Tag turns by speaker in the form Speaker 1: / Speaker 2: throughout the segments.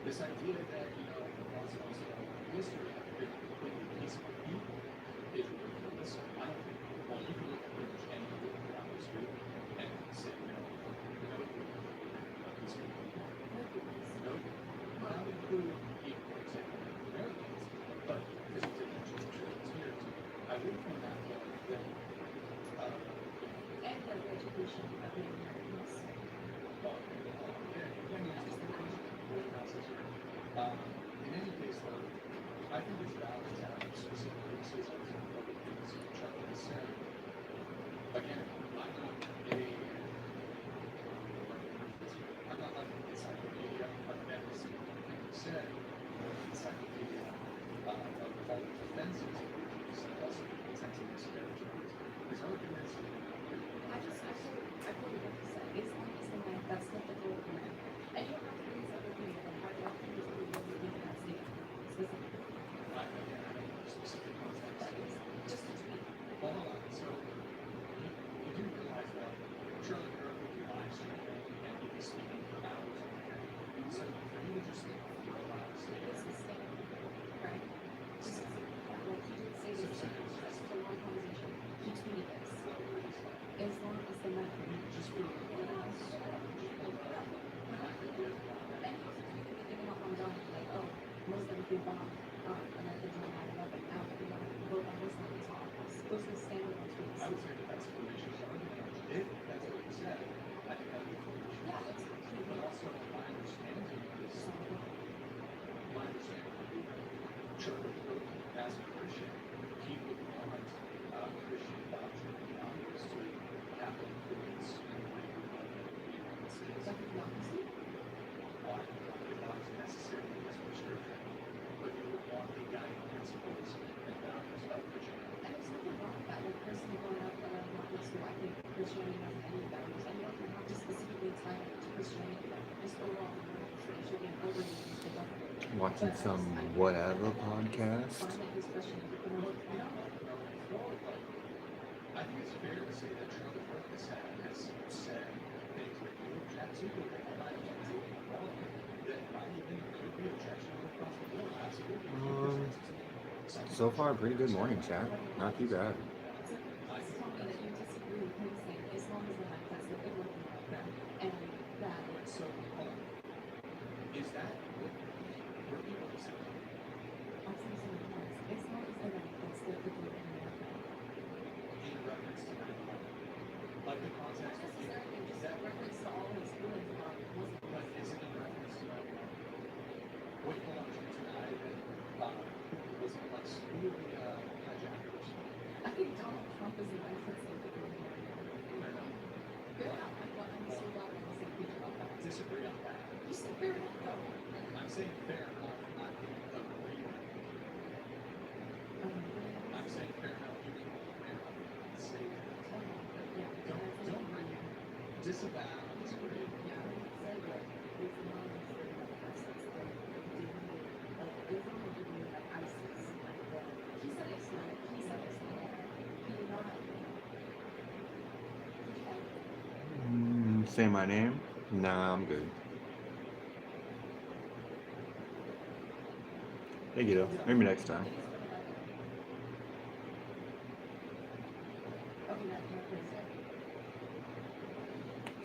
Speaker 1: this idea that, lots of us history have been completely peaceful people is ridiculous. I don't think, well, you can look at British and you look around the street and say, peaceful people. No, not include people, for example, Americans, but this is an experience. I would point out that
Speaker 2: and the education of the Americans.
Speaker 1: In any case, though, I think it's valid to have specific criticisms of the things Chuck has said. Again, I'm not like an encyclopedia of every single thing he said, or an encyclopedia of all the defenses of the things that also tend to miscarriage his arguments.
Speaker 2: I fully get to say, Islam is the man that's not the goal of man. And you don't have to do these other things, but how do you have to do these other things in that statement? Specifically.
Speaker 1: I don't know specific context.
Speaker 2: Just a tweet.
Speaker 1: Well, hold on. So, you do realize that Charlie Kirk would be live streaming and he'd be speaking for hours on end. So, for you to just speak for a live statement.
Speaker 2: It's a statement, right? Just like he did say this, just a long conversation. He tweeted this. Islam is the man.
Speaker 1: Just for
Speaker 2: like, oh, Muslims be bombed, and then they don't have enough, and now we want to vote on Muslim talks. Those are standalone tweets.
Speaker 1: I would say that that's a fallacious argument. If that's what you said, I think that would be fallacious.
Speaker 2: Yeah, that's true.
Speaker 1: But also, my understanding is, my understanding would be that Charlie Kirk, as a Christian, he would want Christian doctrine and values to have influence in the way we live in the United States.
Speaker 2: Like democracy?
Speaker 1: Why? Not necessarily as prescription, but you would want the guiding principles and values of Christianity.
Speaker 2: And there's nothing wrong with that. Like, personally going out there, like, not school, I think Christianity has any values. And you don't have to specifically tie it to Christianity. Just overall, it should be an overview of the government.
Speaker 3: Watching some whatever podcast.
Speaker 1: I think it's fair to say that Charlie Kirk has said things that you object to, that might object to, that might even could be objectionable across the board. Absolutely.
Speaker 3: So far, pretty good morning, chat. Not too bad.
Speaker 1: So, is that what people say? In reference to 9/11, like the context of that reference to all his feelings about Muslims, but is it in reference to 9/11? Wait, hold on, was it like school hijackers or something?
Speaker 2: I think Donald Trump is the one that's saying
Speaker 1: Disagree on that.
Speaker 2: you said fair enough, though.
Speaker 1: I'm saying fair enough, not agree. I'm saying fair enough. You can fair enough. Say that. Don't agree. Disavow. Disagree.
Speaker 2: He said it's not. He said it's not. He did not.
Speaker 3: Say my name? Nah, I'm good. Thank you, though. Maybe next time.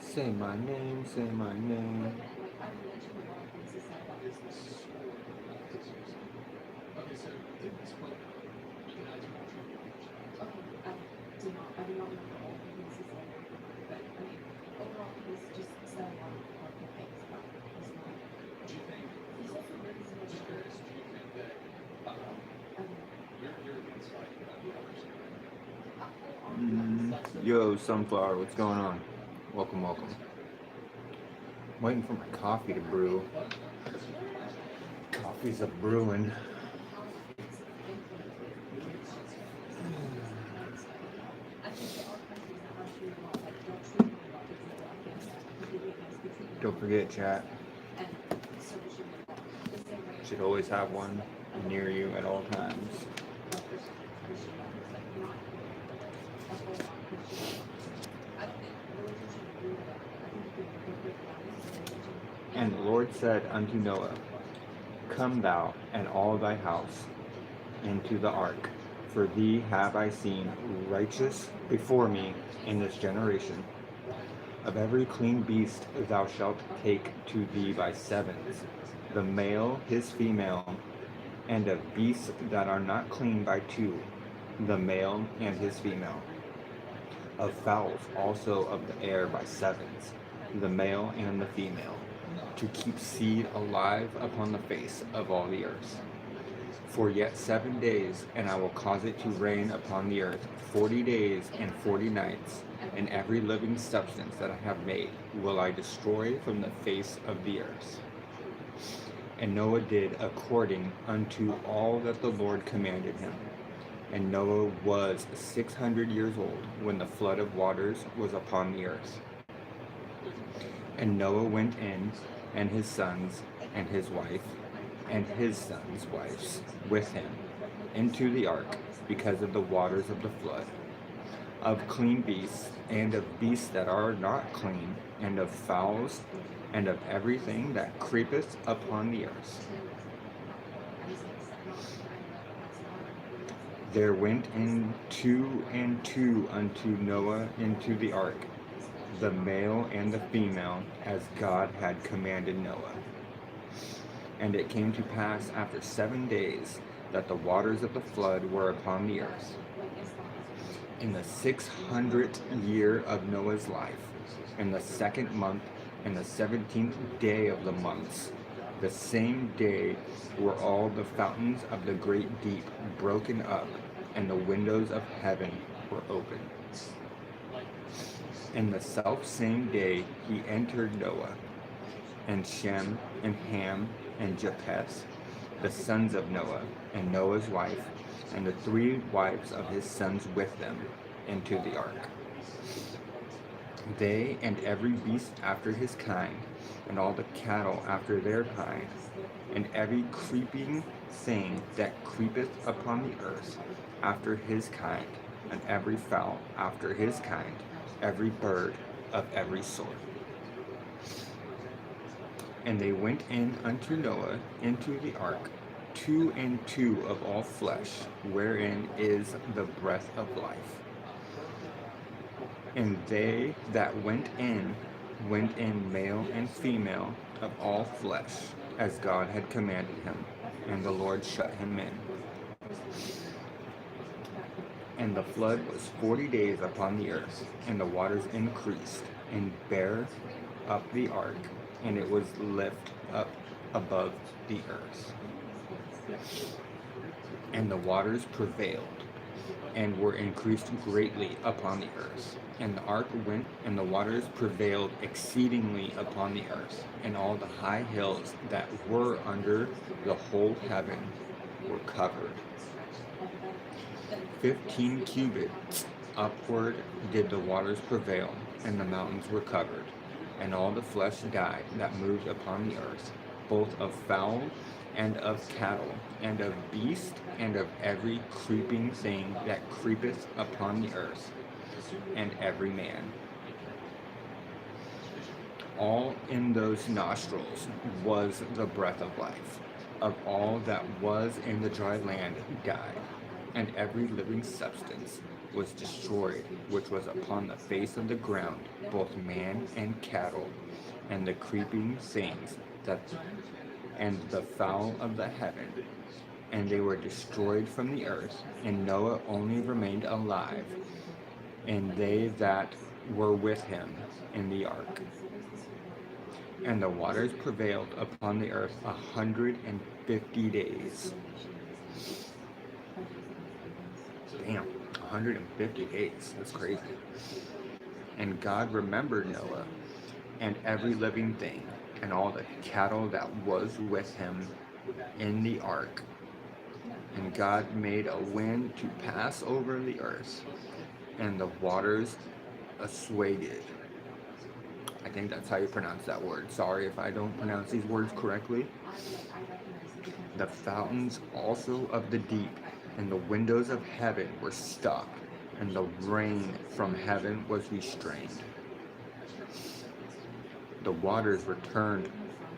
Speaker 3: Say my name, say my name.
Speaker 1: Okay, so did this quote, you can add more trivia.
Speaker 2: I do not remember all the things he said, but I mean, overall, he's just said a lot of good things about Islam.
Speaker 1: Do you think,
Speaker 2: He's also very similar
Speaker 1: just curious, do you think that you're against like the
Speaker 3: Yo, Sunflower, what's going on? Welcome, welcome. Waiting for my coffee to brew. Coffee's a brewing. Don't forget, chat. Should always have one near you at all times. And the Lord said unto Noah, Come thou and all thy house into the ark, for thee have I seen righteous before me in this generation. Of every clean beast thou shalt take to thee by sevens, the male his female, and of beasts that are not clean by two, the male and his female. Of fowls also of the air by sevens, the male and the female, to keep seed alive upon the face of all the earth. For yet 7 days, and I will cause it to rain upon the earth 40 days and 40 nights, and every living substance that I have made will I destroy from the face of the earth. And Noah did according unto all that the Lord commanded him. And Noah was 600 years old when the flood of waters was upon the earth. And Noah went in, and his sons, and his wife, and his sons' wives with him, into the ark, because of the waters of the flood, of clean beasts, and of beasts that are not clean, and of fowls, and of everything that creepeth upon the earth. There went in 2 and 2 unto Noah into the ark, the male and the female, as God had commanded Noah. And it came to pass after 7 days that the waters of the flood were upon the earth. In the 600th year of Noah's life, in the 2nd month, and the 17th day of the months, the same day were all the fountains of the great deep broken up, and the windows of heaven were opened. In the selfsame day he entered Noah, and Shem, and Ham, and Japheth, the sons of Noah, and Noah's wife, and the 3 wives of his sons with them, into the ark. They and every beast after his kind, and all the cattle after their kind, and every creeping thing that creepeth upon the earth after his kind, and every fowl after his kind, every bird of every sort. And they went in unto Noah into the ark, 2 and 2 of all flesh, wherein is the breath of life. And they that went in male and female of all flesh, as God had commanded him, and the Lord shut him in. And the flood was 40 days upon the earth, and the waters increased, and bare up the ark, and it was lift up above the earth. And the waters prevailed, and were increased greatly upon the earth. And the ark went, and the waters prevailed exceedingly upon the earth, and all the high hills that were under the whole heaven were covered. 15 cubits upward did the waters prevail, and the mountains were covered. And all the flesh died that moved upon the earth, both of fowl and of cattle, and of beast, and of every creeping thing that creepeth upon the earth, and every man. All in those nostrils was the breath of life. Of all that was in the dry land died, and every living substance was destroyed, which was upon the face of the ground, both man and cattle, and the creeping things and the fowl of the heaven, and they were destroyed from the earth. And Noah only remained alive, and they that were with him in the ark. And the waters prevailed upon the earth 150 days. Damn, 150 days. That's crazy. And God remembered Noah and every living thing, and all the cattle that was with him in the ark. And God made a wind to pass over the earth, and the waters assuaged. I think that's how you pronounce that word. Sorry if I don't pronounce these words correctly. The fountains also of the deep and the windows of heaven were stopped, and the rain from heaven was restrained. The waters returned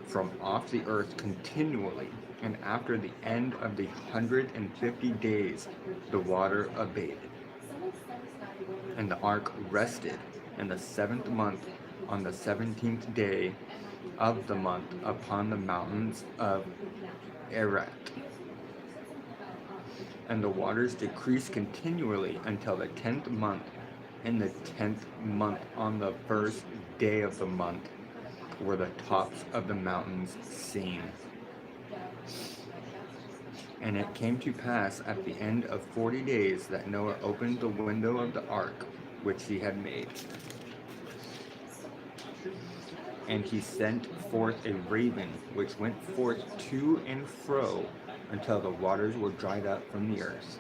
Speaker 3: from off the earth continually, And after the end of the 150 days, the water abated. And the ark rested in the 7th month on the 17th day of the month upon the mountains of Ararat. And the waters decreased continually until the 10th month. In the 10th month, on the first day of the month, were the tops of the mountains seen. And it came to pass at the end of 40 days that Noah opened the window of the ark which he had made. And he sent forth a raven, which went forth to and fro until the waters were dried up from the earth.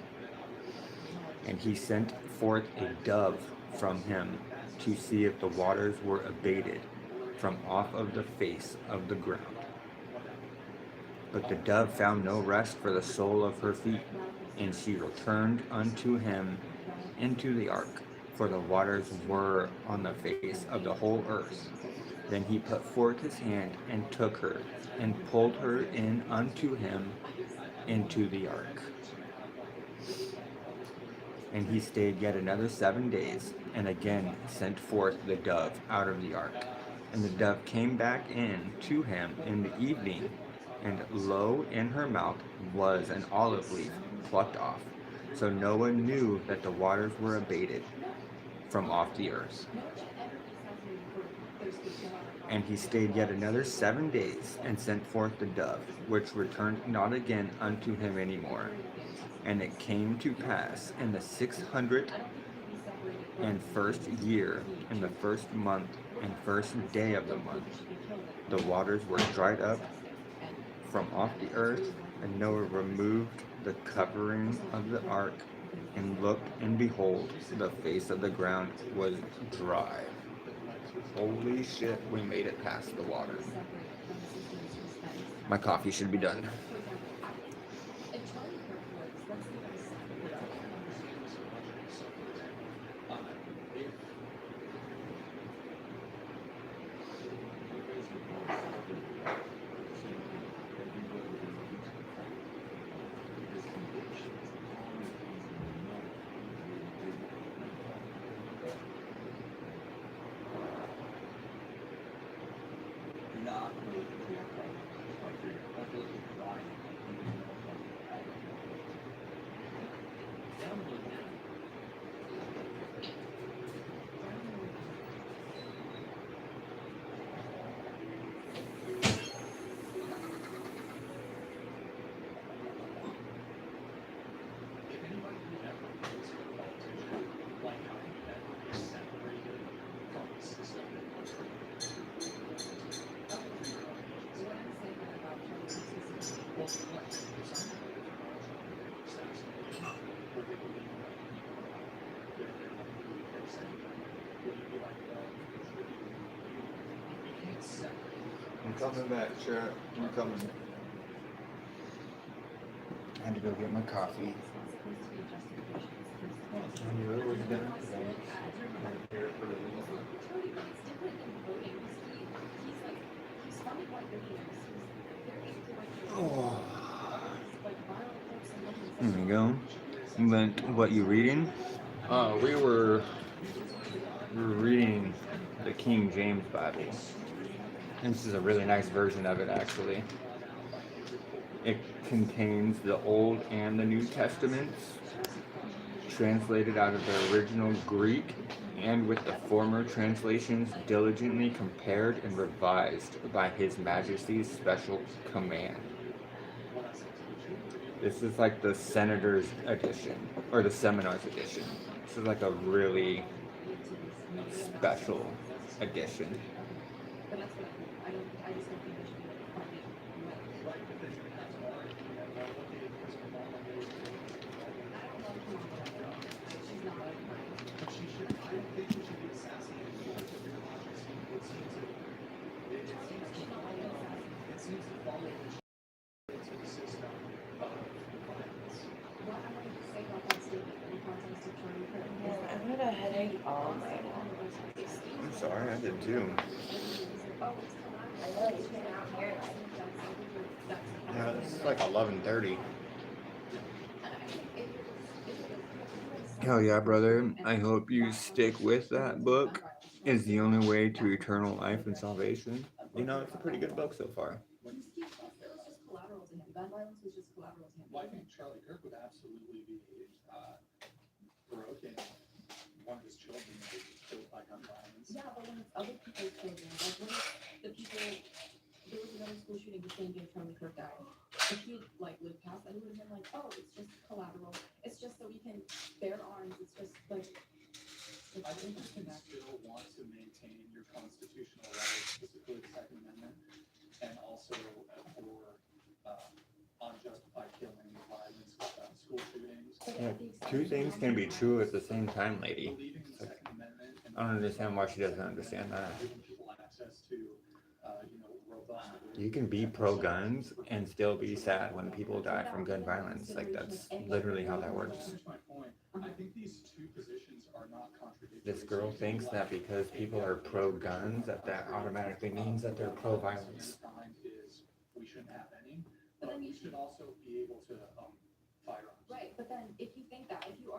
Speaker 3: And he sent forth a dove from him to see if the waters were abated from off of the face of the ground. But the dove found no rest for the sole of her feet, and she returned unto him into the ark, for the waters were on the face of the whole earth. Then he put forth his hand and took her, and pulled her in unto him into the ark. And he stayed yet another 7 days, and again sent forth the dove out of the ark. And the dove came back in to him in the evening, and lo, in her mouth was an olive leaf plucked off. So Noah knew that the waters were abated from off the earth. And he stayed yet another 7 days, and sent forth the dove, which returned not again unto him any more. And it came to pass in the 601st year, in the 1st month, and 1st day of the month, the waters were dried up from off the earth, and Noah removed the covering of the ark, and looked, and behold, the face of the ground was dry. Holy shit, we made it past the water. My coffee should be done. I'm coming back, Sheriff. I'm coming. I had to go get my coffee. I knew it was dinner today. Oh. There you go. But what you reading? We were reading the King James Bible. And this is a really nice version of it, actually. It contains the Old and the New Testaments, translated out of the original Greek, and with the former translations diligently compared and revised by His Majesty's special command. This is like the Senator's edition, or the Seminar's edition. This is like a really special edition.
Speaker 4: I've had a headache all night long.
Speaker 3: I'm sorry, I did too.
Speaker 4: I know you came out here.
Speaker 2: That's
Speaker 3: Yeah, it's like 11:30.
Speaker 2: and I think if
Speaker 3: Hell yeah, brother. I hope you stick with that book. Is the only way to eternal life and salvation. You know, it's a pretty good book so far.
Speaker 2: it was just collateral to him. Gun violence was just collateral to him.
Speaker 1: Well, I think Charlie Kirk would absolutely be broken. One of his children was killed by gun violence.
Speaker 2: Yeah, but when it's other people's children, like when it's the people, there was another school shooting the same day Charlie Kirk died. If he like lived past that, he would have been like, oh, it's just collateral. It's just so we can bear arms. It's just like.
Speaker 1: I think you can still want to maintain your constitutional rights, specifically the Second Amendment, and also for unjustified killing, violence, school shootings.
Speaker 3: Yeah, two things can be true at the same time, lady.
Speaker 1: Believing in the Second Amendment and
Speaker 3: I don't understand why she doesn't understand that.
Speaker 1: giving people access to, robust.
Speaker 3: You can be pro guns and still be sad when people die from gun violence. Like, that's literally how that works.
Speaker 1: Here's my point. I think these two positions are not contradictory.
Speaker 3: This girl thinks that because people are pro guns, that automatically means that they're pro violence.
Speaker 1: Is we shouldn't have any,
Speaker 2: But
Speaker 1: but
Speaker 2: then
Speaker 1: we
Speaker 2: you
Speaker 1: should also be able to firearms.
Speaker 2: Right, but then if you think that, if you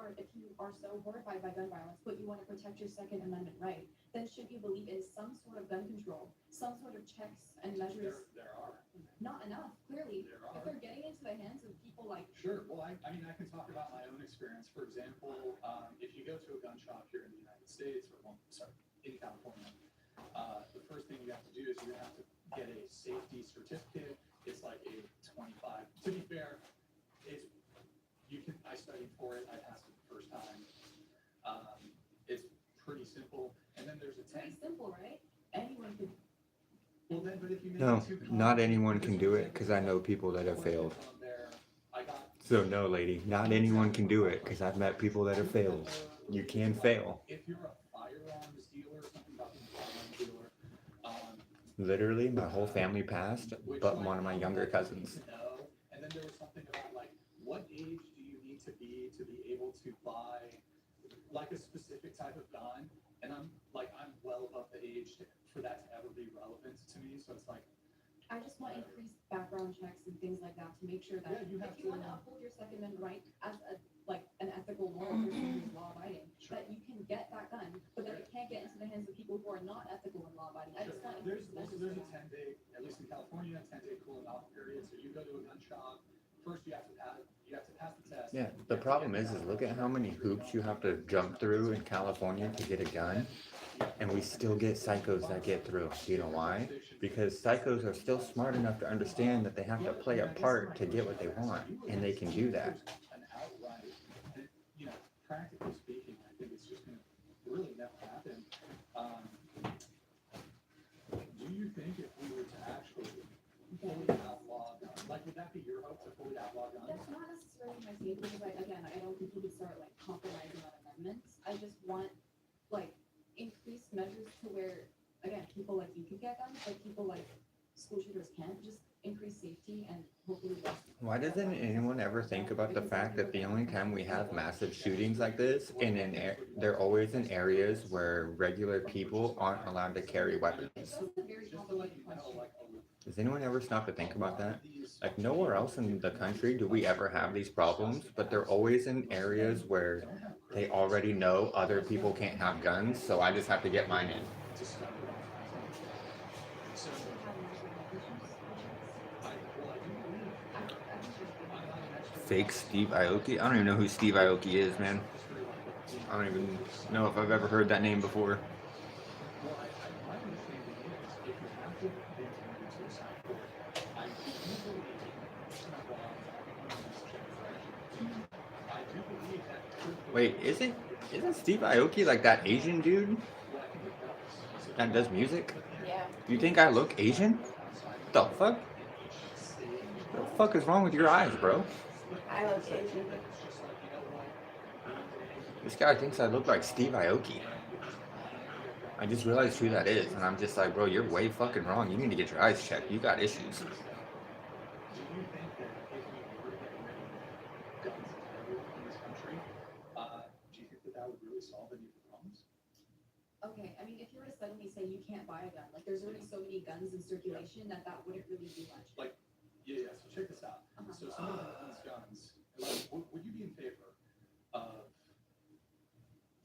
Speaker 2: are so horrified by gun violence, but you want to protect your Second Amendment right, then should you believe in some sort of gun control, some sort of checks and measures?
Speaker 1: There are.
Speaker 2: Not enough, clearly.
Speaker 1: There
Speaker 2: If
Speaker 1: are.
Speaker 2: they're getting into the hands of people like,
Speaker 1: Sure. Well, I mean, I can talk about my own experience. For example, if you go to a gun shop here in the United States, in California, the first thing you have to do is you have to get a safety certificate. It's like a 25. To be fair, I studied for it. I passed it the first time. It's pretty simple. And then there's a 10.
Speaker 2: pretty simple, right? Anyone could.
Speaker 1: Well, then, but if you make
Speaker 3: No,
Speaker 1: it too
Speaker 3: not anyone
Speaker 1: complicated,
Speaker 3: can do it because I know people that have failed.
Speaker 1: I got
Speaker 3: So, no, lady, not anyone can do it because I've met people that have failed. You can fail.
Speaker 1: If you're a firearms dealer, something about being a firearms dealer,
Speaker 3: Literally, my whole family passed, but one of my younger cousins.
Speaker 1: no. And then there was something about like, what age do you need to be able to buy like a specific type of gun? And I'm well above the age for that to ever be relevant to me. So it's like,
Speaker 2: I just want increased background checks and things like that to make sure that
Speaker 1: Yeah, you have
Speaker 2: if you want to
Speaker 1: to-
Speaker 2: uphold your Second Amendment right as an ethical, moral person who's law abiding,
Speaker 1: Sure.
Speaker 2: that you can get that gun, but that it can't get into the hands of people who are not ethical and law abiding. I just want
Speaker 1: there's
Speaker 2: increased measures
Speaker 1: there's
Speaker 2: for
Speaker 1: a
Speaker 2: that.
Speaker 1: 10-day, at least in California, a 10-day cooling off period. So you go to a gun shop. First, you have to pass the test.
Speaker 3: Yeah, the problem is look at how many hoops you have to jump through in California to get a gun, and we still get psychos that get through. Do you know why? Because psychos are still smart enough to understand that they have to play a part to get what they want, and they can do that.
Speaker 1: An outright, practically speaking, I think it's just going to really never happen. Do you think if we were to actually fully outlaw guns, like would that be your hope to fully outlaw guns?
Speaker 2: That's not necessarily my thing because I don't think we could start like compromising on amendments. I just want like increased measures to where again people like you can get guns, but people like school shooters can't. Just increase safety and hopefully less.
Speaker 3: Why doesn't anyone ever think about the fact that the only time we have massive shootings like this, they're always in areas where regular people aren't allowed to carry weapons?
Speaker 2: That's a very complicated question.
Speaker 3: Does anyone ever stop to think about that? Like, nowhere else in the country do we ever have these problems, but they're always in areas where they already know other people can't have guns, so I just have to get mine in. Fake Steve Aoki? I don't even know who Steve Aoki is, man. I don't even know if I've ever heard that name before. Wait, isn't Steve Aoki like that Asian dude that does music?
Speaker 4: Yeah.
Speaker 3: You think I look Asian? What the fuck? What the fuck is wrong with your eyes, bro?
Speaker 4: I look Asian.
Speaker 3: This guy thinks I look like Steve Aoki. I just realized who that is, and I'm just like, bro, you're way fucking wrong. You need to get your eyes checked. You got issues.
Speaker 2: Okay, I mean, if you were to suddenly say you can't buy a gun, like there's already so many guns in circulation that wouldn't really do much.
Speaker 1: Yeah, so check this out.
Speaker 2: Uh-huh.
Speaker 1: So somebody that owns guns, like, would you be in favor of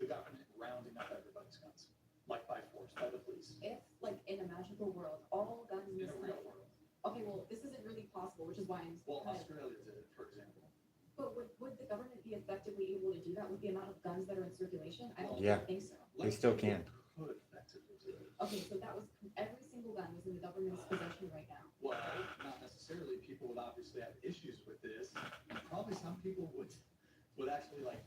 Speaker 1: the government rounding up everybody's guns? Like by force, by the police?
Speaker 2: If, like, in a magical world, all guns in
Speaker 1: In
Speaker 2: this
Speaker 1: a real
Speaker 2: country.
Speaker 1: world?
Speaker 2: Okay, well, this isn't really possible, which is why I'm
Speaker 1: Well,
Speaker 2: kind of.
Speaker 1: Australia did it, for example.
Speaker 2: But would the government be effectively able to do that with the amount of guns that are in circulation? I don't
Speaker 3: Yeah.
Speaker 2: think so.
Speaker 3: They still can.
Speaker 1: Could effectively do it.
Speaker 2: Okay, so that was, every single gun is in the government's possession right now.
Speaker 1: Well, not necessarily. People would obviously have issues with this. And probably some people would actually like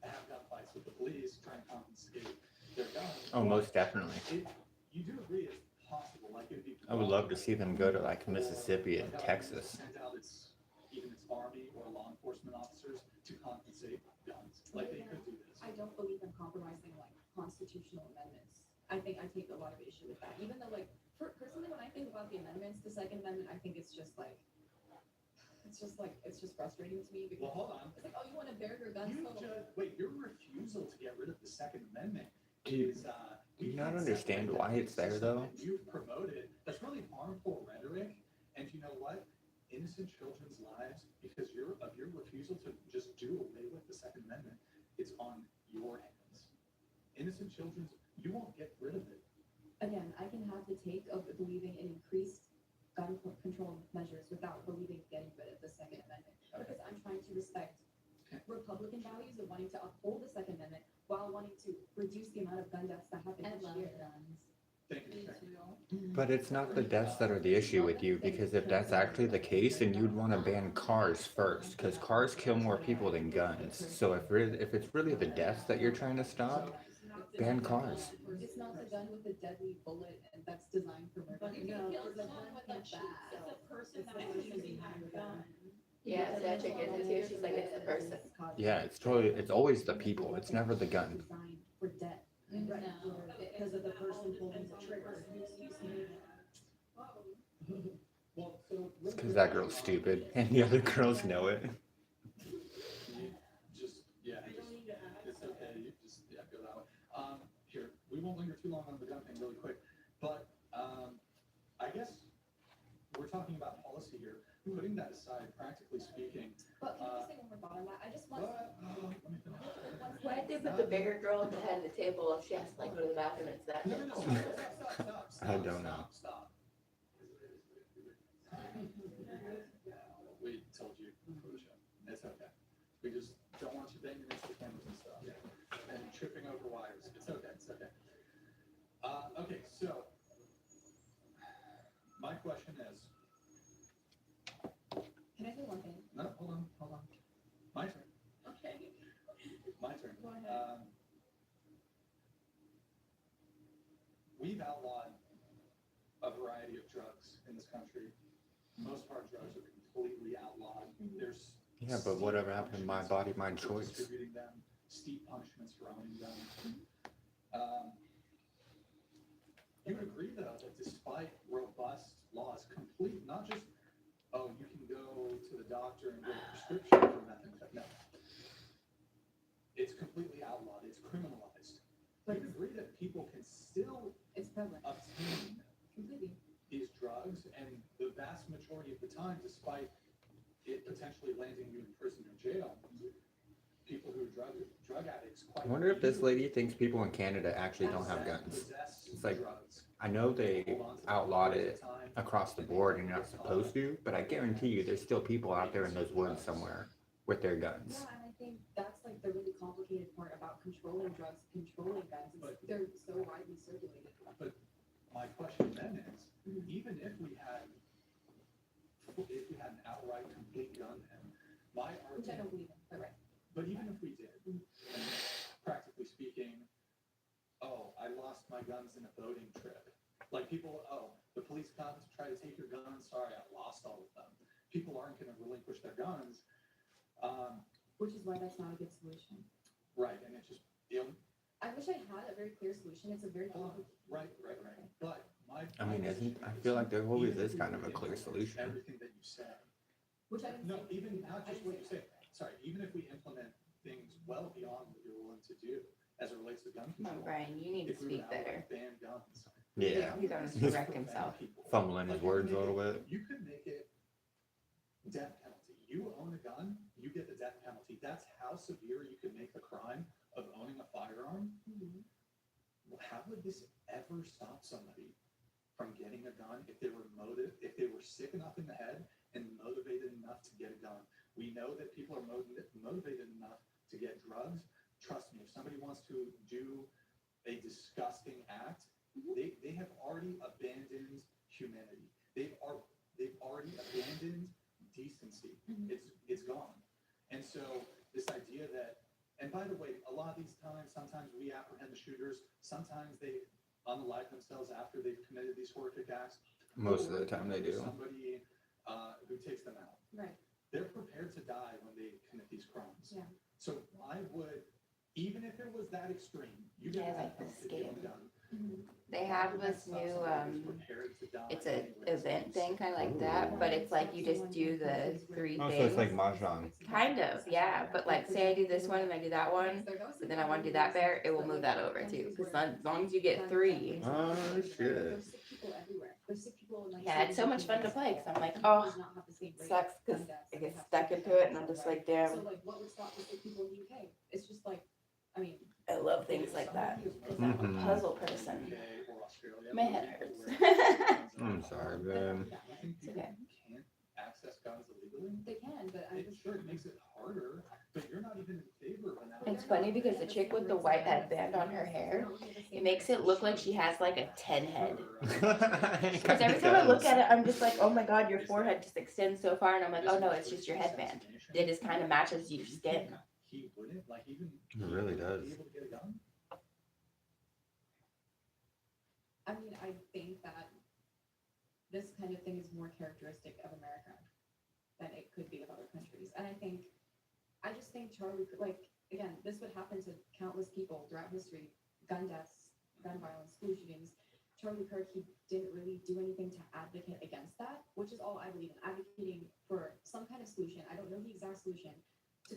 Speaker 1: have gunfights with the police, try and confiscate their guns.
Speaker 3: Oh, most definitely.
Speaker 1: You do agree it's possible, like it'd be.
Speaker 3: I would love to see them go to like Mississippi and Texas.
Speaker 1: Send out even its army or law enforcement officers to confiscate guns. Like they could do this.
Speaker 2: I don't believe in compromising like constitutional amendments. I think I take a lot of issue with that, even though like, personally, when I think about the amendments, the Second Amendment, I think it's just frustrating to me because
Speaker 1: Well, hold on.
Speaker 2: it's like, oh, you want to bear your guns?
Speaker 1: Wait, your refusal to get rid of the Second Amendment
Speaker 3: Do you-
Speaker 1: is,
Speaker 3: do you not understand why it's there, though?
Speaker 1: You've promoted, that's really harmful rhetoric, and you know what? Innocent children's lives, because of your refusal to just do away with the Second Amendment, it's on your hands. Innocent children's, you won't get rid of it.
Speaker 2: Again, I can have the take of believing in increased gun control measures without believing in getting rid of the Second Amendment. Because I'm trying to respect Republican values of wanting to uphold the Second Amendment while wanting to reduce the amount of gun deaths that happen each year.
Speaker 1: Thank you.
Speaker 3: But it's not the deaths that are the issue with you, because if that's actually the case, then you'd want to ban cars first, because cars kill more people than guns. So if it's really the deaths that you're trying to stop, ban cars.
Speaker 2: It's not the gun with the deadly bullet and that's designed for murder.
Speaker 5: But you
Speaker 2: No,
Speaker 5: can kill
Speaker 2: it's the
Speaker 5: someone
Speaker 2: gun
Speaker 5: with
Speaker 2: with
Speaker 5: a
Speaker 2: that.
Speaker 5: shot. It's the person
Speaker 2: It's
Speaker 5: that
Speaker 2: the
Speaker 5: is
Speaker 2: person
Speaker 5: using
Speaker 2: behind
Speaker 5: that
Speaker 2: the
Speaker 5: gun.
Speaker 4: Yeah, so that chick is it too. She's like, it's the person.
Speaker 3: Yeah, it's always the people. It's never the gun.
Speaker 2: Designed for death. Right, because of the person pulling the trigger.
Speaker 1: Well, so.
Speaker 3: It's because that girl's stupid and the other girls know it.
Speaker 1: It's okay, you just, go that way. Here, we won't linger too long on the gun thing really quick, but, I guess we're talking about policy here. Putting that aside, practically speaking,
Speaker 2: But can I just say one more thought on that? I just want.
Speaker 1: let me finish.
Speaker 4: Why did they put the bigger girl at the head of the table if she has to like go to the bathroom? It's that.
Speaker 1: No, stop.
Speaker 3: I don't know.
Speaker 1: Stop. We told you, Felicia. It's okay. We just don't want you banging into the cameras and stuff. And tripping over wires. It's okay, it's okay. Okay, so, my question is,
Speaker 2: Can I say one thing?
Speaker 1: no, hold on. My turn,
Speaker 2: Okay.
Speaker 1: my turn.
Speaker 2: Go ahead.
Speaker 1: We've outlawed a variety of drugs in this country. Most hard drugs are completely outlawed. There's
Speaker 3: Yeah, but whatever happened to my body, my
Speaker 1: for
Speaker 3: choice?
Speaker 1: distributing them, steep punishments for owning them. You would agree, though, that despite robust laws, complete, not just, oh, you can go to the doctor and get a prescription for methamphetamine. No. It's completely outlawed. It's criminalized.
Speaker 2: But
Speaker 1: You would agree that people can still
Speaker 2: it's prevalent.
Speaker 1: obtain
Speaker 2: Completely.
Speaker 1: these drugs, and the vast majority of the time, despite it potentially landing you in prison or jail, people who are drug addicts quite
Speaker 3: I wonder if this
Speaker 1: easily
Speaker 3: lady thinks people in Canada actually don't have guns.
Speaker 1: possess
Speaker 3: It's like,
Speaker 1: drugs.
Speaker 3: I know they
Speaker 1: Hold on to them
Speaker 3: outlawed
Speaker 1: for a
Speaker 3: it
Speaker 1: time.
Speaker 3: across the board and you're not supposed to, but I guarantee you there's still people out there in those woods somewhere with their guns.
Speaker 2: Yeah, and I think that's like the really complicated part about controlling drugs, controlling guns. Is they're so widely circulated.
Speaker 1: My question then is,
Speaker 2: Mhm.
Speaker 1: even if we had an outright complete gun ban, my
Speaker 2: Which I
Speaker 1: argument,
Speaker 2: don't believe in, but right.
Speaker 1: but even if we did, and practically speaking, oh, I lost my guns in a boating trip. Like people, oh, the police come to try to take your guns, sorry, I lost all of them. People aren't gonna relinquish their guns.
Speaker 2: Which is why that's not a good solution.
Speaker 1: Right, and it just,
Speaker 2: I wish I had a very clear solution. It's a very complicated.
Speaker 1: right, but my.
Speaker 3: I mean, I feel like there always is kind of a clear solution.
Speaker 1: Everything that you said.
Speaker 2: Which I didn't
Speaker 1: No,
Speaker 2: say.
Speaker 1: even not
Speaker 2: I
Speaker 1: just
Speaker 2: didn't
Speaker 1: what you
Speaker 2: say
Speaker 1: say, sorry, even if we implement things well beyond what you're willing to do as it relates to gun
Speaker 4: Come on,
Speaker 1: control.
Speaker 4: Brian, you need to
Speaker 1: If we
Speaker 4: speak
Speaker 1: would
Speaker 4: better.
Speaker 1: outright ban guns.
Speaker 3: Yeah.
Speaker 4: He's on his correct himself.
Speaker 3: Fumbling his words a little bit.
Speaker 1: You could make it death penalty. You own a gun, you get the death penalty. That's how severe you can make the crime of owning a firearm.
Speaker 2: Mhm.
Speaker 1: Well, how would this ever stop somebody from getting a gun if they were sick enough in the head and motivated enough to get a gun? We know that people are motivated enough to get drugs. Trust me, if somebody wants to do a disgusting act, they have already abandoned humanity. They've already abandoned decency.
Speaker 2: Mhm.
Speaker 1: It's gone. And so this idea that, and by the way, a lot of these times, sometimes we apprehend the shooters. Sometimes they unalive themselves after they've committed these horrific acts.
Speaker 3: Most of the time they do.
Speaker 1: Somebody who takes them out.
Speaker 2: Right.
Speaker 1: They're prepared to die when they commit these crimes.
Speaker 2: Yeah.
Speaker 1: So why would, even if it was that extreme, you
Speaker 4: Yeah,
Speaker 1: get
Speaker 4: like the
Speaker 1: that penalty if you own a
Speaker 4: scale.
Speaker 1: gun.
Speaker 2: Mhm.
Speaker 4: They have this new, it's a event thing, kind of like that, but it's like you just do the 3
Speaker 3: Oh, so
Speaker 4: things.
Speaker 3: it's like mahjong.
Speaker 4: Kind of, yeah, but like say I do this one and I do that one, but then I want to do that bear, it will move that over too, because as long as you get 3.
Speaker 3: Oh, shit.
Speaker 2: There's sick people everywhere. There's sick people in, like,
Speaker 4: Yeah, it's so much fun to play, because I'm like, oh, sucks, because I get stuck into it and I'm just like,
Speaker 2: So
Speaker 4: damn,
Speaker 2: like, what would stop the sick people in the UK? It's just like, I mean,
Speaker 4: I love things like that. I'm a
Speaker 3: Mhm.
Speaker 4: puzzle person. My head hurts.
Speaker 3: I'm sorry, man.
Speaker 4: It's okay.
Speaker 1: Can't access guns illegally?
Speaker 2: they can, but I'm
Speaker 1: It
Speaker 2: just.
Speaker 1: sure makes it harder, but you're not even in favor of an
Speaker 4: It's funny because the chick with the white headband on her hair, it makes it look like she has like a 10 head. Because every time I look at it, I'm just like, oh my god, your forehead just extends so far, and I'm like, oh no, it's just your headband. It just kind of matches your skin.
Speaker 1: He wouldn't, like, even.
Speaker 3: It really does.
Speaker 1: Be able to get a gun?
Speaker 2: I mean, I think that this kind of thing is more characteristic of America than it could be of other countries. And I just think Charlie, like, again, this would happen to countless people throughout history, gun deaths, gun violence, school shootings. Charlie Kirk, he didn't really do anything to advocate against that, which is all I believe in, advocating for some kind of solution. I don't know the exact solution.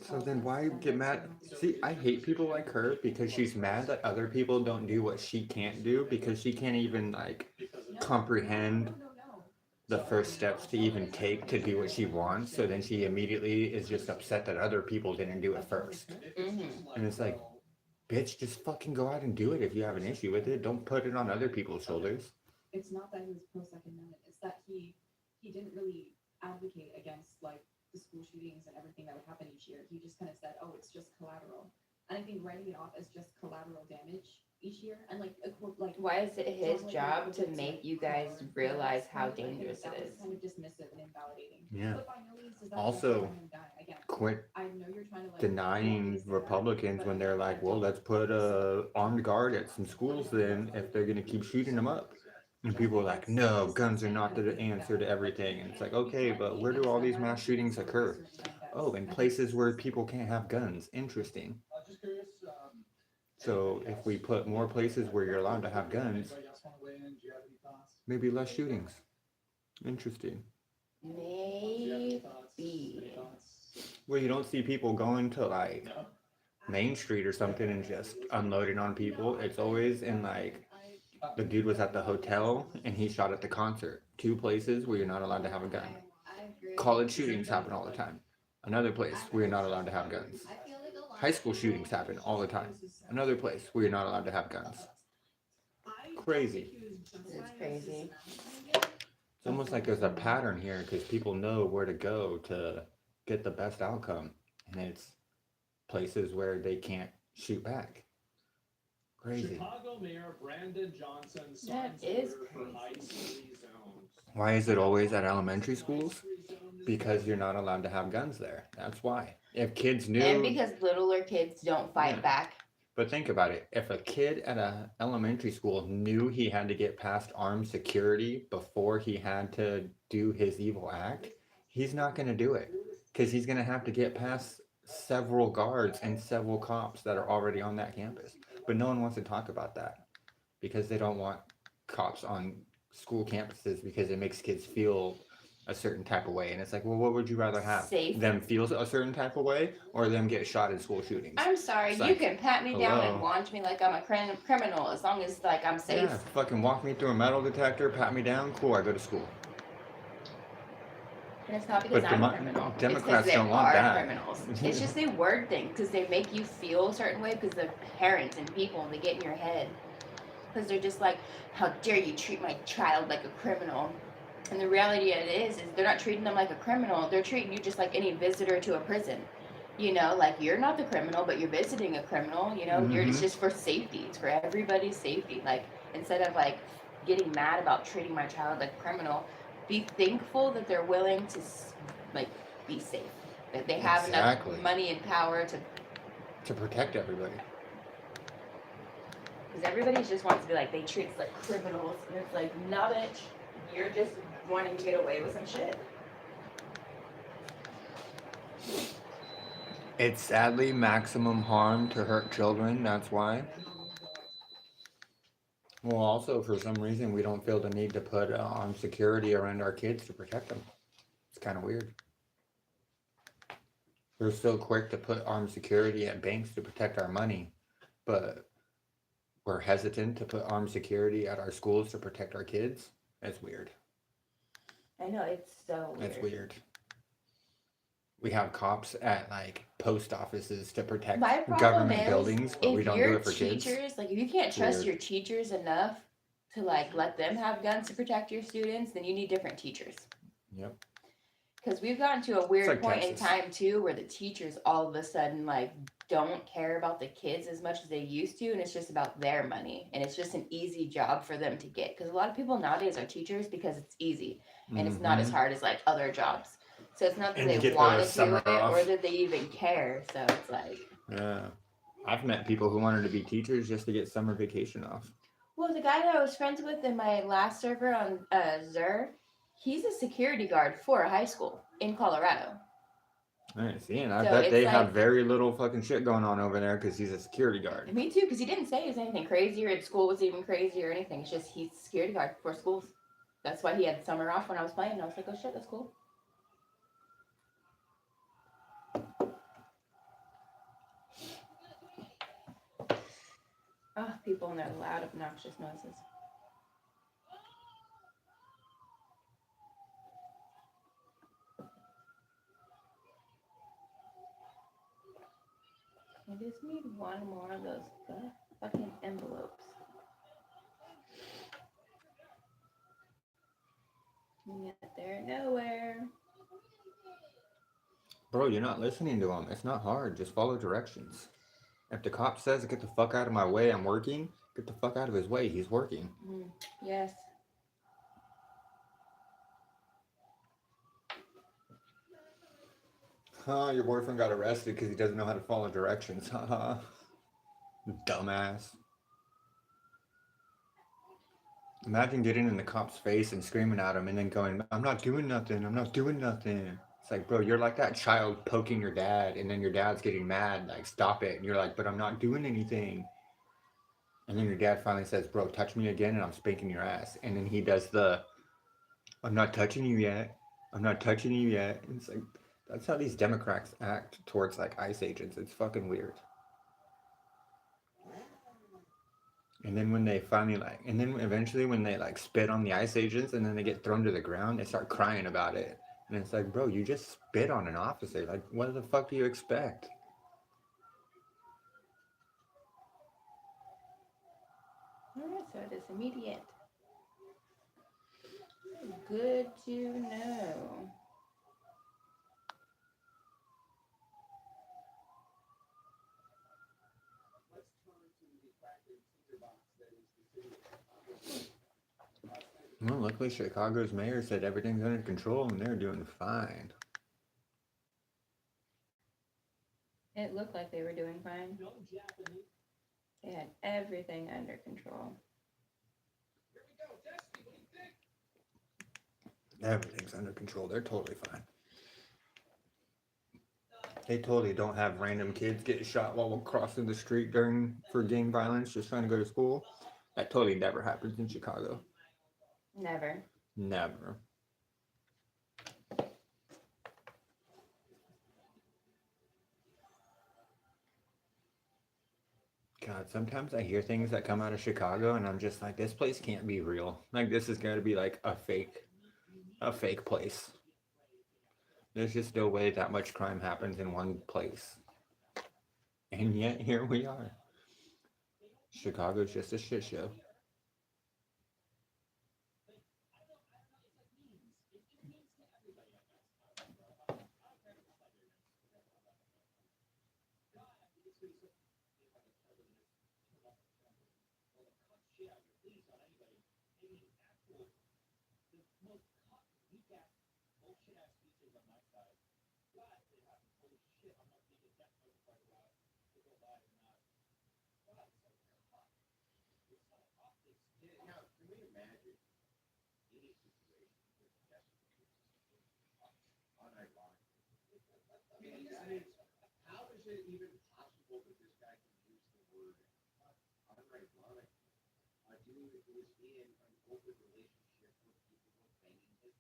Speaker 3: So then why get mad? See, I hate people like her because she's mad that other people don't do what she can't do because she can't even like comprehend the first steps to even take to do what she wants. So then she immediately is just upset that other people didn't do it first. And it's like, bitch, just fucking go out and do it if you have an issue with it. Don't put it on other people's shoulders.
Speaker 2: It's not that he was pro Second Amendment. It's that he didn't really advocate against like the school shootings and everything that would happen each year. He just kind of said, oh, it's just collateral. And I think writing it off as just collateral damage each year and like
Speaker 4: Why is it his job to make you guys realize how dangerous it is?
Speaker 2: Kind of dismissive and invalidating.
Speaker 3: Yeah.
Speaker 2: But by no means does that
Speaker 3: Also,
Speaker 2: make someone die. Again,
Speaker 3: quit
Speaker 2: I know you're trying to like
Speaker 3: denying Republicans when they're like, well, let's put a armed guard at some schools then if they're gonna keep shooting them up. And people are like, no, guns are not the answer to everything. And it's like, okay, but where do all these mass shootings occur? Oh, in places where people can't have guns. Interesting.
Speaker 1: Just curious,
Speaker 3: So if we put more places where you're allowed to have guns,
Speaker 1: anybody else want to weigh in? Do you have any thoughts?
Speaker 3: maybe less shootings. Interesting.
Speaker 1: Do you have any thoughts?
Speaker 4: Maybe.
Speaker 1: Any thoughts?
Speaker 3: Well, you don't see people going to like
Speaker 1: No?
Speaker 3: Main Street or something and just unloading on people. It's always in like, the dude was at the hotel and he shot at the concert. 2 places where you're not allowed to have a gun. College shootings happen all the time. Another place where you're not allowed to have guns. High school shootings happen all the time. Another place where you're not allowed to have guns. Crazy.
Speaker 4: It's crazy.
Speaker 3: It's almost like there's a pattern here because people know where to go to get the best outcome. And it's places where they can't shoot back. Crazy.
Speaker 1: Chicago Mayor Brandon Johnson
Speaker 4: That
Speaker 1: signs
Speaker 4: is
Speaker 1: order for
Speaker 4: crazy.
Speaker 1: ice-free zones.
Speaker 3: Why is it always at elementary schools? Because you're not allowed to have guns there. That's why. If kids knew.
Speaker 4: And because littler kids don't fight
Speaker 3: Yeah.
Speaker 4: back.
Speaker 3: But think about it. If a kid at a elementary school knew he had to get past armed security before he had to do his evil act, he's not going to do it. Because he's going to have to get past several guards and several cops that are already on that campus. But no one wants to talk about that because they don't want cops on school campuses because it makes kids feel a certain type of way. And it's like, well, what would you rather have?
Speaker 4: Safe.
Speaker 3: Them feel a certain type of way or them get shot in school shootings?
Speaker 4: I'm sorry,
Speaker 3: It's
Speaker 4: you
Speaker 3: like,
Speaker 4: can pat me down
Speaker 3: hello?
Speaker 4: and watch me like I'm a criminal as long as like I'm safe.
Speaker 3: Yeah, fucking walk me through a metal detector, pat me down, cool, I go to school.
Speaker 4: And it's not because
Speaker 3: But
Speaker 4: I'm a criminal. It's because
Speaker 3: Democrats
Speaker 4: they
Speaker 3: don't want
Speaker 4: are
Speaker 3: that.
Speaker 4: criminals. It's just a word thing because they make you feel a certain way because they're parents and people and they get in your head. Because they're just like, how dare you treat my child like a criminal? And the reality of it is they're not treating them like a criminal. They're treating you just like any visitor to a prison. You know, like you're not the criminal, but you're visiting a criminal. You know, it's just for safety. It's for everybody's safety. Like instead of like getting mad about treating my child like a criminal, be thankful that they're willing to like be safe. That they have enough money and power
Speaker 3: to protect everybody.
Speaker 4: Because everybody just wants to be like, they treat us like criminals. And it's like, nah, bitch. You're just wanting to get away with some shit.
Speaker 3: It's sadly maximum harm to hurt children. That's why. Well, also, for some reason, we don't feel the need to put armed security around our kids to protect them. It's kind of weird. We're so quick to put armed security at banks to protect our money, but we're hesitant to put armed security at our schools to protect our kids. That's weird.
Speaker 4: I know, it's so weird.
Speaker 3: That's weird. We have cops at like post offices to protect government buildings, but we don't do it for kids.
Speaker 4: Like if you can't trust your teachers enough to like let them have guns to protect your students, then you need different teachers.
Speaker 3: Yep.
Speaker 4: Because we've gotten to a weird point in time too where the teachers all of a sudden like don't care about the kids as much as they used to, and it's just about their money, and it's just an easy job for them to get. Because a lot of people nowadays are teachers because it's easy and it's not as hard as like other jobs. So it's not that they want to do it or that they even care. So it's like,
Speaker 3: yeah, I've met people who wanted to be teachers just to get summer vacation off.
Speaker 4: Well, the guy that I was friends with in my last server on Zur, he's a security guard for a high school in Colorado.
Speaker 3: I see, and I bet they have very little fucking shit going on over there because he's a security guard.
Speaker 4: Me too, because he didn't say it was anything crazy or at school was even crazy or anything. It's just he's a security guard for schools. That's why he had summer off when I was playing. I was like, oh shit, that's cool. Oh, people and their loud, obnoxious noises. I just need one more of those fucking envelopes. And yet they're nowhere.
Speaker 3: Bro, you're not listening to him. It's not hard. Just follow directions. If the cop says, get the fuck out of my way, I'm working, get the fuck out of his way. He's working.
Speaker 4: Yes.
Speaker 3: Huh, your boyfriend got arrested because he doesn't know how to follow directions. Haha. Dumbass. Imagine getting in the cop's face and screaming at him and then going, I'm not doing nothing. I'm not doing nothing. It's like, bro, you're like that child poking your dad and then your dad's getting mad. Like, stop it. And you're like, but I'm not doing anything. And then your dad finally says, bro, touch me again and I'm spanking your ass. And then he does the, I'm not touching you yet. I'm not touching you yet. And it's like, that's how these Democrats act towards like ICE agents. It's fucking weird. And then when they finally and then eventually when they like spit on the ICE agents and then they get thrown to the ground, they start crying about it. And it's like, bro, you just spit on an officer. Like, what the fuck do you expect?
Speaker 4: Alright, so it is immediate. Good to know.
Speaker 3: Well, luckily Chicago's mayor said everything's under control and they're doing fine.
Speaker 4: It looked like they were doing fine. They had everything under control.
Speaker 3: Everything's under control. They're totally fine. They totally don't have random kids get shot while crossing the street for gang violence, just trying to go to school. That totally never happens in Chicago.
Speaker 4: Never.
Speaker 3: Never. God, sometimes I hear things that come out of Chicago and I'm just like, this place can't be real. Like, this is going to be like a fake place. There's just no way that much crime happens in one place. And yet here we are. Chicago's just a shit show.
Speaker 1: How is it even possible that this guy can use the word unironic? A dude who was in an open relationship with people were banging his.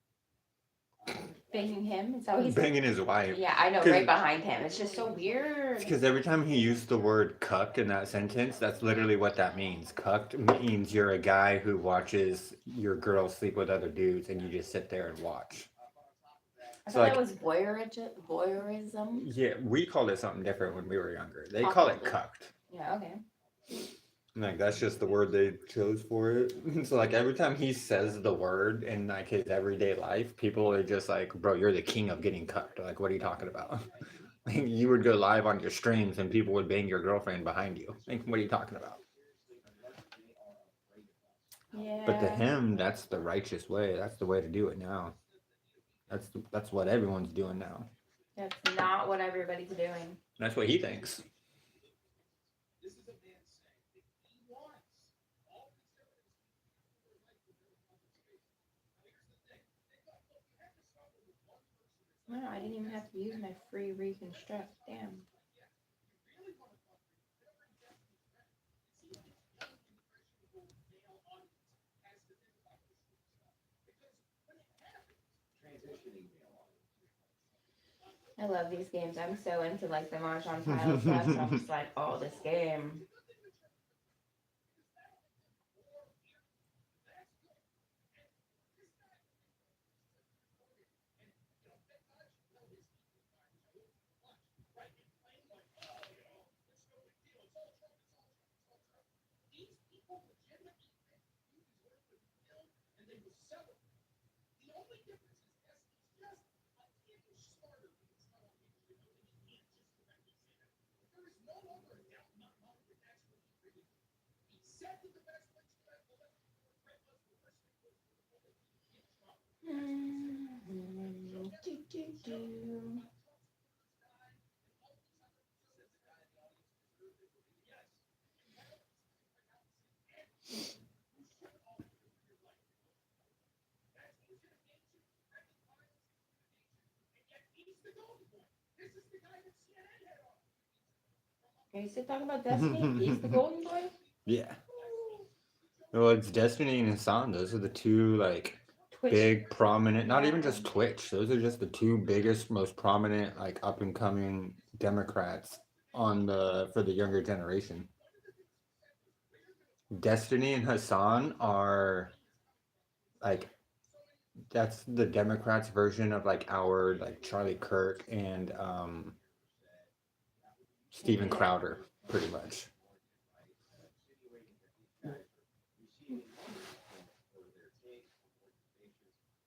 Speaker 4: Banging him? Is that what he said?
Speaker 3: Banging his wife.
Speaker 4: Yeah, I know,
Speaker 3: 'Cause-
Speaker 4: right behind him. It's just so weird.
Speaker 3: Because every time he used the word cucked in that sentence, that's literally what that means. Cucked means you're a guy who watches your girl sleep with other dudes and you just sit there and watch.
Speaker 4: I
Speaker 3: So,
Speaker 4: thought
Speaker 3: like-
Speaker 4: that was voyeurism.
Speaker 3: Yeah, we called it something different when we were younger. They call it cucked.
Speaker 4: Yeah, okay.
Speaker 3: Like, that's just the word they chose for it. So, like, every time he says the word in, like, his everyday life, people are just like, bro, you're the king of getting cucked. Like, what are you talking about? Like, you would go live on your streams and people would bang your girlfriend behind you. Like, what are you talking about?
Speaker 4: Yeah.
Speaker 3: But to him, that's the righteous way. That's the way to do it now. That's what everyone's doing now.
Speaker 4: That's not what everybody's doing.
Speaker 3: That's what he thinks.
Speaker 1: This is a man saying that he wants all conservatives to be like the middle public space. Now here's the thing. They thought, look, we have to suffer with one person that's
Speaker 4: Wow, I didn't even have to use my free reconstruct. Damn.
Speaker 1: really want to fuck with whatever destiny is meant. It seems like the impressionable male audience has to think about this sort of stuff. Because when it happens, transitioning male audience.
Speaker 4: I love these games. I'm so into like the Mahjong tile stuff. So I'm just like, oh, this game.
Speaker 1: These people legitimately think you deserve to be killed and they will sell it. The only difference is Destiny's just a tinge smarter because it's not on YouTube. They know that he can't just directly say that. But there is no longer a doubt in my mind that that's what he really did. He said that the best place for that election was the worst thing was for the get Trump.
Speaker 4: Are you still talking about Destiny? He's the golden boy?
Speaker 3: Yeah. Well, it's Destiny and Hassan. Those are the two, like,
Speaker 4: Twitch.
Speaker 3: big, prominent, not even just Twitch. Those are just the two biggest, most prominent, like, up and coming Democrats for the younger generation. Destiny and Hassan are, like, that's the Democrats' version of, like, our, like, Charlie Kirk and Steven Crowder, pretty much.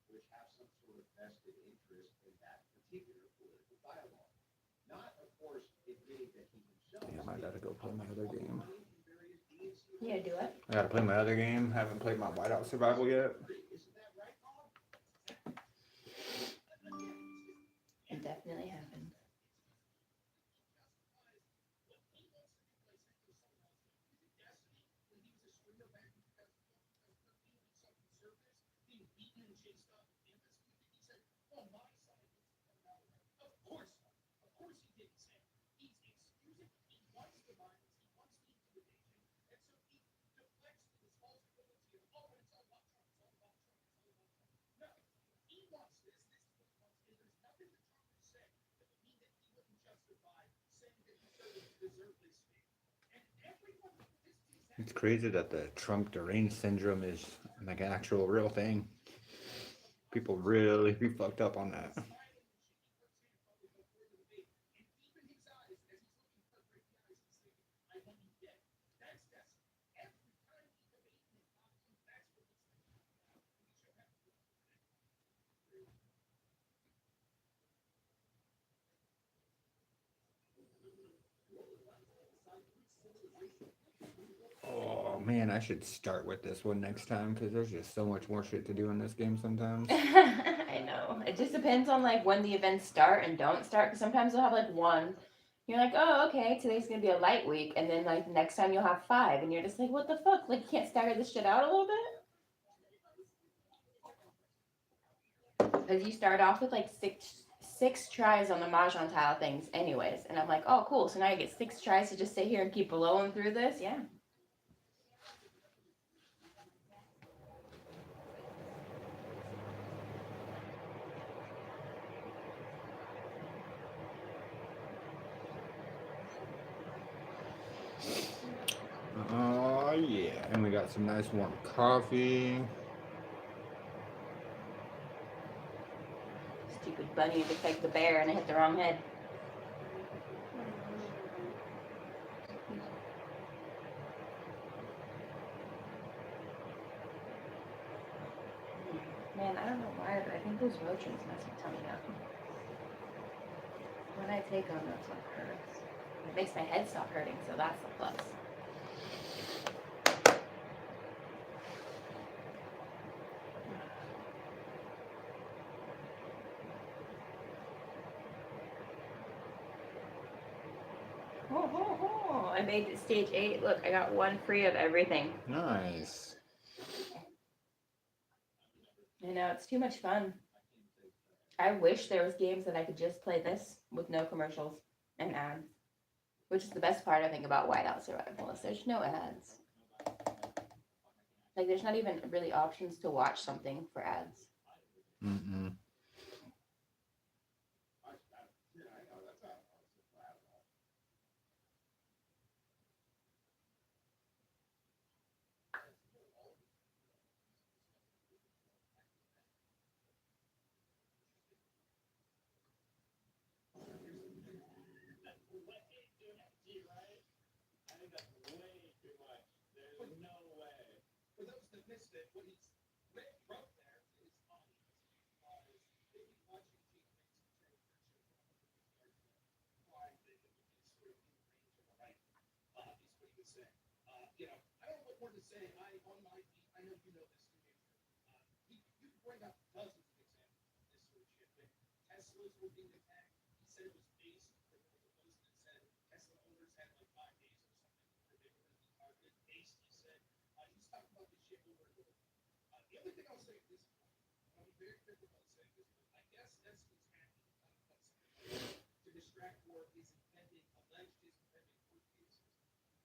Speaker 1: Which have some sort of vested interest in that particular political dialogue. Not, of course, admitting that he himself.
Speaker 3: Damn, I gotta go play my other game.
Speaker 4: Yeah, do it.
Speaker 3: I gotta play my other game. Haven't played my Whiteout Survival yet.
Speaker 4: It definitely happened.
Speaker 3: It's crazy that the Trump deranged syndrome is like an actual real thing. People really be fucked up on that. Man, I should start with this one next time because there's just so much more shit to do in this game sometimes.
Speaker 4: I know. It just depends on like when the events start and don't start. Because sometimes they'll have like one. You're like, oh, okay, today's gonna be a light week, and then like next time you'll have 5, and you're just like, what the fuck? Like, you can't stagger this shit out a little bit? Because you start off with like six tries on the mahjong tile things, anyways, and I'm like, oh, cool. So now you get 6 tries to just sit here and keep blowing through this, yeah.
Speaker 3: Oh yeah, and we got some nice warm coffee.
Speaker 4: Stupid bunny to take the bear and it hit the wrong head. Man, I don't know why, but I think those Motrins mess my tummy up. When I take them, that's what hurts. It makes my head stop hurting, so that's a plus. I made it stage 8. Look, I got 1 free of everything.
Speaker 3: Nice.
Speaker 4: You know, it's too much fun. I wish there was games that I could just play this with no commercials and ads. Which is the best part, I think, about Whiteout Survival is there's no ads. Like, there's not even really options to watch something for ads.
Speaker 3: Mm-mm.
Speaker 1: For those that missed it, what he's wrote there is obvious because they've been watching teammates why they would be sort of in range of the right, is what he was saying. I don't know what more to say. On my feet, I know you know this too, you bring up dozens of examples of this sort of shit. When Teslas were being attacked, he said it was based, there was a post that said Tesla owners had like 5 days or something before they were going to be targeted. Based, he said, he's talking about this shit over and over. The other thing I'll say at this point, I'll be very careful about saying this, but I guess that's what's happening to distract for his alleged court cases,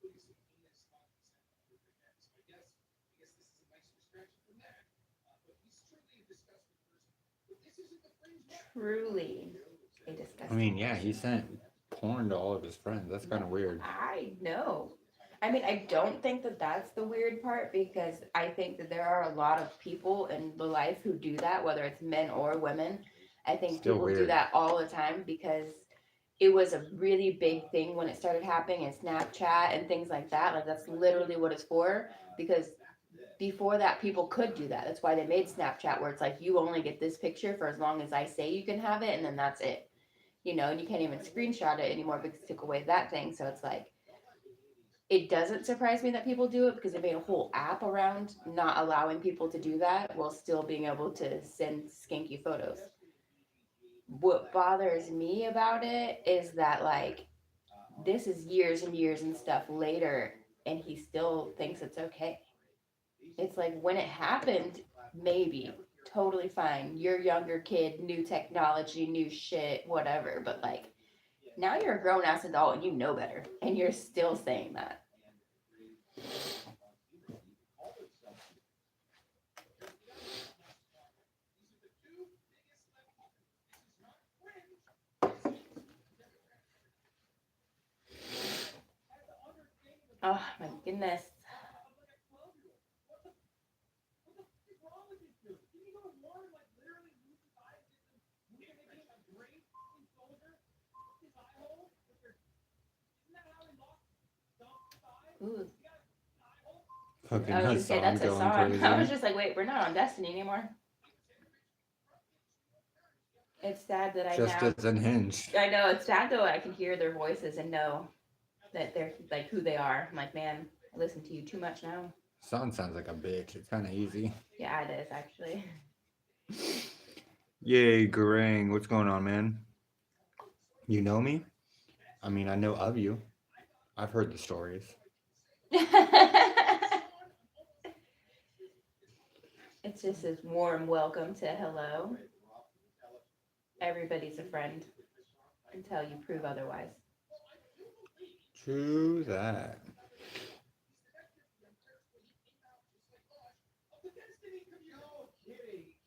Speaker 1: including some heinous non-consent under the head. So I guess this is a nice distraction from that. But he's truly a disgusting person. But this isn't the fringe.
Speaker 4: Truly a disgusting.
Speaker 3: I mean, yeah, he sent porn to all of his friends. That's kind of weird.
Speaker 4: I know. I mean, I don't think that that's the weird part because I think that there are a lot of people in the life who do that, whether it's men or women. I think
Speaker 3: Still
Speaker 4: people do
Speaker 3: weird.
Speaker 4: that all the time because it was a really big thing when it started happening in Snapchat and things like that. Like, that's literally what it's for because before that, people could do that. That's why they made Snapchat where it's like, you only get this picture for as long as I say you can have it, and then that's it. You know, and you can't even screenshot it anymore because it took away that thing. So it's like, it doesn't surprise me that people do it because they made a whole app around not allowing people to do that while still being able to send skanky photos. What bothers me about it is that, like, this is years and years and stuff later, and he still thinks it's okay. It's like, when it happened, maybe, totally fine. You're a younger kid, new technology, new shit, whatever. But, like, now you're a grown-ass adult and you know better, and you're still saying that. Oh my goodness. Ooh.
Speaker 3: Fucking
Speaker 4: I was just saying, that's a
Speaker 3: going
Speaker 4: song.
Speaker 3: crazy.
Speaker 4: I was just like, wait, we're not on Destiny anymore. It's sad that I
Speaker 3: Just
Speaker 4: now.
Speaker 3: as unhinged.
Speaker 4: I know, it's sad though I can hear their voices and know that they're like who they are. I'm like, man, I listen to you too much now.
Speaker 3: Son sounds like a bitch. It's kind of easy.
Speaker 4: Yeah, it is actually.
Speaker 3: Yay, Garang. What's going on, man? You know me? I mean, I know of you. I've heard the stories.
Speaker 4: It's just this warm welcome to hello. Everybody's a friend until you prove otherwise.
Speaker 3: True that.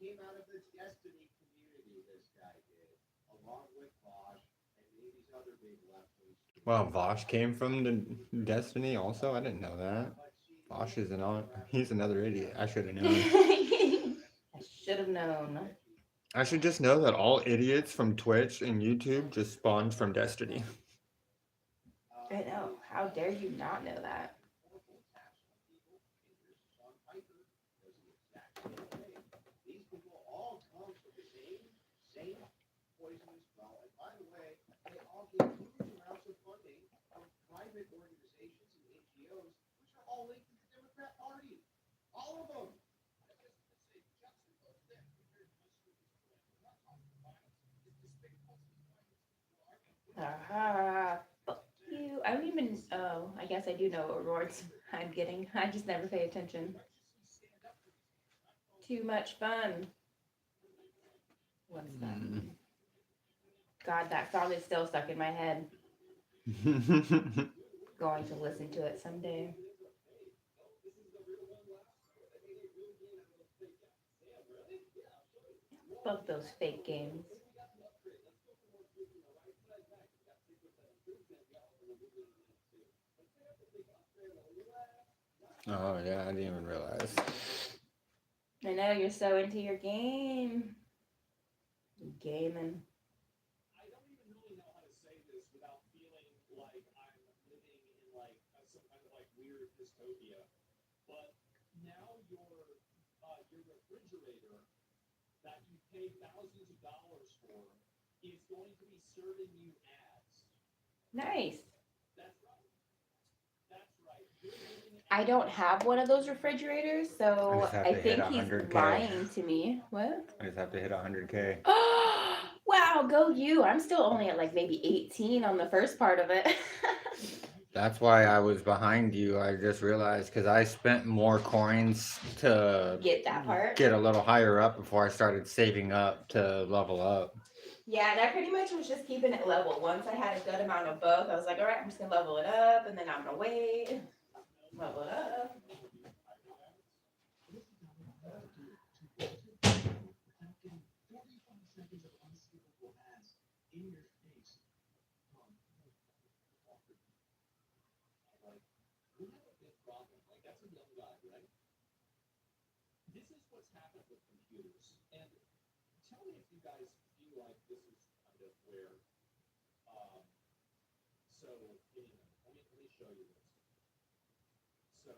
Speaker 1: Came out of the Destiny community, this guy did, along with Bosch and maybe these other big lefties.
Speaker 3: Well, Vosh came from the Destiny also. I didn't know that. Vosh is he's another idiot. I should have known.
Speaker 4: I should have known.
Speaker 3: I should just know that all idiots from Twitch and YouTube just spawned from Destiny.
Speaker 4: I know. How dare you not know that?
Speaker 1: These people all come from the same poisonous well. And by the way, they all get huge amounts of funding from private organizations and NGOs, which are all linked to the Democrat Party. All of them.
Speaker 4: Fuck you. I don't even. Oh, I guess I do know what rewards I'm getting. I just never pay attention. Too much fun. What's that? God, that song is still stuck in my head. Going to listen to it someday. Fuck those fake games.
Speaker 3: Oh yeah, I didn't even realize.
Speaker 4: I know you're so into your game. Gaming.
Speaker 1: I don't even really know how to say this without feeling like I'm living in like some kind of like weird dystopia. But now your refrigerator that you pay thousands of dollars for is going to be serving you ads.
Speaker 4: Nice.
Speaker 1: That's right. That's right. You're getting
Speaker 4: I don't have one of those refrigerators, so
Speaker 3: just have
Speaker 4: I
Speaker 3: to hit
Speaker 4: think he's
Speaker 3: 100K.
Speaker 4: lying to me. What?
Speaker 3: I just have to hit 100K.
Speaker 4: Wow, go you. I'm still only at like maybe 18 on the first part of it.
Speaker 3: That's why I was behind you. I just realized because I spent more coins to
Speaker 4: Get that part?
Speaker 3: get a little higher up before I started saving up to level up.
Speaker 4: Yeah, and I pretty much was just keeping it level. Once I had a good amount of both, I was like, all right, I'm just going to level it up, and then I'm going to wait. Level it up.
Speaker 1: This is what's happened with computers. And tell me if you guys feel like this is kind of where, so anyway, let me show you this. So,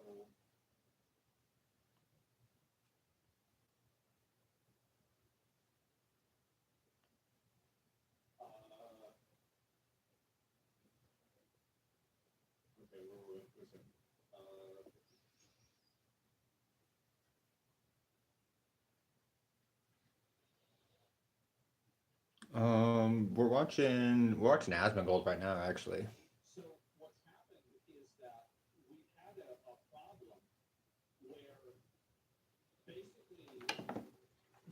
Speaker 1: okay, listen.
Speaker 3: We're watching Asmongold right now, actually.
Speaker 1: So what's happened is that we've had a problem where basically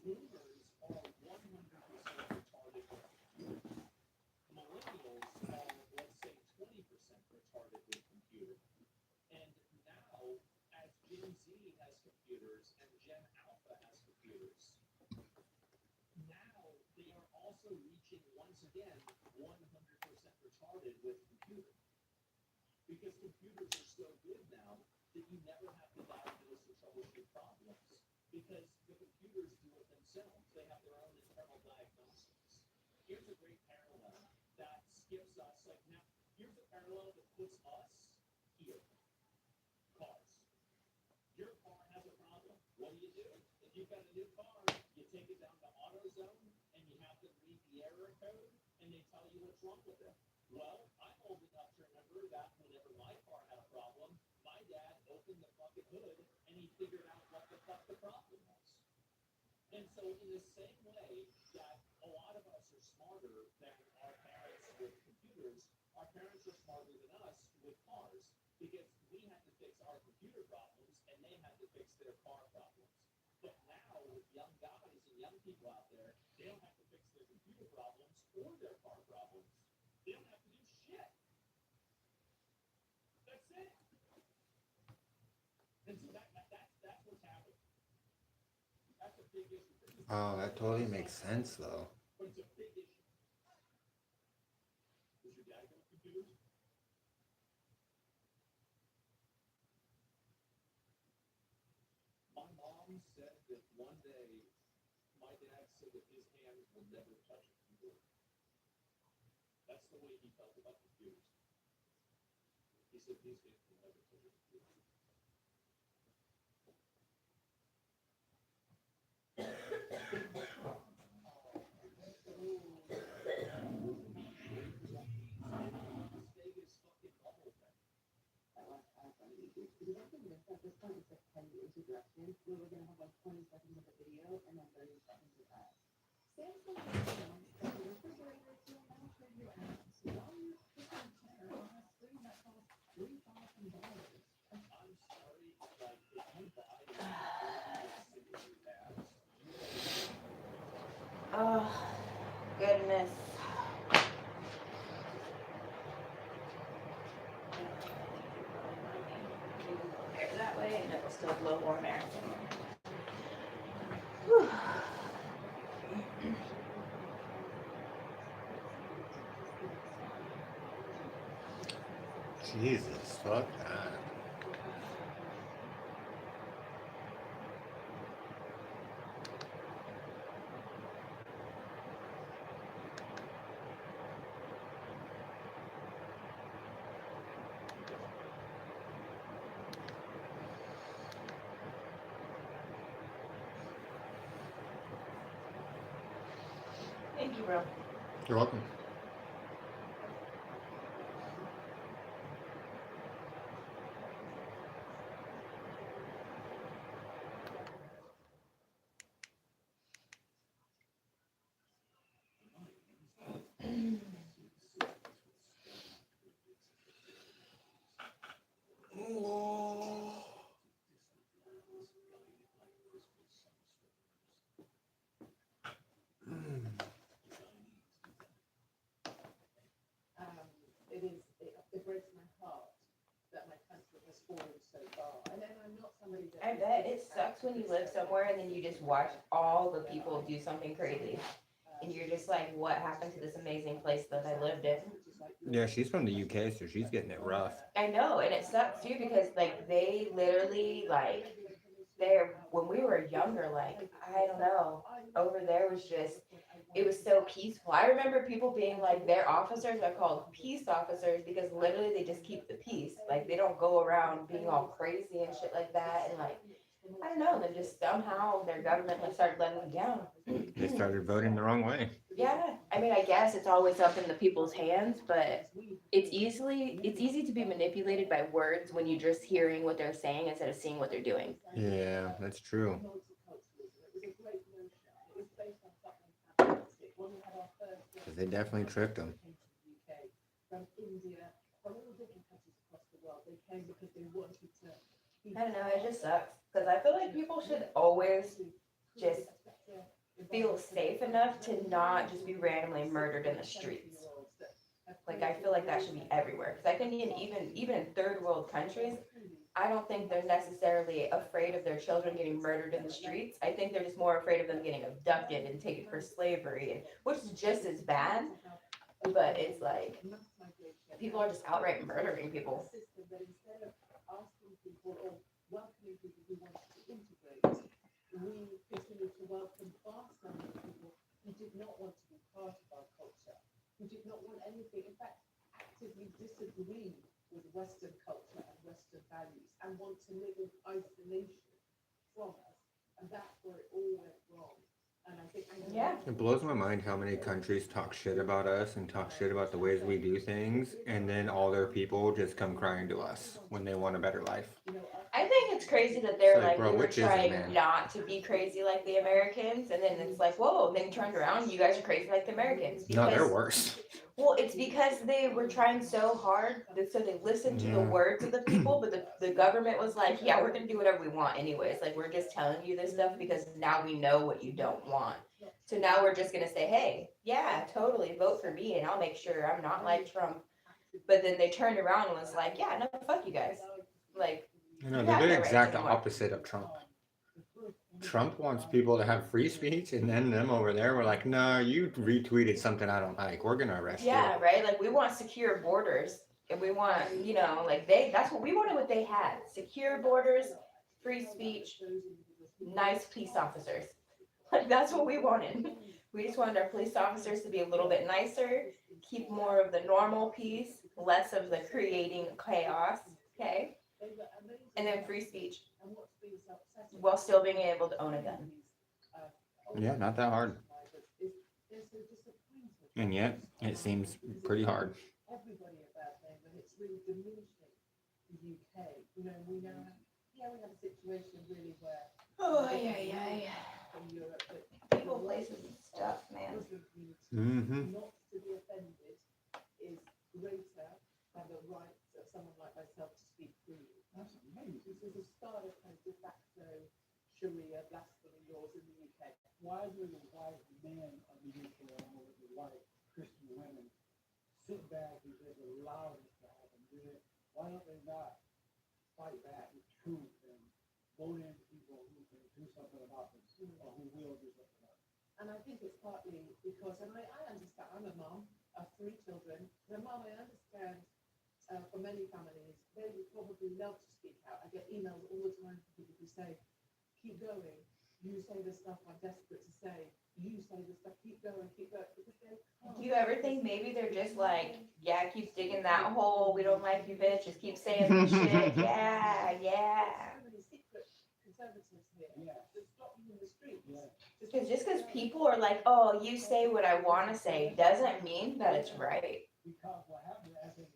Speaker 1: boomers are 100% retarded with computers. Millennials are, let's say, 20% retarded with computers. And now, as Gen Z has computers and Gen Alpha has computers, now they are also reaching, once again, 100% retarded with computers. Because computers are so good now that you never have to diagnose or troubleshoot problems. Because the computers do it themselves. They have their own internal diagnostics. Here's a great parallel that skips us. Like now, here's a parallel that puts us here. Cars. Your car has a problem. What do? If you've got a new car, you take it down to AutoZone and you have them read the error code and they tell you what's wrong with it. Well, I'm old enough to remember that when figured out what the fuck the problem was. And so in the same way that a lot of us are smarter than our parents with computers, our parents are smarter than us with cars because we had to fix our computer problems and they had to fix their car problems. But now with young guys and young people out there, they don't have to fix their computer problems or their car problems. They don't have to do shit. That's it. And so that's what's happening. That's a big issue.
Speaker 3: Oh, that totally makes sense though.
Speaker 1: But it's a big issue. Does your dad go to computers? My mom said that one day, my dad said that his hands will never touch a keyboard. That's the way he felt about computers. He said his hands will never touch a computer. Vegas fucking bubble thing.
Speaker 2: Because I think at this point it's like 10 introduction, where we're gonna have like 20 seconds of a video and then 30 seconds of ads. Samsung announced that the refrigerator to monitor your ads. So while you're cooking dinner on a screen that costs $3,000.
Speaker 1: I'm sorry, like, if you buy a computer that's
Speaker 4: Oh, goodness. There, that way, and it'll still blow warm air. Whew.
Speaker 3: Jesus, fuck that.
Speaker 4: Thank you, bro.
Speaker 3: You're welcome.
Speaker 2: It breaks my heart that my country has fallen so far. And then I'm not somebody that.
Speaker 4: I bet it sucks when you live somewhere and then you just watch all the people do something crazy. And you're just like, what happened to this amazing place that I lived in?
Speaker 3: Yeah, she's from the UK, so she's getting it rough.
Speaker 4: I know, and it sucks too because like they literally like when we were younger, like I don't know, over there was just it was so peaceful. I remember people being like their officers are called peace officers because literally they just keep the peace. Like they don't go around being all crazy and shit like that and like I don't know, then just somehow their government has started letting them down.
Speaker 3: They started voting the wrong way.
Speaker 4: Yeah, I mean, I guess it's always up in the people's hands, but it's easy to be manipulated by words when you're just hearing what they're saying instead of seeing what they're doing.
Speaker 3: Yeah, that's true. Because they definitely tricked them.
Speaker 2: From India, from all different countries across the world, they came because they wanted to.
Speaker 4: I don't know, it just sucks because I feel like people should always just feel safe enough to not just be randomly murdered in the streets. Like I feel like that should be everywhere because I think even in third world countries, I don't think they're necessarily afraid of their children getting murdered in the streets. I think they're just more afraid of them getting abducted and taken for slavery, and which is just as bad. But it's like people are just outright murdering people.
Speaker 2: Welcoming people who want to integrate, we continue to welcome fast-standing people who did not want to be part of our culture, who did not want anything, in fact, actively disagree with Western culture and Western values and want to live in isolation from us. And that's where it all went wrong. And I think,
Speaker 4: Yeah.
Speaker 3: It blows my mind how many countries talk shit about us and talk shit about the ways we do things, and then all their people just come crying to us when they want a better life.
Speaker 4: I think it's it's crazy that they're
Speaker 3: It's like,
Speaker 4: like,
Speaker 3: bro,
Speaker 4: we were
Speaker 3: which is it,
Speaker 4: trying
Speaker 3: man?
Speaker 4: not to be crazy like the Americans, and then it's like, whoa, then turned around, you guys are crazy like the Americans.
Speaker 3: No, they're
Speaker 4: Because,
Speaker 3: worse.
Speaker 4: well, it's because they were trying so hard, so they listened to the
Speaker 3: Yeah.
Speaker 4: words of the people, but the government was like, yeah, we're gonna do whatever we want anyways. Like, we're just telling you this stuff because now we know what you don't want. So now we're just gonna say, hey, yeah, totally, vote for me, and I'll make sure I'm not like Trump. But then they turned around and was like, yeah, no, fuck you guys. Like,
Speaker 3: You know,
Speaker 4: you
Speaker 3: they're
Speaker 4: have
Speaker 3: the
Speaker 4: no rights
Speaker 3: exact
Speaker 4: anymore.
Speaker 3: opposite of Trump. Trump wants people to have free speech, and then them over there were like, "No, you retweeted something I don't like. We're gonna arrest
Speaker 4: Yeah, right. Like we want secure borders, and we want, you know, like that's what we wanted. What they had: secure borders, free speech, nice police officers. Like that's what we wanted. We just wanted our police officers to be a little bit nicer, keep more of the normal peace, less of the creating chaos. Okay, and then free speech, while still being able to own a gun.
Speaker 3: you." Yeah, not that hard. And yet, it seems pretty hard.
Speaker 1: Everybody about them, and it's really diminishing the UK. You know, we now have, yeah, we have a situation really where
Speaker 4: Oh yeah.
Speaker 1: from Europe, but
Speaker 4: People, places, and stuff, man.
Speaker 1: Muslim community
Speaker 3: Mm-hmm.
Speaker 1: not to be offended is greater than the right of someone like myself to speak freely. That's amazing. This is a style of kind of de facto Sharia blasphemy laws in the UK. Why do the white men of the UK or the white Christian women sit back and just allow this to happen? Why don't they not fight back with truth and vote in people who can do something about this or who will do something about it? And I think it's partly because, and I understand, I'm a mom of 3 children. The mom, I understand for many families, they would probably love to speak out. I get emails all the time from people who say, keep going. You say the stuff I'm desperate to say. You say the stuff, keep going, because they can't.
Speaker 4: Do you ever think maybe they're just like, yeah, keep digging that hole. We don't like you, bitch. Just keep saying this shit. Yeah.
Speaker 1: So many secret conservatives here. Yeah. That stop you in the streets. Yeah.
Speaker 4: Because just because people are like, oh, you say what I want to say, doesn't mean that it's right.
Speaker 1: Because what happened, I think,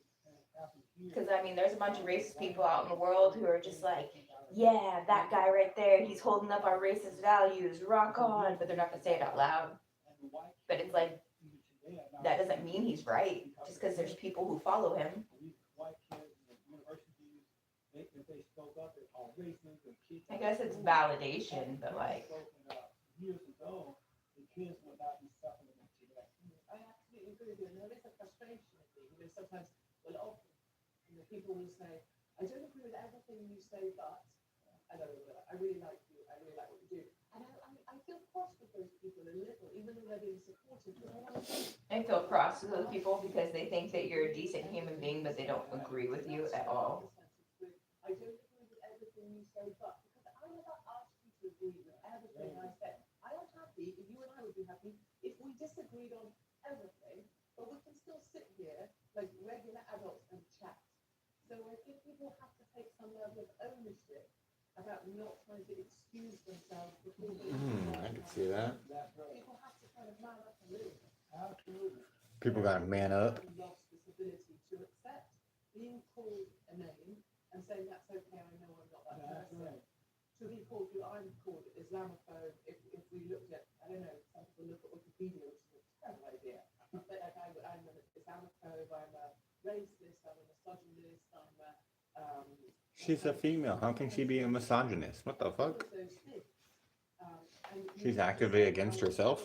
Speaker 1: happened here.
Speaker 4: Because I mean, there's a bunch of racist people out in the world who are just like, yeah, that guy right there, he's holding up our racist values, rock on, but they're not gonna say it out loud. But it's like, that doesn't mean he's right, just because there's people who follow him. I guess it's validation, but like,
Speaker 1: Years ago, the kids would not be suffering today. I absolutely agree with you. And there is a frustration in me. You know, sometimes, well, often, you know, people will say, I don't agree with everything you say, but I really like you. I really like what you do. And I feel cross with those people a little, even though they're being supportive.
Speaker 4: I feel cross with those people because they think that you're a decent human being, but they don't agree with you at all.
Speaker 1: I don't agree with everything you say, but because I never asked you to agree with everything I said. I am happy, you and I would be happy if we disagreed on everything, but we can still sit here like regular adults and chat. So I think people have to take some level of ownership about not trying to excuse themselves before they
Speaker 3: I can see that.
Speaker 1: People have to kind of man up a little bit. Absolutely.
Speaker 3: People gotta man up.
Speaker 1: Lost this ability to accept being called a name and saying that's okay, I know I'm not that person. To be called, I'm called Islamophobe. If we looked at, I don't know, some people look at Wikipedia, which is a terrible idea. But like I'm an Islamophobe, I'm a racist, I'm a misogynist, I'm a
Speaker 3: She's a female. How can she be a misogynist? What the fuck? She's actively against herself.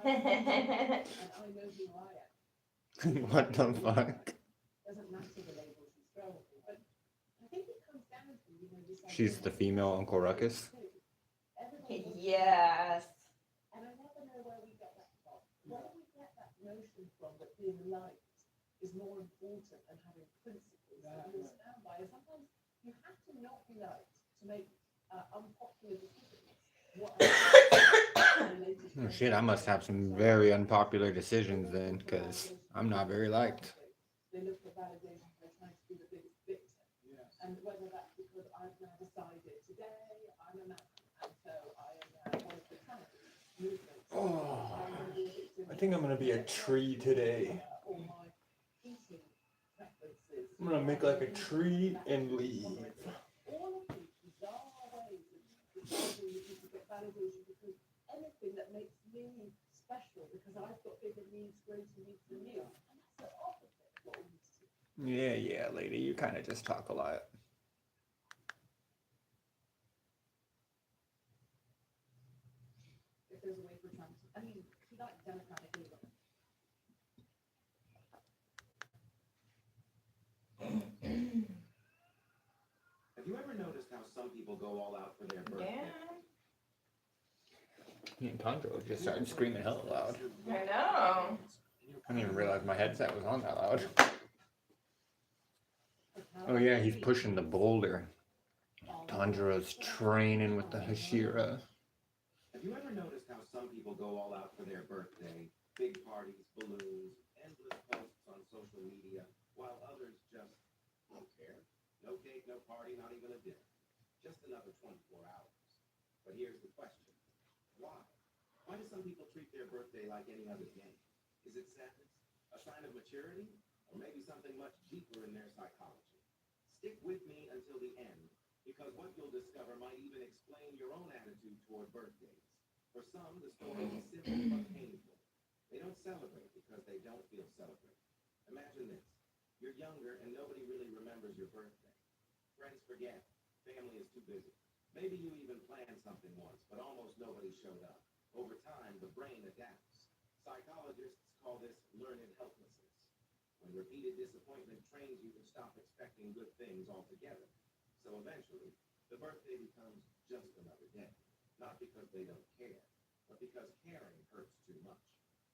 Speaker 1: And I know who I am.
Speaker 3: What the fuck?
Speaker 1: Doesn't matter the labels you throw at me, but I think it comes down to, you know, this
Speaker 3: She's the female Uncle Ruckus.
Speaker 4: Yes.
Speaker 1: And I never know where we get that from. Where do we get that notion from that being liked is more important than having principles that you stand by? And sometimes you have to not be liked to make unpopular decisions.
Speaker 3: Oh, shit, I must have some very unpopular decisions then, because I'm not very liked.
Speaker 1: They look for validation by trying to be the biggest victim. Yes. And whether that's because I've now decided today I'm a man, and so I am now one of the current movements.
Speaker 3: I think I'm gonna be a tree today.
Speaker 1: All my eating preferences.
Speaker 3: I'm gonna make like a tree and leave.
Speaker 1: All of
Speaker 5: bad illusion because anything that makes me special because I've got bigger needs, greater needs than you. And that's the opposite of what we need to do.
Speaker 3: Yeah, lady, you kind of just talk a lot.
Speaker 2: If there's a way for Trump, I mean, he got democratically elected.
Speaker 6: Have you ever noticed how some people go all out for their birthday?
Speaker 3: Me and Tondro just started screaming hell loud.
Speaker 4: I know.
Speaker 3: I didn't even realize my headset was on that loud. Oh yeah, he's pushing the boulder. Tondro's training with the Hashira.
Speaker 6: Have you ever noticed how some people go all out for their birthday? Big parties, balloons, endless posts on social media, while others just don't care. No cake, no party, not even a dinner. Just another 24 hours. But here's the question. Why? Why do some people treat their birthday like any other day? Is it sadness? A sign of maturity? Or maybe something much deeper in their psychology? Stick with me until the end, because what you'll discover might even explain your own attitude toward birthdays. For some, the story is simple but painful. They don't celebrate because they don't feel celebrated. Imagine this. You're younger and nobody really remembers your birthday. Friends forget. Family is too busy. Maybe you even planned something once, but almost nobody showed up. Over time, the brain adapts. Psychologists call this learned helplessness. When repeated disappointment trains you to stop expecting good things altogether. So eventually, the birthday becomes just another day. Not because they don't care, but because caring hurts too much.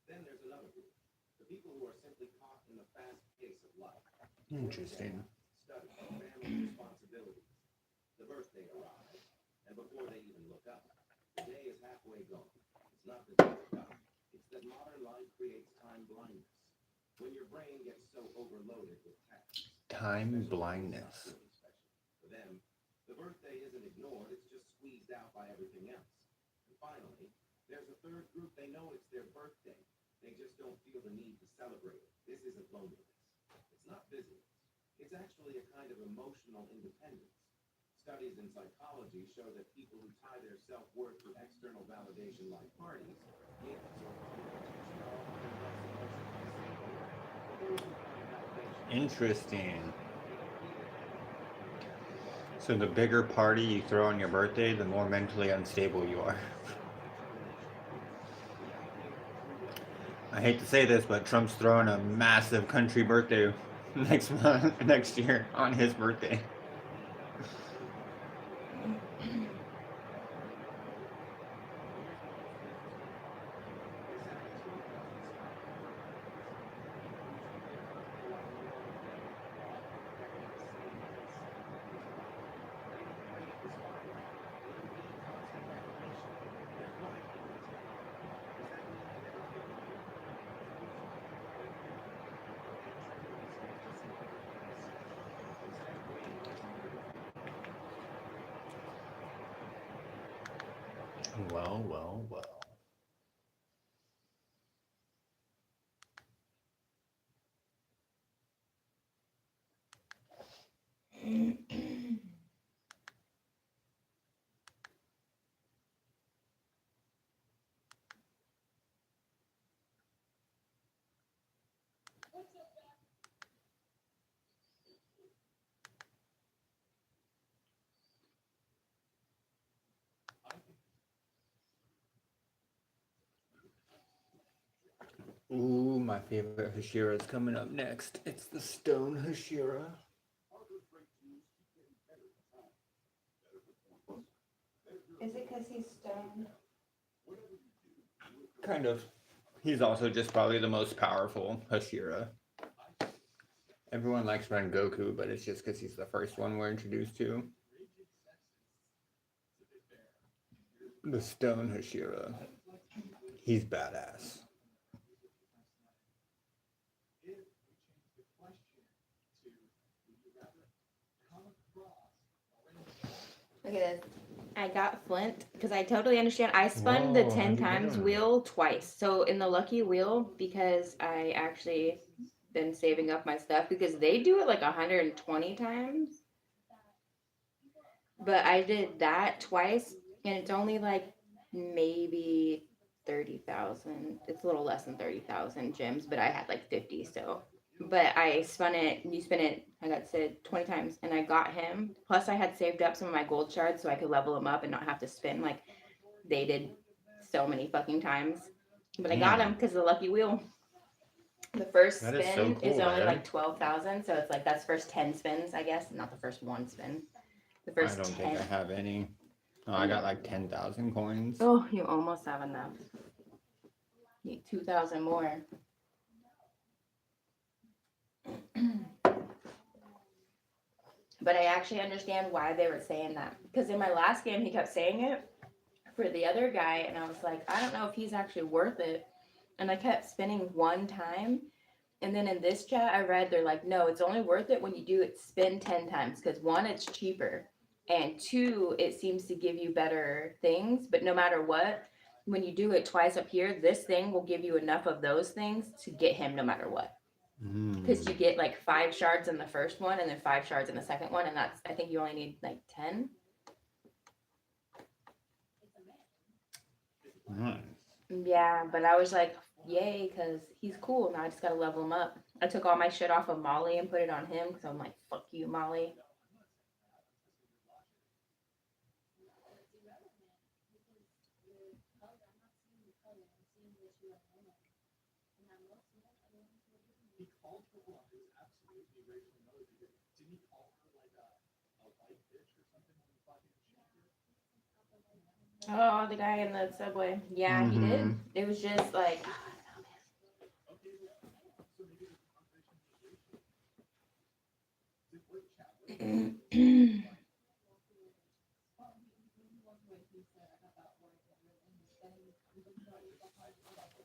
Speaker 6: Then there's another group. The people who are simply caught in the fast pace of life.
Speaker 3: Interesting.
Speaker 6: Study, family responsibilities. The birthday arrives, and before they even look up, the day is halfway gone. It's not that they're done. It's that modern life creates time blindness. When your brain gets so overloaded with tasks.
Speaker 3: Time blindness.
Speaker 6: For them, the birthday isn't ignored, it's just squeezed out by everything else. And finally, there's a third group. They know it's their birthday. They just don't feel the need to celebrate it. This isn't loneliness. It's not busyness. It's actually a kind of emotional independence. Studies in psychology show that people who tie their self-worth to external validation like parties, gifts, or
Speaker 3: Interesting. So the bigger party you throw on your birthday, the more mentally unstable you are. I hate to say this, but Trump's throwing a massive country birthday next year on his birthday. Well. Ooh, my favorite Hashira is coming up next. It's the stone Hashira.
Speaker 4: Is it because he's stoned?
Speaker 3: Kind of. He's also just probably the most powerful Hashira. Everyone likes Rengoku, but it's just because he's the first one we're introduced to. The stone Hashira. He's badass.
Speaker 4: Look at this. I got Flint because I totally understand. I spun the
Speaker 3: Whoa,
Speaker 4: 10
Speaker 3: how'd you
Speaker 4: times
Speaker 3: get 'em?
Speaker 4: wheel twice. So in the lucky wheel, because I actually been saving up my stuff because they do it like 120 times. But I did that twice and it's only like maybe 30,000. It's a little less than 30,000 gems, but I had like 50. So, but I spun it. You spin it. I got said 20 times, and I got him. Plus, I had saved up some of my gold shards so I could level him up and not have to spin like they did so many fucking times. But I got
Speaker 3: Damn.
Speaker 4: him because of the lucky wheel. The first
Speaker 3: That is
Speaker 4: spin
Speaker 3: so
Speaker 4: is
Speaker 3: cool,
Speaker 4: only
Speaker 3: man.
Speaker 4: like 12,000, so it's like that's first 10 spins, I guess, not the first one spin. The first
Speaker 3: I don't
Speaker 4: 10.
Speaker 3: think I have any. Oh, I got like 10,000 coins.
Speaker 4: Oh, you almost have enough. Need 2,000 more. But I actually understand why they were saying that. Because in my last game, he kept saying it for the other guy, and I was like, I don't know if he's actually worth it. And I kept spinning one time. And then in this chat, I read they're like, no, it's only worth it when you do it spin 10 times. Because one, it's cheaper. And two, it seems to give you better things. But no matter what, when you do it twice up here, this thing will give you enough of those things to get him no matter what. Because you get like 5 shards in the first one and then 5 shards in the second one. And that's, I think you only need like 10.
Speaker 3: Nice.
Speaker 4: Yeah, but I was like, yay, because he's cool. Now I just got to level him up. I took all my shit off of Molly and put it on him because I'm like, fuck you, Molly.
Speaker 1: He called her one. It was absolutely racially motivated. Didn't he call her like a white bitch or something when he fucking shot her?
Speaker 4: Oh, the guy in the subway. Yeah, he did.
Speaker 3: Mhm.
Speaker 4: It was just like,
Speaker 1: Okay, so maybe the conversation was racial. Did what chat was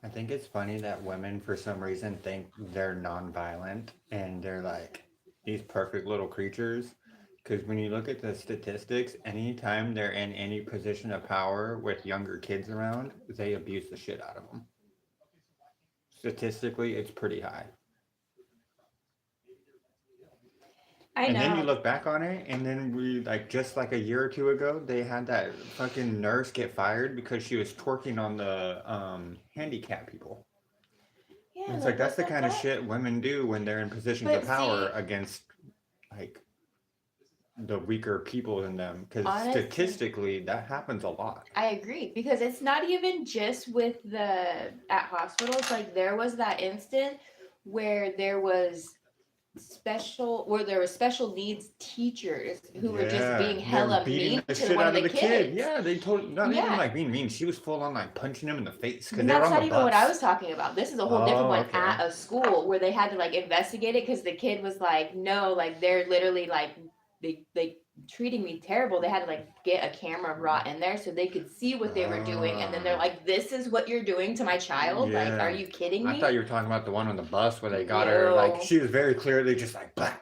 Speaker 3: I think it's funny that women, for some reason, think they're nonviolent and they're like these perfect little creatures. Because when you look at the statistics, anytime they're in any position of power with younger kids around, they abuse the shit out of them. Statistically, it's pretty high.
Speaker 4: I
Speaker 3: And then you
Speaker 4: know.
Speaker 3: look back on it, and then we, like, just like a year or two ago, they had that fucking nurse get fired because she was twerking on the handicapped people.
Speaker 4: Yeah,
Speaker 3: It's
Speaker 4: like,
Speaker 3: like that's
Speaker 4: what
Speaker 3: the
Speaker 4: the
Speaker 3: kind of
Speaker 4: fuck?
Speaker 3: shit women do when they're in positions
Speaker 4: But
Speaker 3: of power
Speaker 4: see,
Speaker 3: against like the weaker people in them. Because
Speaker 4: honestly,
Speaker 3: statistically, that happens a lot.
Speaker 4: I agree because it's not even just with the at hospitals. Like there was that instant where there was special needs teachers who were just
Speaker 3: Yeah,
Speaker 4: being
Speaker 3: they're
Speaker 4: hella
Speaker 3: beating
Speaker 4: mean
Speaker 3: the
Speaker 4: to
Speaker 3: shit
Speaker 4: one
Speaker 3: out
Speaker 4: of
Speaker 3: of
Speaker 4: the
Speaker 3: the kid.
Speaker 4: kids.
Speaker 3: Yeah, they told not even
Speaker 4: Yeah,
Speaker 3: like being mean. She was full on like punching him in the face because
Speaker 4: and
Speaker 3: they were
Speaker 4: that's
Speaker 3: on the
Speaker 4: not even what I was
Speaker 3: bus.
Speaker 4: talking about. This is a whole different
Speaker 3: Oh,
Speaker 4: one
Speaker 3: okay.
Speaker 4: at a school where they had to like investigate it because the kid was like, no, like they're literally like they treating me terrible. They had to like get a camera brought in there so they could see what they were doing, and then they're like, this is what you're doing to my child. Like, are
Speaker 3: Yeah.
Speaker 4: you kidding
Speaker 3: I thought
Speaker 4: me?
Speaker 3: you were talking about the one on the bus where they got her, like,
Speaker 4: No.
Speaker 3: she was very clearly just like, blah,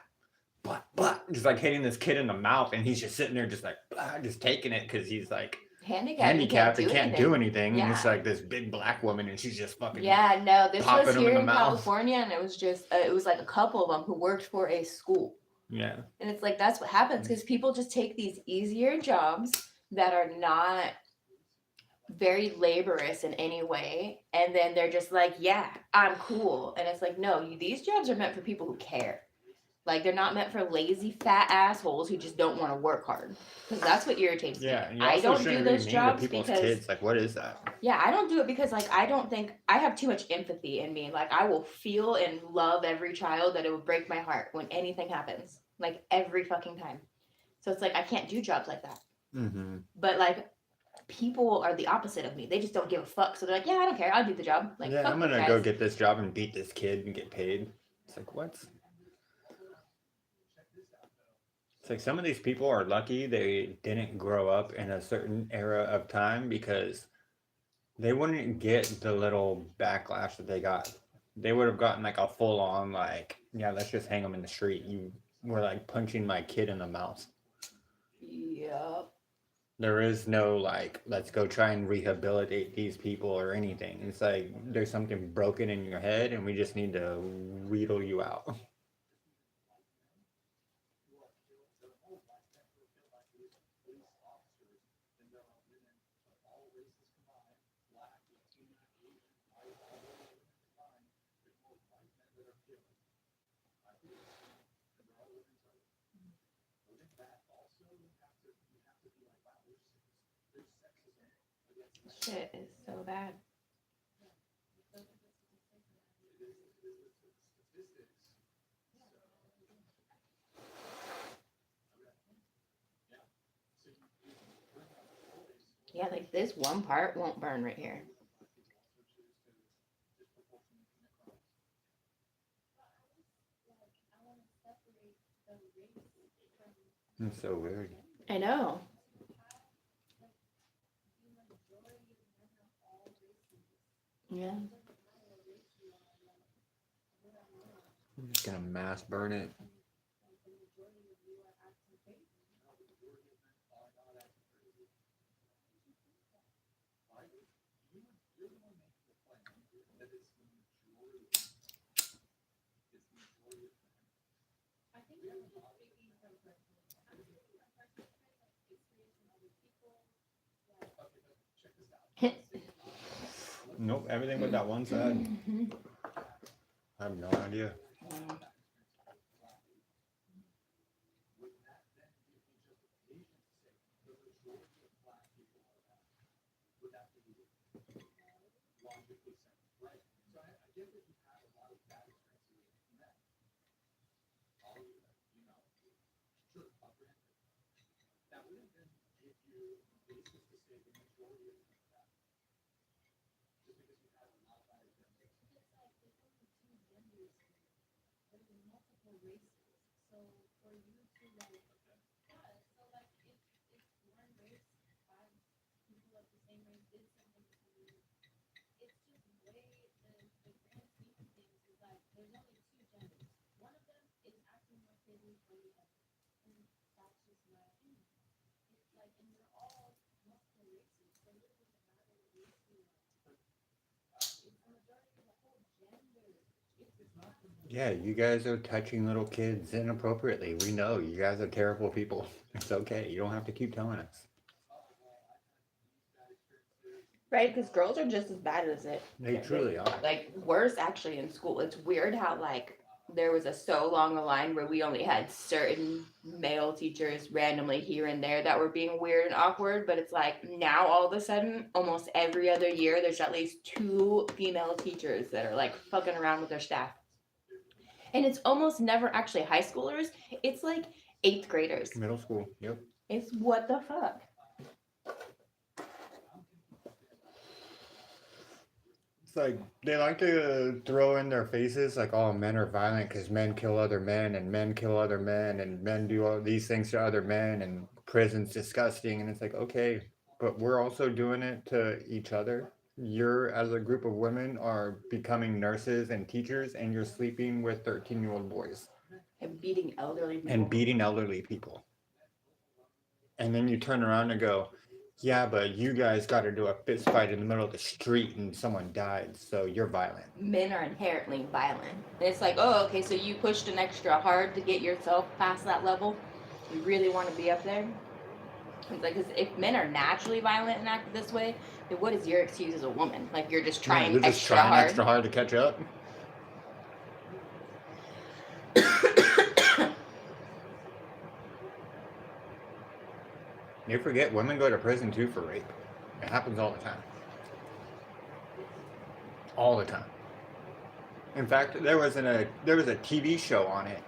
Speaker 3: blah, blah, just like hitting this kid in the mouth, and he's just sitting there just like, blah, just taking it because he's like handicapped and can't do anything. And it's
Speaker 4: Yeah.
Speaker 3: like this big black woman, and she's just fucking
Speaker 4: Yeah, no, this was
Speaker 3: popping him
Speaker 4: here
Speaker 3: in the
Speaker 4: in
Speaker 3: mouth.
Speaker 4: California, and it was just, it was like a couple of them who worked for a school.
Speaker 3: Yeah.
Speaker 4: And it's like, that's what happens because people just take these easier jobs that are not very laborious in any way. And then they're just like, yeah, I'm cool. And it's like, no, these jobs are meant for people who care. Like, they're not meant for lazy, fat assholes who just don't want to work hard. Because that's what irritates
Speaker 3: Yeah,
Speaker 4: me.
Speaker 3: and you
Speaker 4: I
Speaker 3: also
Speaker 4: don't do
Speaker 3: shouldn't be
Speaker 4: those
Speaker 3: mean to
Speaker 4: jobs
Speaker 3: people's
Speaker 4: because
Speaker 3: kids. Like, what is that?
Speaker 4: yeah, I don't do it because like I don't think I have too much empathy in me. Like I will feel and love every child that it would break my heart when anything happens. Like every fucking time. So it's like I can't do jobs like that.
Speaker 3: Mm-hmm.
Speaker 4: But like people are the opposite of me. They just don't give a fuck. So they're like, yeah, I don't care. I'll do the job. Like
Speaker 3: Yeah,
Speaker 4: fuck
Speaker 3: I'm
Speaker 4: you
Speaker 3: gonna
Speaker 4: guys.
Speaker 3: go get this job and beat this kid and get paid. It's like, what? It's like some of these people are lucky they didn't grow up in a certain era of time because they wouldn't get the little backlash that they got. They would have gotten like a full on, like, yeah, let's just hang them in the street. You were like punching my kid in the mouth.
Speaker 4: Yep.
Speaker 3: There is no like, let's go try and rehabilitate these people or anything. It's like there's something broken in your head and we just need to wheedle you out.
Speaker 4: Shit is so bad. Yeah, like this one part won't burn right here.
Speaker 3: It's so weird.
Speaker 4: I know. Yeah.
Speaker 3: I'm just gonna mass burn it. Nope, everything but that one side. I have no idea. Yeah, you guys are touching little kids inappropriately. We know you guys are terrible people. It's okay. You don't have to keep telling us.
Speaker 4: Right, because girls are just as bad as it.
Speaker 3: They truly are.
Speaker 4: Like worse actually in school. It's weird how like there was so long a line where we only had certain male teachers randomly here and there that were being weird and awkward, but it's like now all of a sudden almost every other year there's at least 2 female teachers that are like fucking around with their staff. And it's almost never actually high schoolers. It's like 8th graders.
Speaker 3: Middle school. Yep.
Speaker 4: It's what the fuck.
Speaker 3: It's like they like to throw in their faces like, oh, men are violent because men kill other men and men kill other men and men do all these things to other men and prison's disgusting. And it's like, okay, but we're also doing it to each other. You're, as a group of women, are becoming nurses and teachers, and you're sleeping with 13-year-old boys.
Speaker 4: And beating elderly people.
Speaker 3: And beating elderly people. And then you turn around and go, yeah, but you guys got to do a fist fight in the middle of the street and someone died, so you're violent.
Speaker 4: Men are inherently violent. And it's like, oh, okay, so you pushed an extra hard to get yourself past that level? You really want to be up there? It's like, 'cause if men are naturally violent and act this way, then what is your excuse as a woman? Like, you're just trying
Speaker 3: you're just
Speaker 4: extra
Speaker 3: trying
Speaker 4: hard.
Speaker 3: extra hard to catch up. You forget women go to prison too for rape. It happens all the time. All the time. In fact, there was a TV show on it.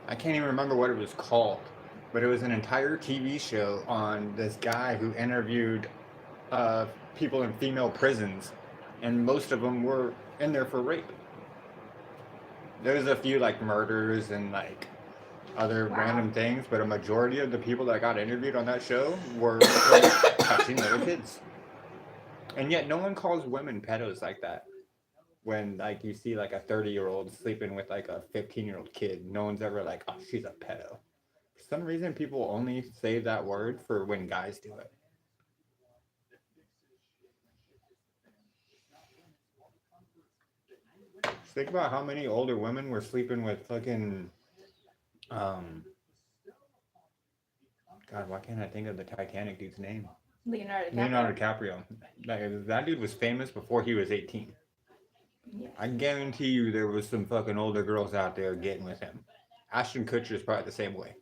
Speaker 3: I can't even remember what it was called, but it was an entire TV show on this guy who interviewed people in female prisons, and most of them were in there for rape. There was a few like murders and like other random things, but a majority of the people that got interviewed on that show were like, touching little kids. And yet no one calls women pedos like that. When like you see like a 30-year-old sleeping with like a 15-year-old kid, no one's ever like, oh, she's a pedo. For some reason people only say that word for when guys do it. Think about how many older women were sleeping with fucking God, why can't I think of the Titanic dude's name?
Speaker 4: Leonardo DiCaprio.
Speaker 3: Leonardo DiCaprio. Like, that dude was famous before he was 18. I guarantee you there was some fucking older girls out there getting with him. Ashton Kutcher's probably the same way.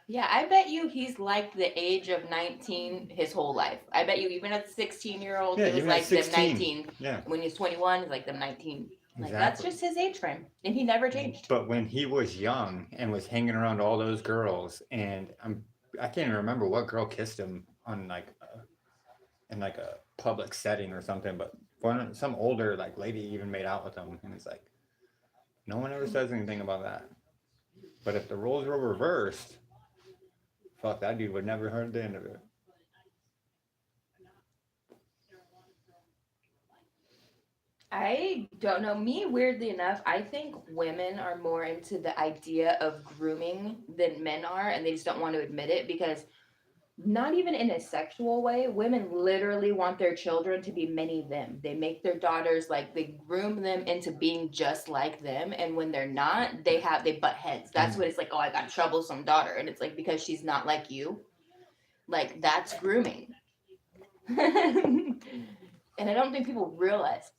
Speaker 4: Yeah, I bet you he's like the age of 19 his whole life. I bet you even as a 16-year-old,
Speaker 3: Yeah,
Speaker 4: he was
Speaker 3: even at
Speaker 4: like them
Speaker 3: 16.
Speaker 4: 19.
Speaker 3: Yeah,
Speaker 4: When he's 21, he's like them 19. Like, that's
Speaker 3: exactly.
Speaker 4: just his age frame. And he never changed.
Speaker 3: But when he was young and was hanging around all those girls, and I can't even remember what girl kissed him on like in like a public setting or something, but some older like lady even made out with him, and it's like no one ever says anything about that. But if the roles were reversed, fuck, that dude would never heard the end of it.
Speaker 4: I don't know. Me, weirdly enough, I think women are more into the idea of grooming than men are, and they just don't want to admit it because, not even in a sexual way, women literally want their children to be many them. They make their daughters like they groom them into being just like them, and when they're not, they butt heads. That's what it's like. Oh, I got a troublesome daughter, and it's like because she's not like you. Like that's grooming, and I don't think people realize.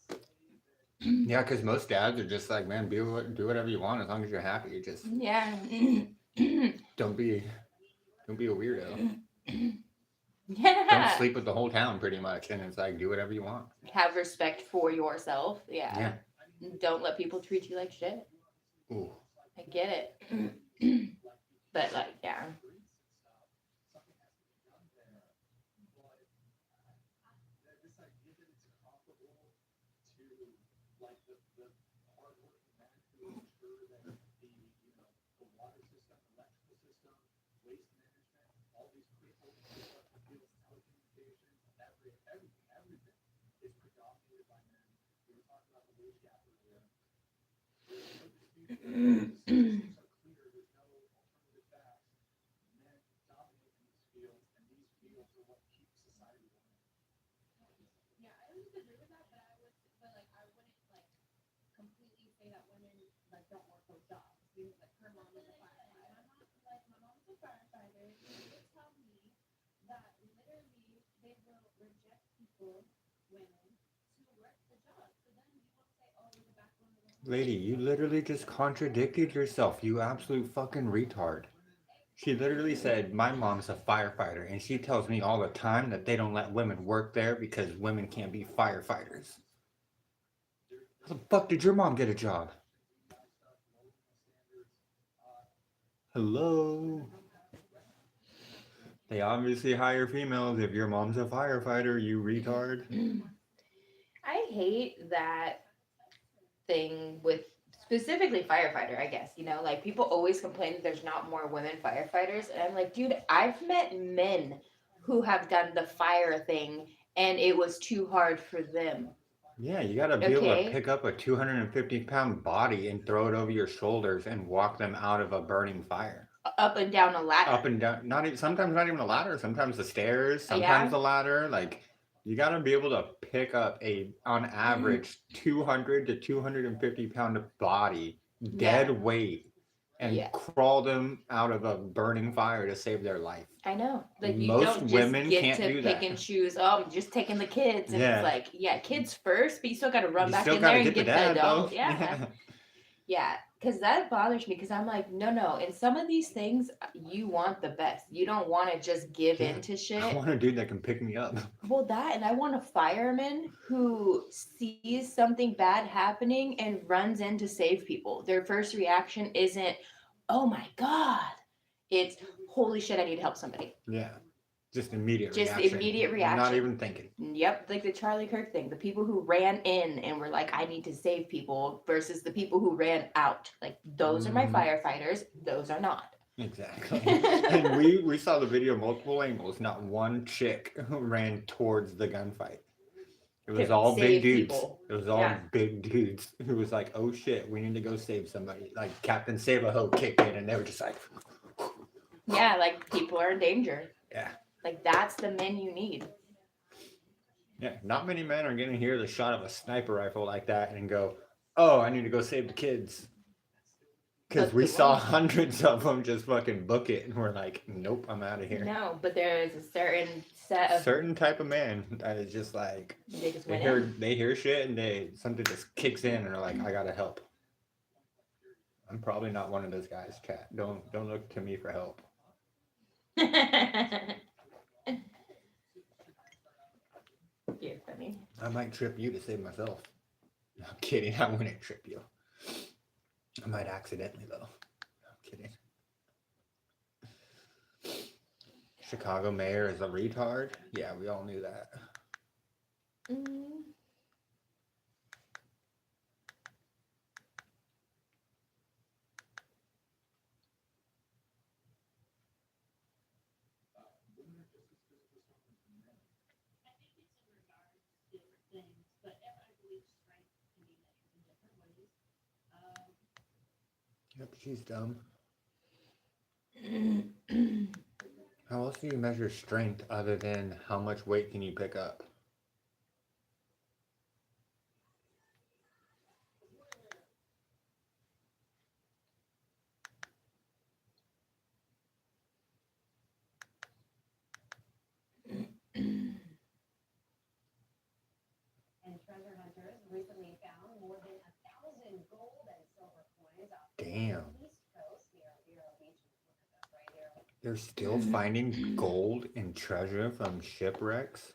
Speaker 3: Yeah, because most dads are just like, man, do whatever you want as long as you're happy. Just
Speaker 4: Yeah.
Speaker 3: don't be a weirdo.
Speaker 4: Yeah.
Speaker 3: Don't sleep with the whole town, pretty much. And it's like, do whatever you want.
Speaker 4: Have respect for yourself. Yeah.
Speaker 3: Yeah.
Speaker 4: Don't let people treat you like shit.
Speaker 3: Ooh.
Speaker 4: I get it. But like, yeah.
Speaker 1: This idea that it's comparable to like the hardworking man who ensure that the water system, electrical system, waste management, all these critical fields, telecommunications, everything is predominated by men. We were talking about the wage gap earlier. There's no dispute there. Statistics are clear. There's no alternative facts. Men dominate in these fields, and these fields are what keep society running.
Speaker 2: Yeah, I would agree with that, but I wouldn't like completely say that women like don't work those jobs. Because like her mom is a firefighter. My mom is a firefighter. She would tell me that literally they will reject people, women, to work the job. So then you won't say, oh, you're the backbone of the
Speaker 3: Lady, you literally just contradicted yourself, you absolute fucking retard. She literally said, my mom's a firefighter, and she tells me all the time that they don't let women work there because women can't be firefighters. How the fuck did your mom get a job? Hello? They obviously hire females if your mom's a firefighter, you retard.
Speaker 4: I hate that thing with specifically firefighter, I guess. Like people always complain that there's not more women firefighters. And I'm like, dude, I've met men who have done the fire thing and it was too hard for them.
Speaker 3: Yeah, you gotta be able to pick up a 250-pound body and throw it over your shoulders and walk them out of a burning fire.
Speaker 4: Up and down a ladder.
Speaker 3: Up and down, sometimes not even a ladder, sometimes the stairs, sometimes
Speaker 4: Yeah.
Speaker 3: the ladder. Like, you gotta be able to pick up on average, 200 to 250-pound body, dead weight, and crawl them out of a burning fire to save their life.
Speaker 4: I know. Like you
Speaker 3: Most
Speaker 4: don't just
Speaker 3: women
Speaker 4: get
Speaker 3: can't
Speaker 4: to
Speaker 3: do
Speaker 4: pick
Speaker 3: that.
Speaker 4: and choose. Oh, I'm just taking the kids, and
Speaker 3: Yeah.
Speaker 4: it's like, yeah, kids first, but you still got to run
Speaker 3: You
Speaker 4: back
Speaker 3: still
Speaker 4: in there
Speaker 3: gotta
Speaker 4: and
Speaker 3: get
Speaker 4: get
Speaker 3: the
Speaker 4: the
Speaker 3: dad,
Speaker 4: adult.
Speaker 3: though.
Speaker 4: Yeah. Yeah, because that bothers me. Because I'm like, no. In some of these things, you want the best. You don't want to just give in to shit.
Speaker 3: I want a dude that can pick me up.
Speaker 4: Well, that, and I want a fireman who sees something bad happening and runs in to save people. Their first reaction isn't, oh my God. It's, holy shit, I need to help somebody.
Speaker 3: Yeah. Just immediate
Speaker 4: Just
Speaker 3: reaction.
Speaker 4: immediate reaction.
Speaker 3: Not even thinking.
Speaker 4: Yep, like the Charlie Kirk thing. The people who ran in and were like, I need to save people versus the people who ran out. Like, those are my firefighters. Those are not.
Speaker 3: Exactly. And we saw the video multiple angles. Not one chick who ran towards the gunfight. It was all big dudes. It was all big dudes who was like, oh shit, we need to go save somebody. Like Captain Save-A-Ho kicked in and they were just like...
Speaker 4: Yeah, like people are in danger.
Speaker 3: Yeah.
Speaker 4: Like that's the men you need.
Speaker 3: Yeah, not many men are going to hear the shot of a sniper rifle like that and go, oh, I need to go save the kids. Because
Speaker 4: But
Speaker 3: we
Speaker 4: the
Speaker 3: saw
Speaker 4: one-
Speaker 3: hundreds of them just fucking book it, and we're like, nope, I'm out of here.
Speaker 4: No, but there is a certain set of
Speaker 3: Certain type of man that is just like
Speaker 4: they just
Speaker 3: they
Speaker 4: went
Speaker 3: hear
Speaker 4: in.
Speaker 3: they hear shit and something just kicks in and they're like, I gotta help. I'm probably not one of those guys, chat. Don't look to me for help.
Speaker 4: You're funny.
Speaker 3: I might trip you to save myself. No, I'm kidding. I wouldn't trip you. I might accidentally though. I'm kidding. Chicago mayor is a retard. Yeah, we all knew that.
Speaker 4: Mm.
Speaker 5: I think it's in regards to different things, but I believe strength can be measured in different ways.
Speaker 3: Yep, she's dumb. How else do you measure strength other than how much weight can you pick up?
Speaker 5: And treasure hunters recently found more than 1,000 gold and silver coins off
Speaker 3: Damn.
Speaker 5: the east coast near Vero Beach. Look at this right here.
Speaker 3: They're still finding gold and treasure from shipwrecks.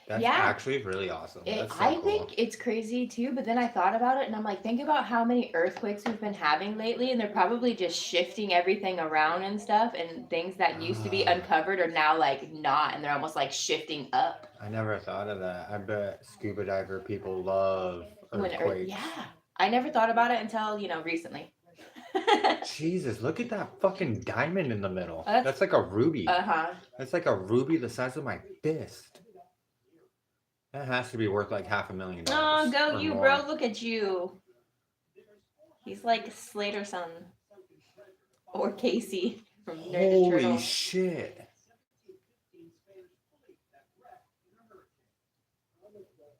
Speaker 3: That's
Speaker 4: Yeah.
Speaker 3: actually really awesome. That's so
Speaker 4: I
Speaker 3: cool.
Speaker 4: think it's crazy too, but then I thought about it and I'm like, think about how many earthquakes we've been having lately, and they're probably just shifting everything around and stuff, and things that used to be uncovered are now like not, and they're almost like shifting up.
Speaker 3: I never thought of that. I bet scuba diver people love earthquakes.
Speaker 4: Yeah. I never thought about it until, recently.
Speaker 3: Jesus, look at that fucking diamond in the middle.
Speaker 4: That's-
Speaker 3: That's like a ruby.
Speaker 4: Uh-huh.
Speaker 3: That's like a ruby the size of my fist. That has to be worth like $500,000.
Speaker 4: Oh, go
Speaker 3: or
Speaker 4: you,
Speaker 3: more.
Speaker 4: bro. Look at you. He's like Slater's son. Or Casey from Ninja
Speaker 3: Holy
Speaker 4: Turtles.
Speaker 3: shit.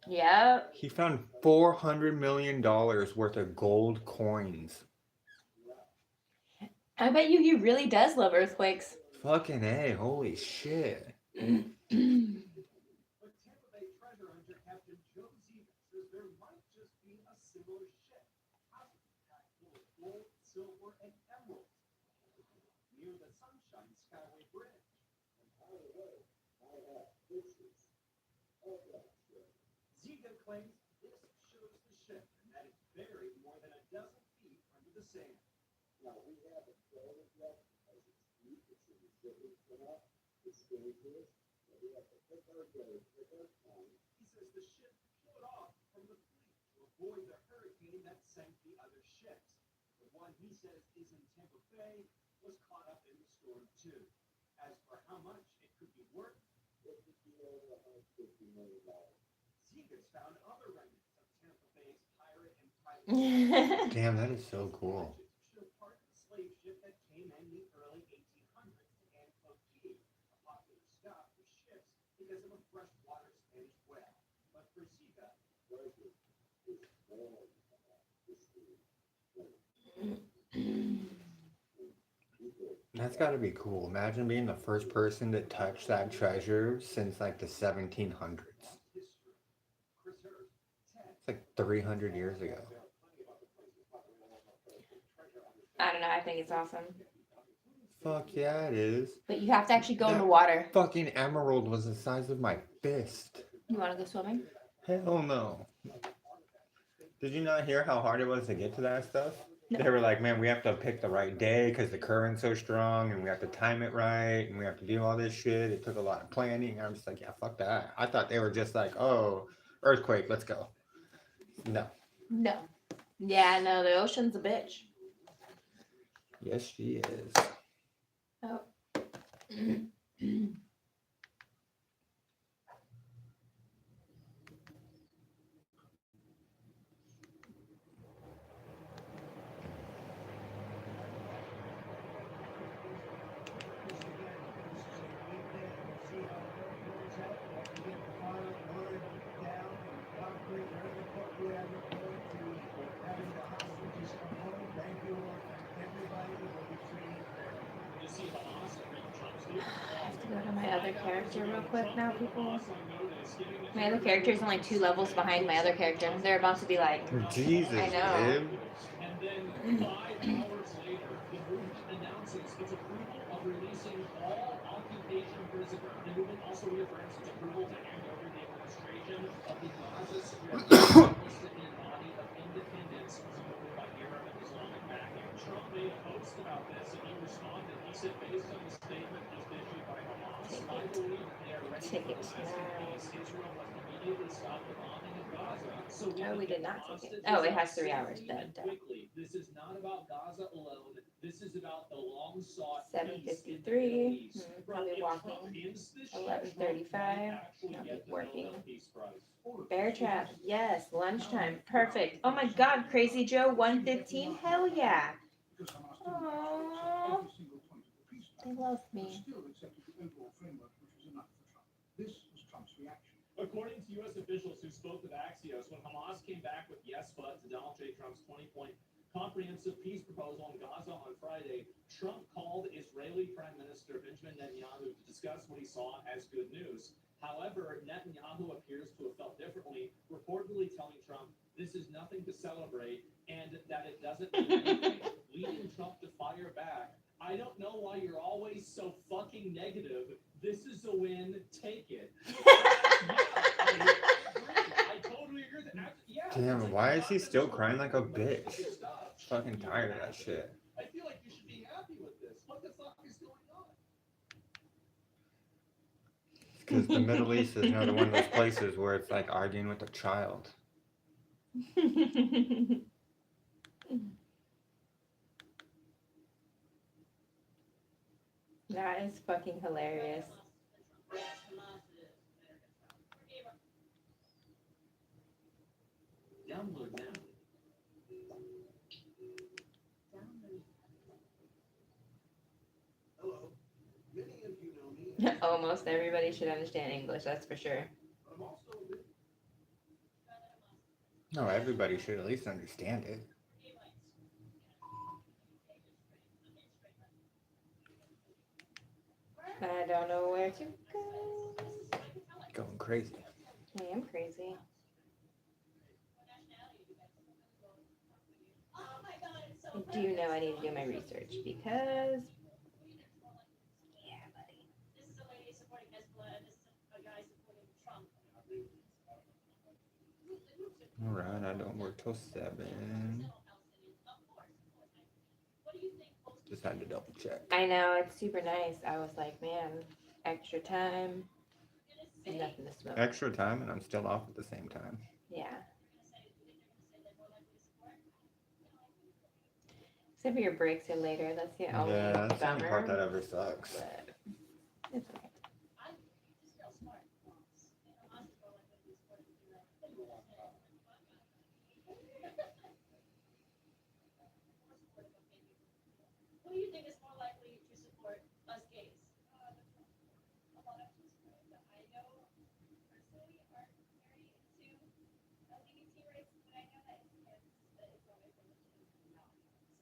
Speaker 4: Yeah.
Speaker 3: He found $400 million worth of gold coins.
Speaker 4: I bet you he really does love earthquakes.
Speaker 3: Fucking A, holy shit.
Speaker 6: But Tampa Bay treasure hunter Captain Joe Ziegler says there might just be a similar ship, possibly packed full of gold, silver, and emeralds near the Sunshine Skyway Bridge. And by the way, I have pictures of that ship. Ziegler claims this shows the ship and that it's buried more than a dozen feet under the sand. Now we haven't shown it yet because it's deep, it's in the shipping canal, it's dangerous. We have to pick our day, pick our time. He says the ship pulled off from the fleet to avoid the hurricane that sank the other ships. The one he says is in Tampa Bay was caught up in the storm too. As for how much it could be worth, it could be over $150 million. Ziegler's found other remnants of Tampa Bay's pirate and private.
Speaker 3: Damn, that is so cool.
Speaker 6: Show part of the slave ship that came in the early 1800s to Antelope Key, a popular stop for ships because of a freshwater Spanish well. But for Zika, treasure is more than history.
Speaker 3: That's gotta be cool. Imagine being the first person to touch that treasure since like the 1700s. It's like 300 years ago.
Speaker 4: I don't know. I think it's awesome.
Speaker 3: Fuck yeah, it is.
Speaker 4: But you have to actually go in the water.
Speaker 3: Fucking emerald was the size of my fist.
Speaker 4: You want to go swimming?
Speaker 3: Hell no. Did you not hear how hard it was to get to that stuff?
Speaker 4: No.
Speaker 3: They were like, man, we have to pick the right day because the current's so strong and we have to time it right and we have to do all this shit. It took a lot of planning. I'm just like, yeah, fuck that. I thought they were just like, oh, earthquake, let's go. No.
Speaker 4: No. Yeah, no, the ocean's a bitch.
Speaker 3: Yes, she is.
Speaker 4: Oh.
Speaker 6: Thank you
Speaker 4: have to go to my other character real quick now, people. My other character is only 2 levels behind my other character. They're about to be like,
Speaker 3: Jesus,
Speaker 4: I know.
Speaker 3: dude.
Speaker 1: And then 5 hours later, the movement announces its approval of releasing all occupation prisoners. The movement also reaffirms its approval to hand over the administration of the Gaza Strip to the Palestinian body of independence supported by Arab and Islamic backing. Trump made a post about this and he responded. He said, based on the statement just issued by Hamas, I believe they are ready for a lasting peace. Israel must immediately stop the bombing of Gaza. So
Speaker 4: Oh, we did not take it. Oh, it has 3 hours then.
Speaker 1: quickly. This is not about Gaza alone. This is about the long sought
Speaker 4: 7:53. Probably walking. 11:35. I'll be working. Bear trap. Yes. Lunchtime. Perfect. Oh my God, Crazy Joe. 1:15. Hell yeah. Aww. They love me.
Speaker 1: According to U.S. officials who spoke with Axios, when Hamas came back with yes but to Donald J. Trump's 20-point comprehensive peace proposal in Gaza on Friday, Trump called Israeli Prime Minister Benjamin Netanyahu to discuss what he saw as good news. However, Netanyahu appears to have felt differently, reportedly telling Trump this is nothing to celebrate and that it doesn't mean anything, leading Trump to fire back. I don't know why you're always so fucking negative. This is a win. Take it. I totally agree with that. Yeah,
Speaker 3: Damn, why is he still crying like a bitch? Fucking tired of that shit.
Speaker 1: I feel like you should be happy with this. What the fuck is going on?
Speaker 3: Because the Middle East is another one of those places where it's like arguing with a child.
Speaker 4: That is fucking hilarious.
Speaker 6: Download now. Hello. Many of you know me.
Speaker 4: Almost everybody should understand English, that's for sure.
Speaker 6: I'm also a bit
Speaker 3: No, everybody should at least understand it.
Speaker 4: I don't know where to go.
Speaker 3: Going crazy.
Speaker 4: I am crazy. I do know I need to do my research because, yeah, buddy.
Speaker 3: Alright, I don't work till 7. Just had to double check.
Speaker 4: I know, it's super nice. I was like, man, extra time and nothing to smoke.
Speaker 3: Extra time and I'm still off at the same time.
Speaker 4: Yeah. Except for your breaks are later. That's the only
Speaker 3: Yeah, that's the only
Speaker 4: bummer.
Speaker 3: part that ever sucks.
Speaker 4: But it's okay.
Speaker 5: Who do you think is more likely to support us gays? A lot of people that I know personally aren't very into LGBT rights, but I know that it's always been not supporters.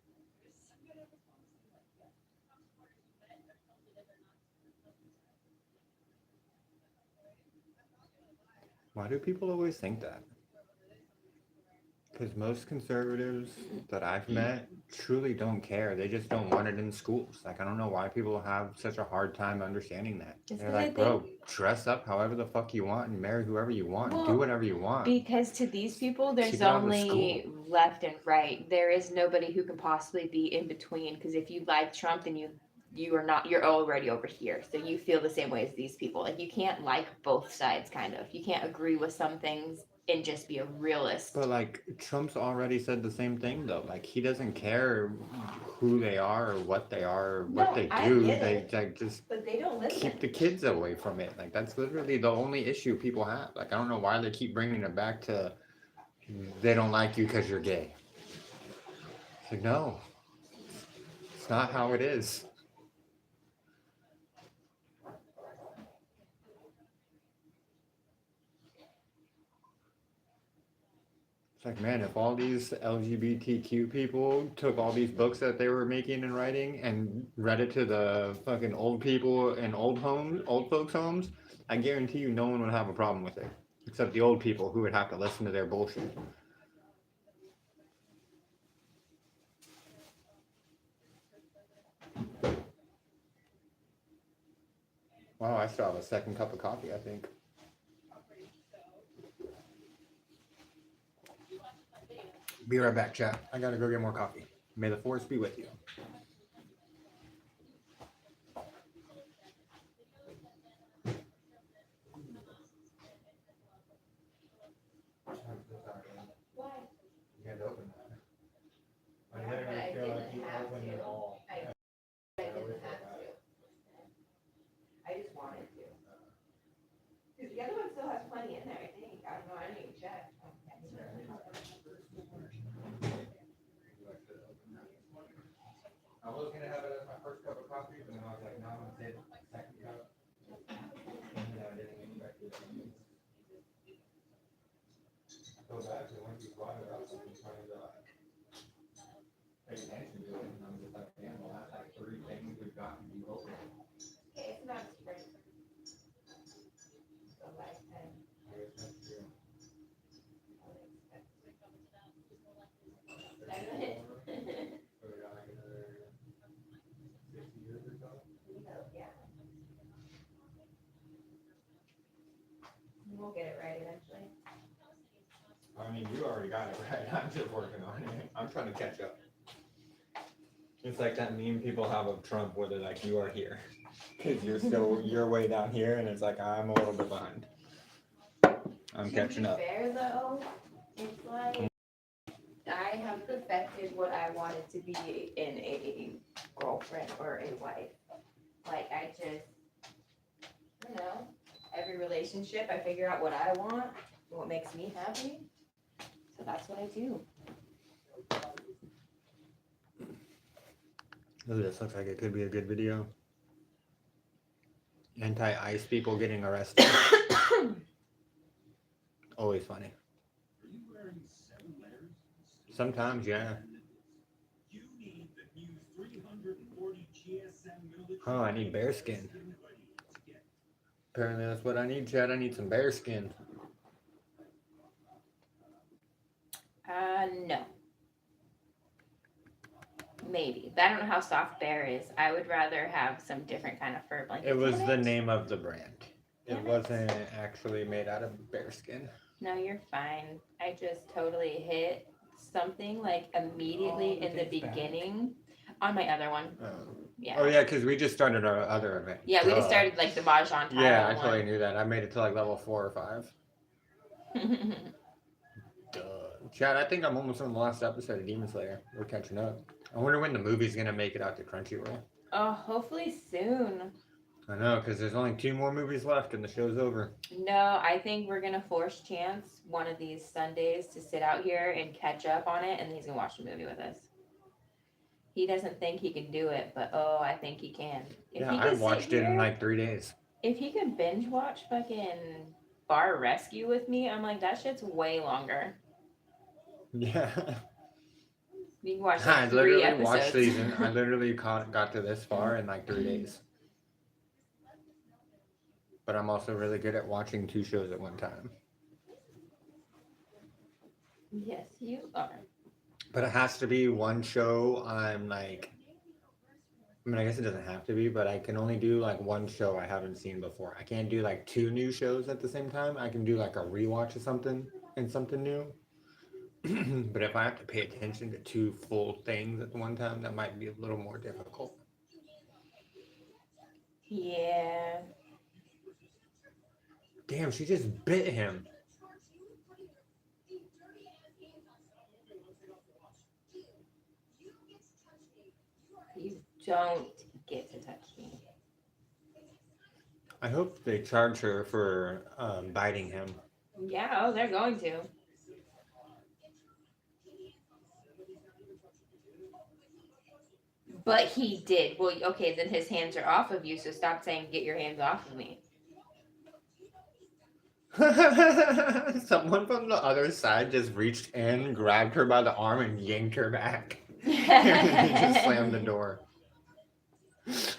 Speaker 5: I'm gonna respond to like, yeah, Trump supporters you met are told you that they're not supporters.
Speaker 3: Why do people always think that? Because most conservatives that I've met truly don't care. They just don't want it in schools. Like, I don't know why people have such a hard time understanding that.
Speaker 4: Just
Speaker 3: They're
Speaker 4: 'cause I
Speaker 3: like, bro, dress up however the fuck you want and marry whoever you want.
Speaker 4: Well,
Speaker 3: Do whatever you want.
Speaker 4: Because to these people, there's
Speaker 3: Keep it out of
Speaker 4: only left and right. There is nobody who can possibly be in between. Because if you like Trump, then you are not. You're already over here, so you feel the same way as these people. Like you can't like both sides, kind of. You can't agree with some things and just be a realist.
Speaker 3: But like Trump's already said the same thing though. Like he doesn't care who they are or what they are or what
Speaker 4: No,
Speaker 3: they
Speaker 4: I
Speaker 3: do.
Speaker 4: get
Speaker 3: They
Speaker 4: it.
Speaker 3: like just
Speaker 4: But they don't listen.
Speaker 3: keep the kids away from it. Like that's literally the only issue people have. Like I don't know why they keep bringing it back to they don't like you because you're gay. It's like no, it's not how it is. It's like, man, if all these LGBTQ people took all these books that they were making and writing and read it to the fucking old people in old folks' homes, I guarantee you no one would have a problem with it. Except the old people who would have to listen to their bullshit. Wow, I still have a second cup of coffee, I think. Be right back, chat. I gotta go get more coffee. May the force be with you.
Speaker 4: Why?
Speaker 3: You had to open that. I
Speaker 4: Yeah,
Speaker 3: literally
Speaker 4: but I
Speaker 3: feel like
Speaker 4: didn't
Speaker 3: you
Speaker 4: have
Speaker 3: opened
Speaker 4: to.
Speaker 3: it all.
Speaker 4: I didn't have to. I just wanted to. Because the other one still has plenty in there, I think. I don't know, I didn't even check.
Speaker 3: I was gonna have it as my first cup of coffee, but then I was like, no, I'm gonna save the second cup. And then I didn't expect it. So actually, once you brought it up, I'm trying to pay attention to it, and I'm just like, damn, well, that's like 3 things we've got to be open.
Speaker 4: Okay, it's not spring. So lifetime.
Speaker 3: I guess that's true. So we got like another 60 years or so.
Speaker 4: Yeah. We'll get it right eventually.
Speaker 3: I mean, you already got it right. I'm just working on it. I'm trying to catch up. It's like that meme people have of Trump where they're like, you are here. Because you're way down here, and it's like, I'm a little bit behind. I'm catching up.
Speaker 4: To be fair though, it's like, I have perfected what I wanted to be in a girlfriend or a wife. Like, I don't know, every relationship, I figure out what I want, what makes me happy. So that's what I do.
Speaker 3: Ooh, this looks like it could be a good video. Anti-ICE people getting arrested. Always funny.
Speaker 6: Are you wearing 7 layers?
Speaker 3: Sometimes, yeah.
Speaker 6: You need the new 340 GSM military.
Speaker 3: Oh, I need bear skin. Apparently that's what I need, Chad. I need some bear skin.
Speaker 4: No. Maybe. But I don't know how soft bear is. I would rather have some different kind of fur blanket.
Speaker 3: It was the name of the brand. It
Speaker 4: Damn it.
Speaker 3: wasn't actually made out of bear skin.
Speaker 4: No, you're fine. I just totally hit something like immediately in the beginning on my other one. Yeah.
Speaker 3: Oh yeah, because we just started our other event.
Speaker 4: Yeah, we just
Speaker 3: Duh.
Speaker 4: started like the Mahjong tile
Speaker 3: Yeah, I
Speaker 4: one.
Speaker 3: totally knew that. I made it to like level 4 or 5. Duh. Chad, I think I'm almost on the last episode of Demon Slayer. We're catching up. I wonder when the movie's gonna make it out to Crunchyroll.
Speaker 4: Oh, hopefully soon.
Speaker 3: I know, because there's only 2 more movies left and the show's over.
Speaker 4: No, I think we're gonna force Chance one of these Sundays to sit out here and catch up on it, and he's gonna watch the movie with us. He doesn't think he can do it, but oh, I think he can. If
Speaker 3: Yeah,
Speaker 4: he
Speaker 3: I
Speaker 4: could
Speaker 3: watched
Speaker 4: sit
Speaker 3: it in
Speaker 4: here-
Speaker 3: like 3 days.
Speaker 4: If he could binge watch fucking Bar Rescue with me, I'm like, that shit's way longer.
Speaker 3: Yeah.
Speaker 4: You can watch
Speaker 3: I
Speaker 4: like 3
Speaker 3: literally
Speaker 4: episodes.
Speaker 3: watched these and I literally got to this far in like 3 days. But I'm also really good at watching 2 shows at one time.
Speaker 4: Yes, you are.
Speaker 3: But it has to be one show I'm like, I mean, I guess it doesn't have to be, but I can only do like one show I haven't seen before. I can't do like 2 new shows at the same time. I can do like a rewatch of something and something new. But if I have to pay attention to 2 full things at the one time, that might be a little more difficult.
Speaker 4: Yeah.
Speaker 3: Damn, she just bit him.
Speaker 4: You don't get to touch me.
Speaker 3: I hope they charge her for biting him.
Speaker 4: Yeah, oh, they're going to. But he did. Well, okay, then his hands are off of you, so stop saying get your hands off of me.
Speaker 3: Someone from the other side just reached in, grabbed her by the arm, and yanked her back. And just slammed the door.
Speaker 4: That's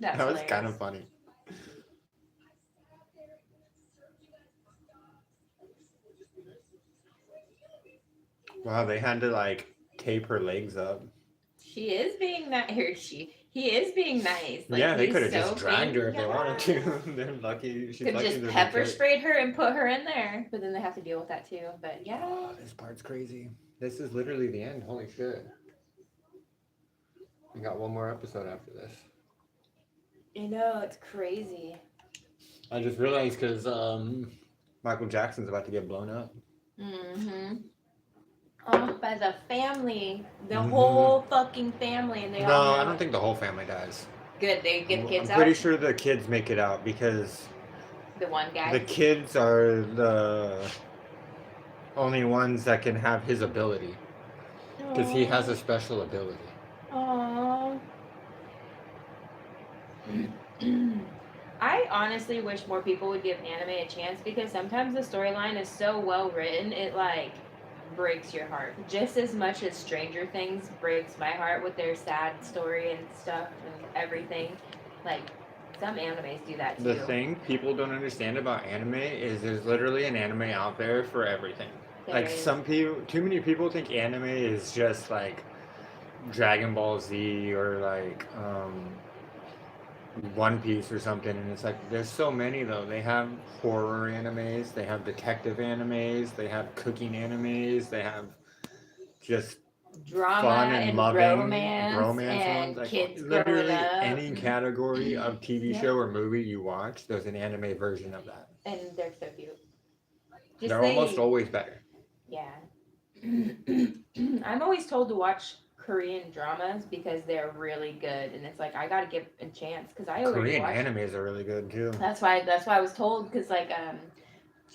Speaker 3: That was kind
Speaker 4: hilarious.
Speaker 3: of funny. Wow, they had to like tape her legs up.
Speaker 4: She is being nice. He is being nice. Like,
Speaker 3: Yeah, they
Speaker 4: he's
Speaker 3: could have
Speaker 4: so
Speaker 3: just dragged her if they wanted
Speaker 4: yeah.
Speaker 3: to. They're lucky. She's
Speaker 4: Could
Speaker 3: lucky
Speaker 4: just
Speaker 3: they're
Speaker 4: pepper
Speaker 3: legit.
Speaker 4: sprayed her and put her in there, but then they have to deal with that too. But yeah,
Speaker 3: Oh, this part's crazy. This is literally the end. Holy shit. We got one more episode after this.
Speaker 4: I know it's crazy.
Speaker 3: I just realized because Michael Jackson's about to get blown up.
Speaker 4: Mm-hmm. Oh, by the family, the
Speaker 3: Mhm.
Speaker 4: whole fucking family, and they
Speaker 3: No,
Speaker 4: all.
Speaker 3: I don't think the whole family dies.
Speaker 4: Good, they get the kids
Speaker 3: I'm pretty
Speaker 4: out.
Speaker 3: sure the kids make it out because
Speaker 4: The one guy.
Speaker 3: the kids are the only ones that can have his ability because he has a special ability.
Speaker 4: Aww. I honestly wish more people would give anime a chance because sometimes the storyline is so well written, it like breaks your heart. Just as much as Stranger Things breaks my heart with their sad story and stuff and everything. Like, some animes do that too.
Speaker 3: The thing people don't understand about anime is there's literally an anime out there for everything. Like
Speaker 4: There is.
Speaker 3: some people, too many people think anime is just like Dragon Ball Z or like One Piece or something, and it's like there's so many though. They have horror animes, they have detective animes, they have cooking animes, they have just
Speaker 4: Drama
Speaker 3: fun and
Speaker 4: and
Speaker 3: loving
Speaker 4: romance
Speaker 3: ones.
Speaker 4: and
Speaker 3: Like
Speaker 4: kids
Speaker 3: literally
Speaker 4: growing up.
Speaker 3: any category of TV
Speaker 4: Yeah.
Speaker 3: show or movie you watch, there's an anime version of that.
Speaker 4: And they're so cute. Just
Speaker 3: They're
Speaker 4: they-
Speaker 3: almost always better.
Speaker 4: Yeah. I'm always told to watch Korean dramas because they're really good, and it's like I gotta give a chance because I already
Speaker 3: Korean
Speaker 4: watched.
Speaker 3: animes are really good too.
Speaker 4: That's why I was told because like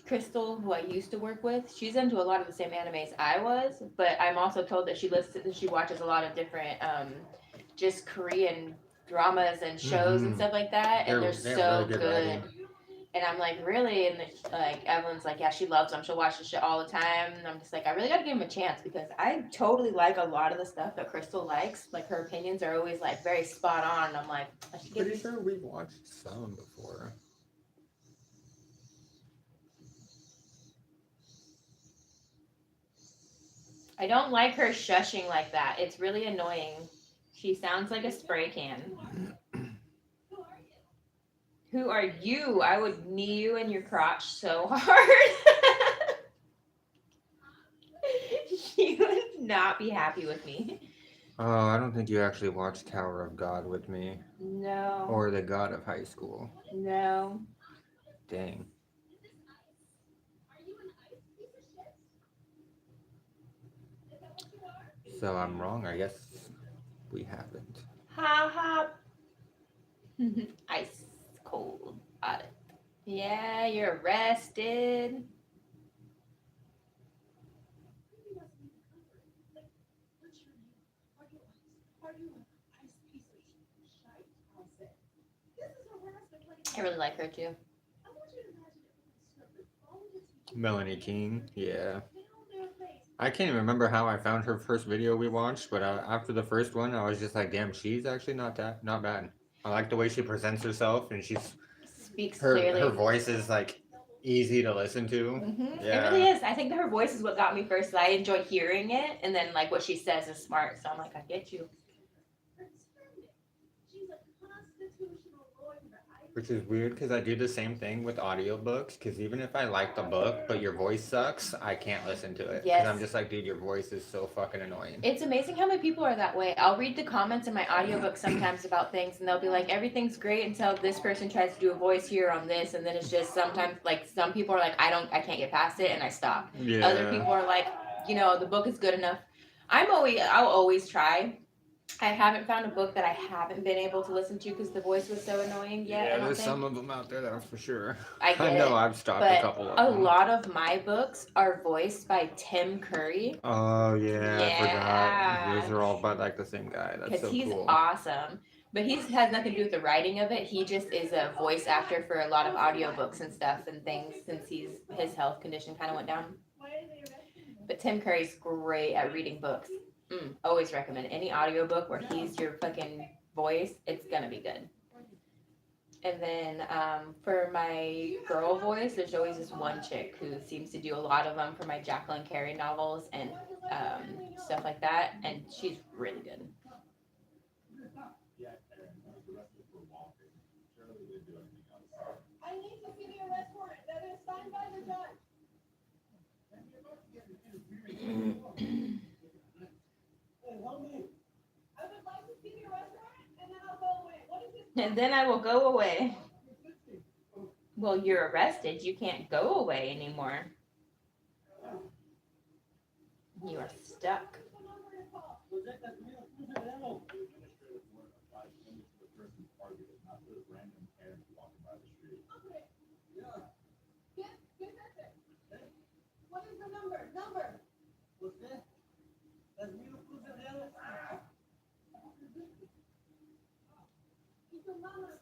Speaker 4: Crystal, who I used to work with, she's into a lot of the same animes I was, but I'm also told that she watches a lot of different just Korean dramas and shows and
Speaker 3: Mhm.
Speaker 4: stuff like that, and they're
Speaker 3: They're
Speaker 4: so
Speaker 3: really good
Speaker 4: good.
Speaker 3: writing.
Speaker 4: And I'm like, really? And like Evelyn's like, yeah, she loves them. She'll watch the shit all the time. And I'm just like, I really gotta give him a chance because I totally like a lot of the stuff that Crystal likes. Like her opinions are always like very spot on. And I'm like, I should give
Speaker 3: Pretty
Speaker 4: this.
Speaker 3: sure we've watched some before.
Speaker 4: I don't like her shushing like that. It's really annoying. She sounds like a spray can. Who are you? I would knee you in your crotch so hard. You would not be happy with me.
Speaker 3: Oh, I don't think you actually watched Tower of God with me
Speaker 4: No.
Speaker 3: or The God of High School.
Speaker 4: No.
Speaker 3: Dang. So I'm wrong. I guess we haven't.
Speaker 4: Ha ha. Ice cold. Got it. Yeah, you're arrested. I really like her too.
Speaker 3: Melanie King. Yeah. I can't even remember how I found her first video we watched, but after the first one, I was just like, damn, she's actually not bad. I like the way she presents herself, and
Speaker 4: Speaks
Speaker 3: her
Speaker 4: clearly.
Speaker 3: voice is like easy to listen to.
Speaker 4: It
Speaker 3: Yeah.
Speaker 4: really is. I think that her voice is what got me first. I enjoy hearing it, and then like what she says is smart. So I'm like, I get you.
Speaker 3: Which is weird because I do the same thing with audiobooks. Because even if I like the book, but your voice sucks, I can't listen to it. Because
Speaker 4: Yes.
Speaker 3: I'm just like, dude, your voice is so fucking annoying.
Speaker 4: It's amazing how many people are that way. I'll read the comments in my audiobook sometimes about things, and they'll be like, everything's great until this person tries to do a voice here on this, and then it's just sometimes like some people are like, I can't get past it, and I stop.
Speaker 3: Yeah.
Speaker 4: Other people are like, the book is good enough. I'll always try. I haven't found a book that I haven't been able to listen to because the voice was so annoying yet.
Speaker 3: Yeah,
Speaker 4: I don't
Speaker 3: there's
Speaker 4: think.
Speaker 3: some of them out there, that's for sure.
Speaker 4: I get
Speaker 3: know
Speaker 4: it,
Speaker 3: I've stopped
Speaker 4: but
Speaker 3: a couple of
Speaker 4: a
Speaker 3: them.
Speaker 4: lot of my books are voiced by Tim Curry
Speaker 3: Oh, yeah, I
Speaker 4: Yeah.
Speaker 3: forgot. Those are all by like the same guy. That's
Speaker 4: because
Speaker 3: so
Speaker 4: he's
Speaker 3: cool.
Speaker 4: awesome. But he has nothing to do with the writing of it. He just is a voice actor for a lot of audiobooks and stuff and things since his health condition kind of went down. But Tim Curry's great at reading books. Always recommend any audiobook where he's your fucking voice. It's gonna be good. And then for my girl voice, there's always this one chick who seems to do a lot of them for my Jacqueline Carey novels and stuff like that, and she's really good.
Speaker 1: Yeah, and the rest of us were walking. Surely didn't do anything else.
Speaker 5: I need to see the arrest warrant that is signed by the judge. I would like to see the arrest warrant and then I'll go away. What is this?
Speaker 4: And then I will go away. Well, you're arrested. You can't go away anymore. You are stuck.
Speaker 5: What is the number? Number. It's a number.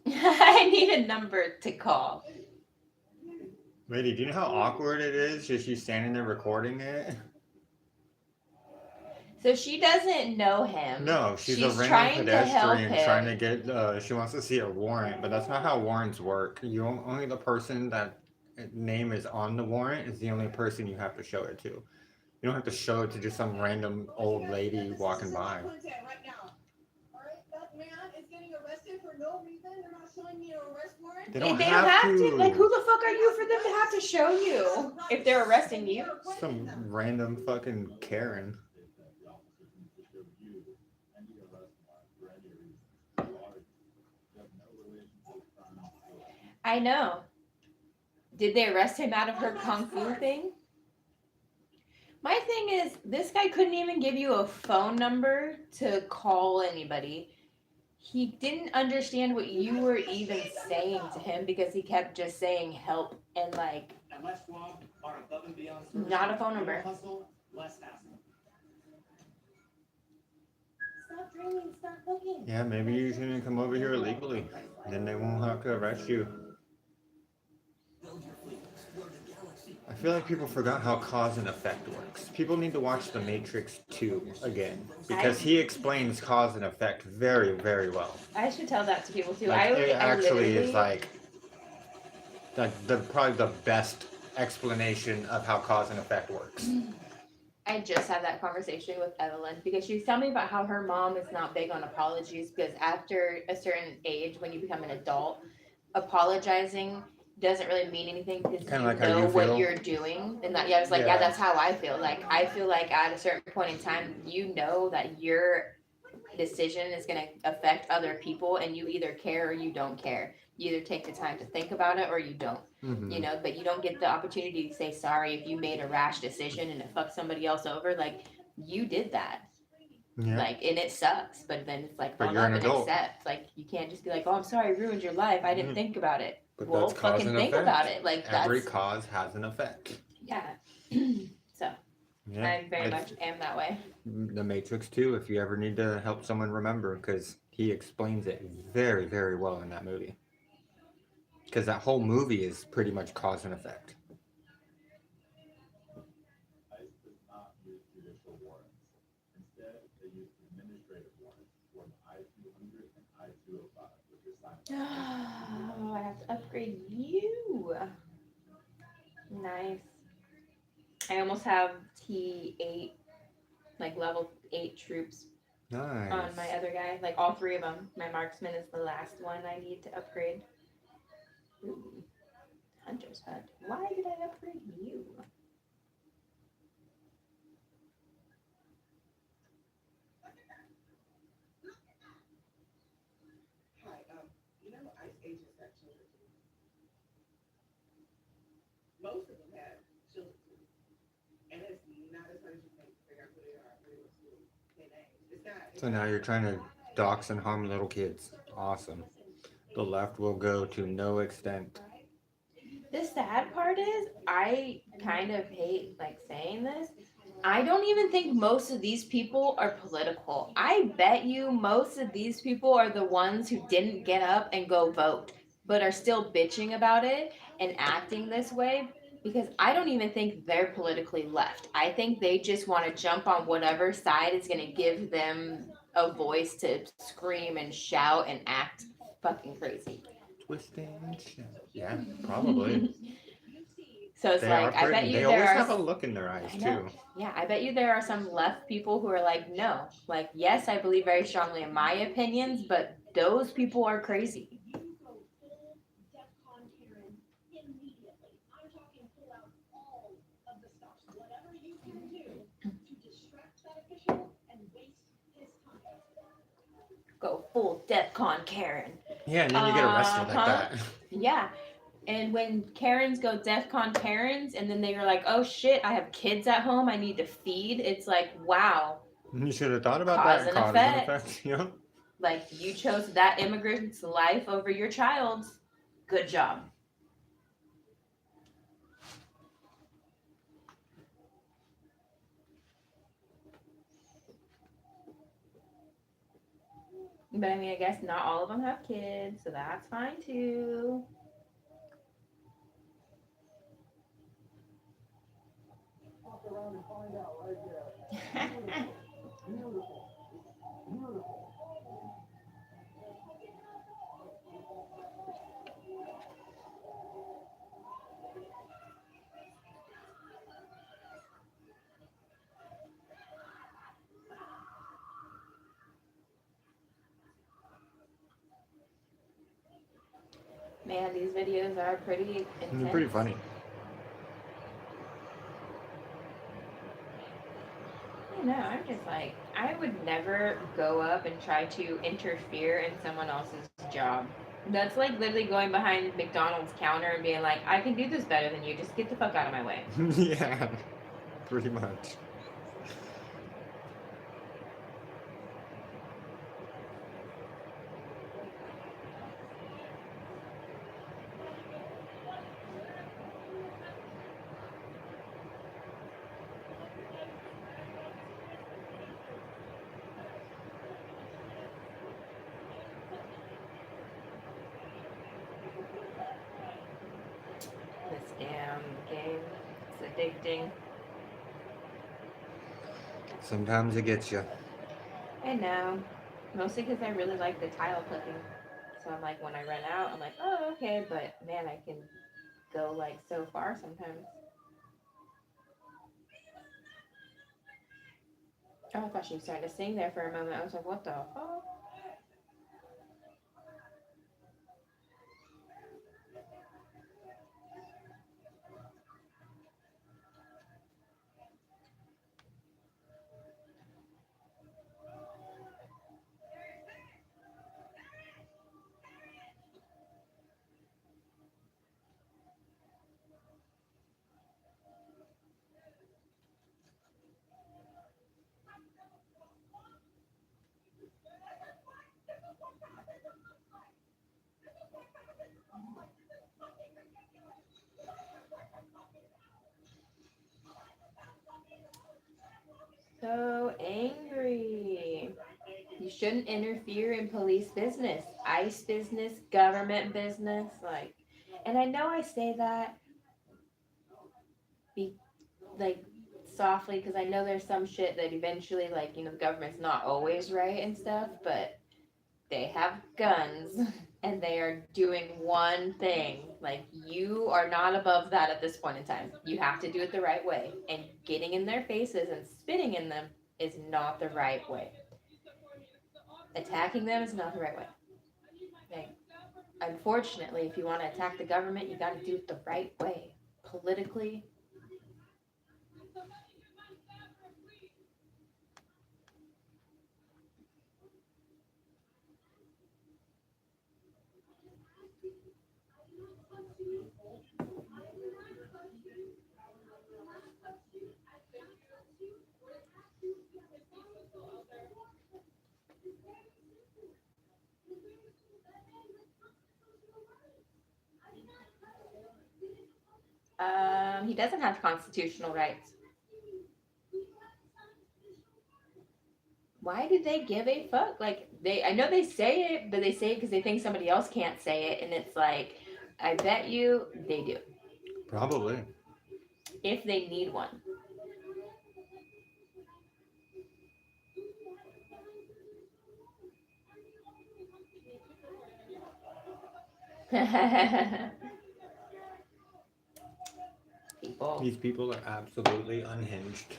Speaker 4: I need a number to call.
Speaker 3: Lady, do you know how awkward it is just you standing there recording it?
Speaker 4: So she doesn't know him.
Speaker 3: No, she's a random
Speaker 4: trying to help
Speaker 3: pedestrian
Speaker 4: him.
Speaker 3: trying to get, she wants to see a warrant, but that's not how warrants work. Only the person that name is on the warrant is the only person you have to show it to. You don't have to show it to just some random old lady walking by.
Speaker 5: Right now. All right, that man is getting arrested for no reason. They're not showing me an arrest warrant.
Speaker 3: They don't
Speaker 4: They
Speaker 3: have to.
Speaker 4: Like, who the fuck are you for them to have to show you if they're arresting you?
Speaker 3: Some random fucking Karen.
Speaker 4: I know. Did they arrest him out of her kung fu thing? My thing is, this guy couldn't even give you a phone number to call anybody. He didn't understand what you were even saying to him because he kept just saying help and like
Speaker 1: And less swab are above and beyond.
Speaker 4: Not a phone number.
Speaker 1: Hustle, less hassle.
Speaker 5: Stop dreaming. Stop looking.
Speaker 3: Yeah, maybe you shouldn't come over here illegally. Then they won't have to arrest you. I feel like people forgot how cause and effect works. People need to watch The Matrix 2 again because he explains cause and effect very, very well.
Speaker 4: I should tell that to people too.
Speaker 3: Like, it actually is
Speaker 4: literally-
Speaker 3: like the probably the best explanation of how cause and effect works.
Speaker 4: I just had that conversation with Evelyn because she was telling me about how her mom is not big on apologies because after a certain age, when you become an adult, apologizing doesn't really mean anything because
Speaker 3: Kinda
Speaker 4: you
Speaker 3: like how
Speaker 4: know
Speaker 3: you
Speaker 4: what
Speaker 3: feel.
Speaker 4: you're doing. And that, I was like,
Speaker 3: Yeah.
Speaker 4: that's how I feel. Like, I feel like at a certain point in time, you know that your decision is going to affect other people and you either care or you don't care. You either take the time to think about it or you don't.
Speaker 3: Mhm.
Speaker 4: You know, but you don't get the opportunity to say sorry if you made a rash decision and it fucked somebody else over. Like, you did that.
Speaker 3: Yeah.
Speaker 4: Like, and it sucks, but then it's like,
Speaker 3: But
Speaker 4: own
Speaker 3: you're
Speaker 4: up
Speaker 3: an
Speaker 4: and
Speaker 3: adult.
Speaker 4: accept. Like, you can't just be like, oh, I'm sorry, I ruined your life. I didn't
Speaker 3: Mhm.
Speaker 4: think about it.
Speaker 3: But
Speaker 4: Well,
Speaker 3: that's cause
Speaker 4: fucking
Speaker 3: and
Speaker 4: think
Speaker 3: effect.
Speaker 4: about it. Like,
Speaker 3: Every
Speaker 4: that's,
Speaker 3: cause has an effect.
Speaker 4: yeah. So,
Speaker 3: Yeah.
Speaker 4: I very much am that way.
Speaker 3: The Matrix 2, if you ever need to help someone remember, because he explains it very, very well in that movie. Because that whole movie is pretty much cause and effect.
Speaker 1: ICE does not use judicial warrants. Instead, they use administrative warrants for the I-200 and I-205, which are signed.
Speaker 4: Oh, I have to upgrade you. Nice. I almost have T8, like level 8 troops
Speaker 3: Nice.
Speaker 4: on my other guy. Like all three of them. My marksman is the last one I need to upgrade. Ooh. Hunter's Hut. Why did I upgrade you?
Speaker 7: Hi, you know, ICE agents have children too. Most of them have children too. And it's not as hard as you think to figure out who they are, where they went to school, their names. It's not.
Speaker 3: So now you're trying to dox and harm little kids. Awesome. The left will go to no extent.
Speaker 4: The sad part is, I kind of hate like saying this. I don't even think most of these people are political. I bet you most of these people are the ones who didn't get up and go vote, but are still bitching about it and acting this way because I don't even think they're politically left. I think they just want to jump on whatever side is going to give them a voice to scream and shout and act fucking crazy.
Speaker 3: Twisting. Yeah, probably.
Speaker 4: So it's
Speaker 3: They are
Speaker 4: like, I bet
Speaker 3: pretty.
Speaker 4: you
Speaker 3: They
Speaker 4: there
Speaker 3: always
Speaker 4: are.
Speaker 3: have a look in their eyes
Speaker 4: I know.
Speaker 3: too.
Speaker 4: Yeah, I bet you there are some left people who are like, no, like, yes, I believe very strongly in my opinions, but those people are crazy.
Speaker 5: You go full DEFCON Karen immediately. I'm talking pull out all of the stops, whatever you can do to distract that official and waste his time.
Speaker 4: Go full DEFCON Karen.
Speaker 3: Yeah, and then you get arrested like that.
Speaker 4: Yeah. And when Karens go DEFCON Karens and then they're like, oh shit, I have kids at home I need to feed, it's like, wow,
Speaker 3: You should have thought about
Speaker 4: Cause
Speaker 3: that.
Speaker 4: and
Speaker 3: Cause and
Speaker 4: effect.
Speaker 3: effect. Yeah.
Speaker 4: like you chose that immigrant's life over your child's. Good job. But I mean, I guess not all of them have kids, so that's fine too. Man, these videos are pretty intense.
Speaker 3: They're pretty funny.
Speaker 4: I know, I'm just like, I would never go up and try to interfere in someone else's job. That's like literally going behind McDonald's counter and being like, I can do this better than you, just get the fuck out of my way.
Speaker 3: Yeah, pretty much.
Speaker 4: This damn game, it's addicting.
Speaker 3: Sometimes it gets you.
Speaker 4: I know, mostly because I really like the tile clicking. So I'm like, when I run out, I'm like, oh, okay, but man, I can go like so far sometimes. Oh, I thought she was starting to sing there for a moment. I was like, what the fuck? So angry. You shouldn't interfere in police business, ICE business, government business. Like, and I know I say that be like softly because I know there's some shit that eventually, like, you know, the government's not always right and stuff, but they have guns and they are doing one thing. Like, you are not above that at this point in time. You have to do it the right way. And getting in their faces and spitting in them is not the right way. Attacking them is not the right way. Like, unfortunately, if you want to attack the government, you got to do it the right way. Politically. He doesn't have constitutional rights. Why do they give a fuck? Like I know they say it, but they say it because they think somebody else can't say it, and it's like, I bet you they do.
Speaker 3: Probably.
Speaker 4: If they need one. People.
Speaker 3: These people are absolutely unhinged.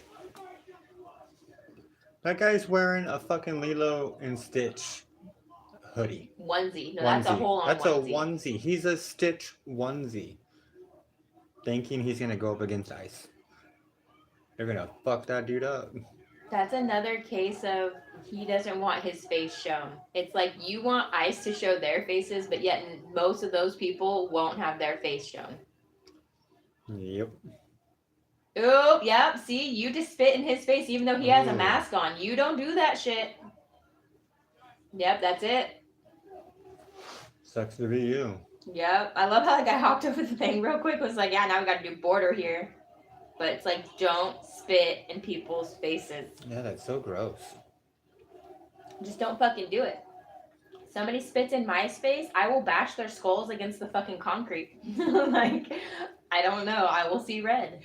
Speaker 3: That guy's wearing a fucking Lilo and Stitch hoodie.
Speaker 4: Onesie. No, that's a whole on
Speaker 3: That's
Speaker 4: onesie.
Speaker 3: a onesie. He's a Stitch onesie. Thinking he's gonna go up against Ice. They're gonna fuck that dude up.
Speaker 4: That's another case of he doesn't want his face shown. It's like you want Ice to show their faces, but yet most of those people won't have their face shown.
Speaker 3: Yep.
Speaker 4: Oh, yep. See, you just spit in his face even though he has a
Speaker 3: Ooh.
Speaker 4: mask on. You don't do that shit. Yep, that's it.
Speaker 3: Sucks to be you.
Speaker 4: Yep. I love how that guy hopped over the thing real quick. Was like, yeah, now we got to do border here. But it's like, don't spit in people's faces.
Speaker 3: Yeah, that's so gross.
Speaker 4: Just don't fucking do it. Somebody spits in my space, I will bash their skulls against the fucking concrete. Like, I don't know. I will see red.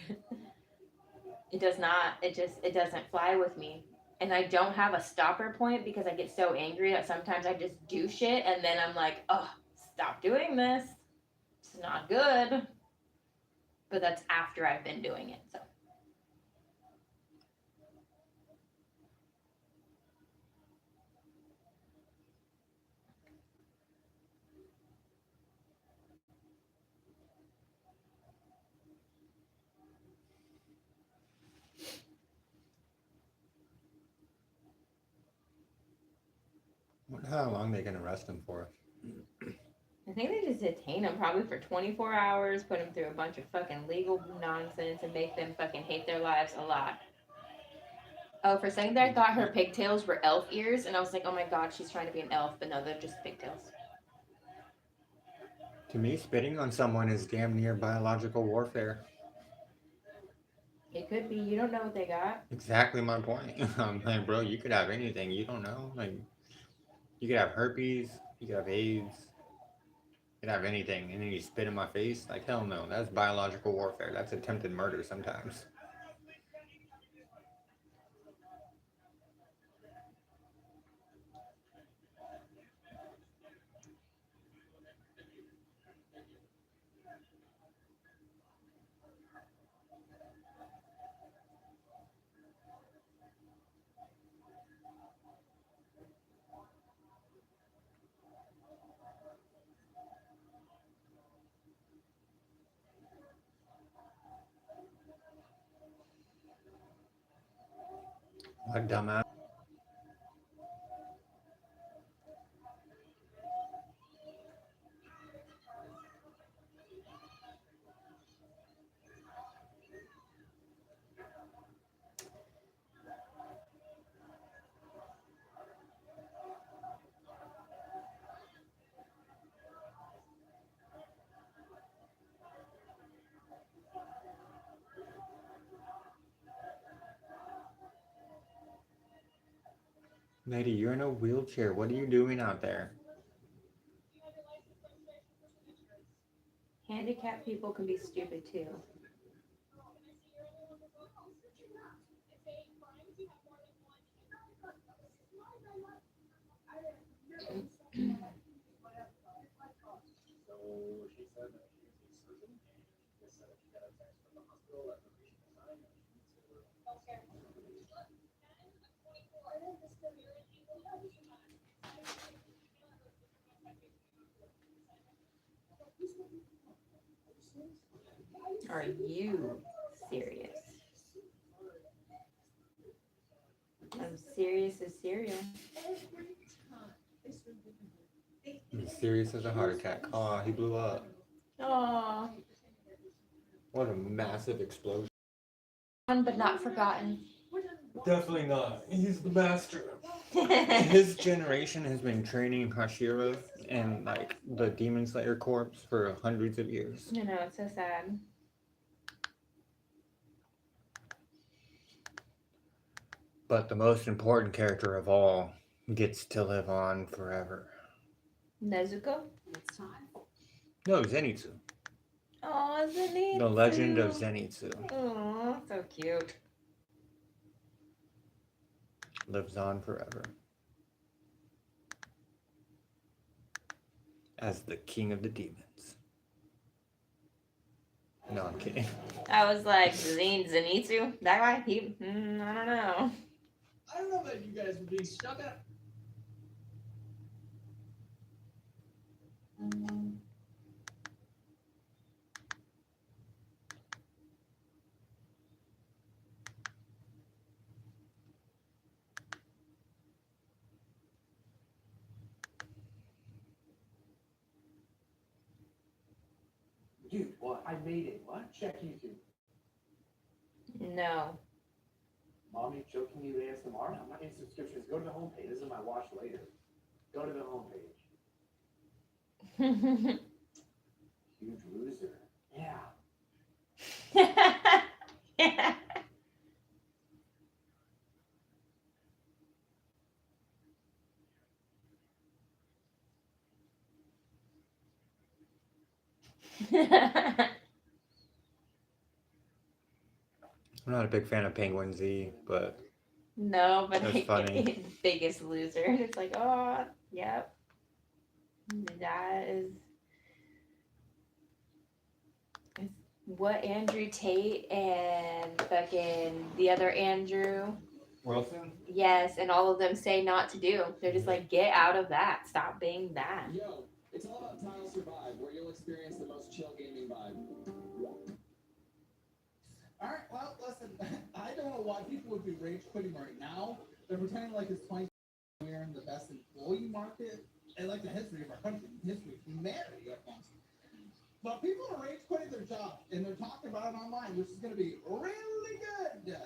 Speaker 4: It does not. It doesn't fly with me. And I don't have a stopper point because I get so angry that sometimes I just do shit and then I'm like, oh, stop doing this. It's not good. But that's after I've been doing it. So.
Speaker 3: Wonder how long they can arrest him for.
Speaker 4: I think they just detain them probably for 24 hours, put them through a bunch of fucking legal nonsense, and make them fucking hate their lives a lot. Oh, for a second there, I thought her pigtails were elf ears, and I was like, oh my god, she's trying to be an elf, but no, they're just pigtails.
Speaker 3: To me, spitting on someone is damn near biological warfare.
Speaker 4: It could be. You don't know what they got.
Speaker 3: Exactly my point. I'm like, bro, you could have anything. You don't know. Like, you could have herpes. You could have AIDS. You could have anything. And then you spit in my face? Like, hell no. That's biological warfare. That's attempted murder sometimes. What dumbass. Lady, you're in a wheelchair. What are you doing out there?
Speaker 4: Handicapped people can be stupid too.
Speaker 1: So she said that she was a surgeon, and she just said that she got a text from the hospital that her patient was dying, and she needs to
Speaker 4: Are you serious? I'm serious as cereal.
Speaker 3: He's serious as a heart attack. Aw, he blew up.
Speaker 4: Aww.
Speaker 3: What a massive explosion.
Speaker 4: But not forgotten.
Speaker 3: Definitely not. He's the master. His generation has been training Hashira and like the Demon Slayer corpse for hundreds of years.
Speaker 4: You know, it's so sad.
Speaker 3: But the most important character of all gets to live on forever.
Speaker 4: Nezuko?
Speaker 2: It's time.
Speaker 3: No, Zenitsu.
Speaker 4: Oh, Zenitsu.
Speaker 3: The Legend of Zenitsu
Speaker 4: Oh, so cute.
Speaker 3: lives on forever as the king of the demons. No, I'm kidding.
Speaker 4: I was like, Zenitsu? That guy? I don't know.
Speaker 1: I don't know that you guys were being stuck up.
Speaker 6: Dude, what? I made it. What? Check YouTube.
Speaker 4: No.
Speaker 6: Mommy choking you ASMR? No, my subscriptions. Go to the homepage. This is my watch later. Go to the homepage. Huge loser. Yeah.
Speaker 4: Yeah.
Speaker 3: I'm not a big fan of Penguin Z, but
Speaker 4: No, but
Speaker 3: That's funny.
Speaker 4: Biggest Loser. It's like, oh, yep. That is what Andrew Tate and fucking the other Andrew.
Speaker 3: Wilson?
Speaker 4: Yes, and all of them say not to do. They're just like, get out of that. Stop being that.
Speaker 1: Yo, it's all about Tile Survive, where you'll experience the most chill gaming vibe. Alright, well, listen, I don't know why people would be rage quitting right now. They're pretending like it's 20 we're in the best employee market and like the history of our country, history of humanity almost. But people are rage quitting their job and they're talking about it online, which is going to be really good.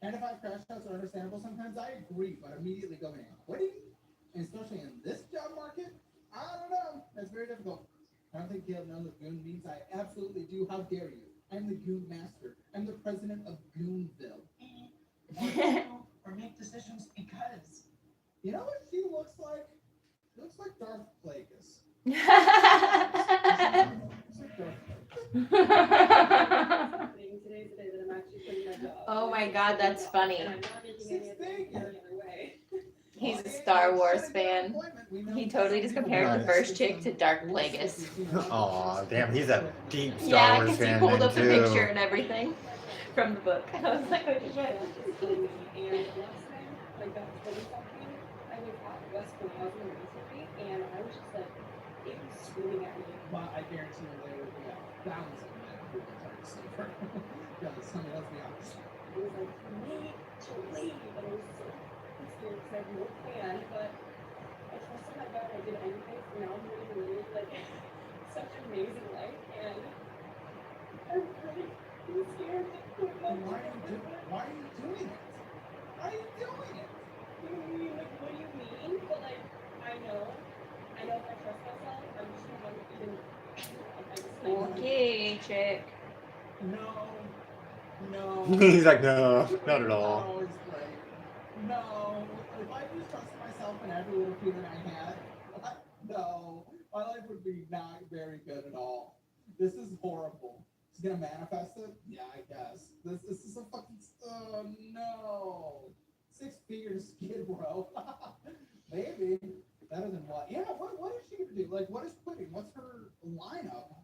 Speaker 1: And if I crash outs are understandable, sometimes I agree, but immediately going and quitting, and especially in this job market, I don't know. That's very difficult. I don't think Caleb knows what goon means. I absolutely do. How dare you? I'm the goon master. I'm the president of Goonville. Or make decisions because. You know what she looks like? She looks like Darth Plagueis. Looks like Darth Plagueis.
Speaker 7: Today's the day that I'm actually quitting my job.
Speaker 4: Oh my God, that's funny.
Speaker 7: And I'm not making any of the money any other way.
Speaker 4: He's a Star Wars fan. He totally just compared the first chick to Dark Plagueis.
Speaker 3: Aw, damn, he's a deep Star
Speaker 4: Yeah,
Speaker 3: Wars
Speaker 4: because he
Speaker 3: fan
Speaker 4: pulled
Speaker 3: then
Speaker 4: up the picture
Speaker 3: too.
Speaker 4: and everything from the book. I was like, oh shit.
Speaker 7: And last time, like that was really something, I was out west when I was in the Mississippi, and I was just like, it was screaming at me.
Speaker 1: But I guarantee you there would be a thousand men who would try to save her. Because, I mean, let's be honest.
Speaker 7: It was like, need to leave, and it was so scared because I had no plan, but I trusted my God, I did anything, so now I'm really living like such an amazing life, and I'm really scared to quit my
Speaker 1: Then why are
Speaker 7: job.
Speaker 1: you doing it? Why are you doing it? Why are you doing it?
Speaker 7: Like, what do you mean? But like, I know if I trust myself, I'm just gonna even, like, I just like,
Speaker 4: Okay, chick.
Speaker 1: No.
Speaker 3: He's like, no, not at all.
Speaker 1: Not always right. No. If I just trusted myself and every little feeling I had, no, my life would be not very good at all. This is horrible. It's gonna manifest it? Yeah, I guess. This is a fucking, oh no. 6 figures, Skid Row. Maybe. Better than what? Yeah, what is she gonna do? Like, what is quitting? What's her lineup?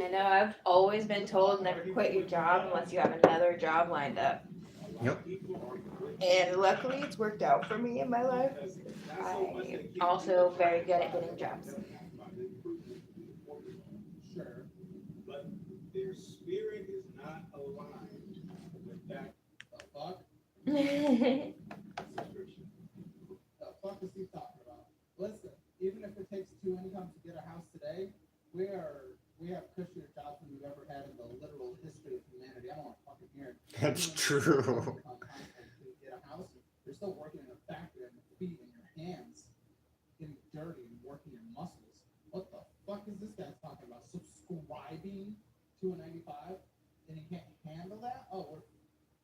Speaker 4: I know, I've always been told never quit your job unless you have another job lined up.
Speaker 3: Yep.
Speaker 4: And luckily it's worked out for me in my life. I'm also very good at getting jobs.
Speaker 1: Sure.
Speaker 6: But their spirit is not aligned with that
Speaker 1: The fuck?
Speaker 6: subscription.
Speaker 1: The fuck is he talking about? Listen, even if it takes 2 incomes to get a house today, we have cushier jobs than we've ever had in the literal history of humanity. I don't want to fucking hear it.
Speaker 3: That's
Speaker 1: Even if
Speaker 3: true.
Speaker 1: you get a house, you're still working in a factory and your feet and your hands getting dirty and working your muscles. What the fuck is this guy talking about? Subscribing to a 95 and he can't handle that? Oh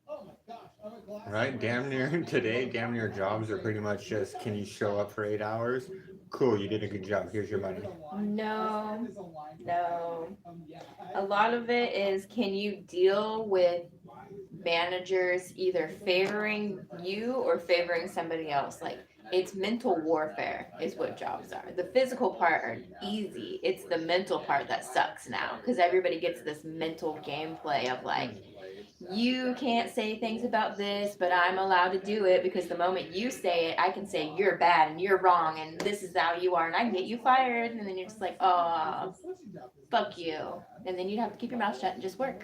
Speaker 1: my gosh, I'm glad
Speaker 3: Right? Damn near today, damn near jobs are pretty much just, can you show up for 8 hours? Cool, you did a good job. Here's your money.
Speaker 4: No, no. A lot of it is, can you deal with managers either favoring you or favoring somebody else? Like, it's mental warfare is what jobs are. The physical part are easy. It's the mental part that sucks now, because everybody gets this mental gameplay of like, you can't say things about this, but I'm allowed to do it because the moment you say it, I can say you're bad and you're wrong and this is how you are and I can get you fired. And then you're just like, oh, fuck you. And then you'd have to keep your mouth shut and just work.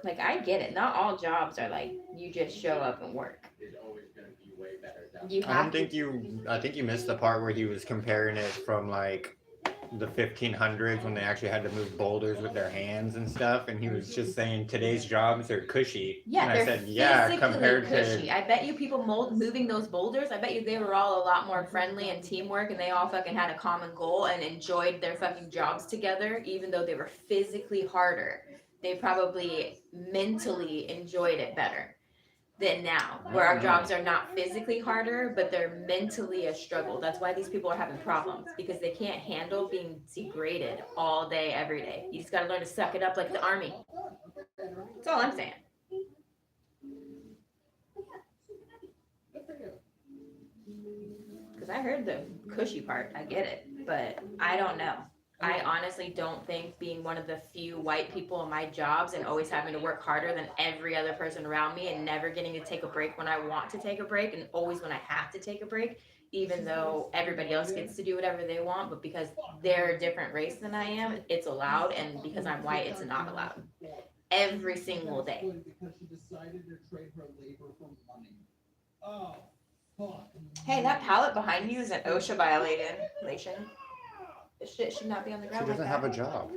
Speaker 4: Like, I get it. Not all jobs are like you just show up and work. You have
Speaker 3: I think you missed the part where he was comparing it from like the 1500s when they actually had to move boulders with their hands and stuff, and he was just saying today's jobs are cushy.
Speaker 4: Yeah,
Speaker 3: and I
Speaker 4: they're
Speaker 3: said, yeah,
Speaker 4: physically
Speaker 3: compared
Speaker 4: cushy.
Speaker 3: to
Speaker 4: I bet you people moving those boulders, I bet you they were all a lot more friendly and teamwork, and they all fucking had a common goal and enjoyed their fucking jobs together, even though they were physically harder. They probably mentally enjoyed it better than now, where our jobs are not physically harder, but they're mentally a struggle. That's why these people are having problems, because they can't handle being degraded all day, every day. You just gotta learn to suck it up like the army. That's all I'm saying. Because I heard the cushy part, I get it, but I don't know. I honestly don't think being one of the few white people in my jobs and always having to work harder than every other person around me and never getting to take a break when I want to take a break and always when I have to take a break, even though everybody else gets to do whatever they want, but because they're a different race than I am, it's allowed, and because I'm white, it's not allowed. Every single day.
Speaker 1: Because she decided to trade her labor for money. Oh, fuck.
Speaker 4: Hey, that pallet behind you is an OSHA violation. This shit should not be on the
Speaker 3: she
Speaker 4: ground.
Speaker 3: doesn't
Speaker 4: like
Speaker 3: have
Speaker 4: that.
Speaker 3: a job.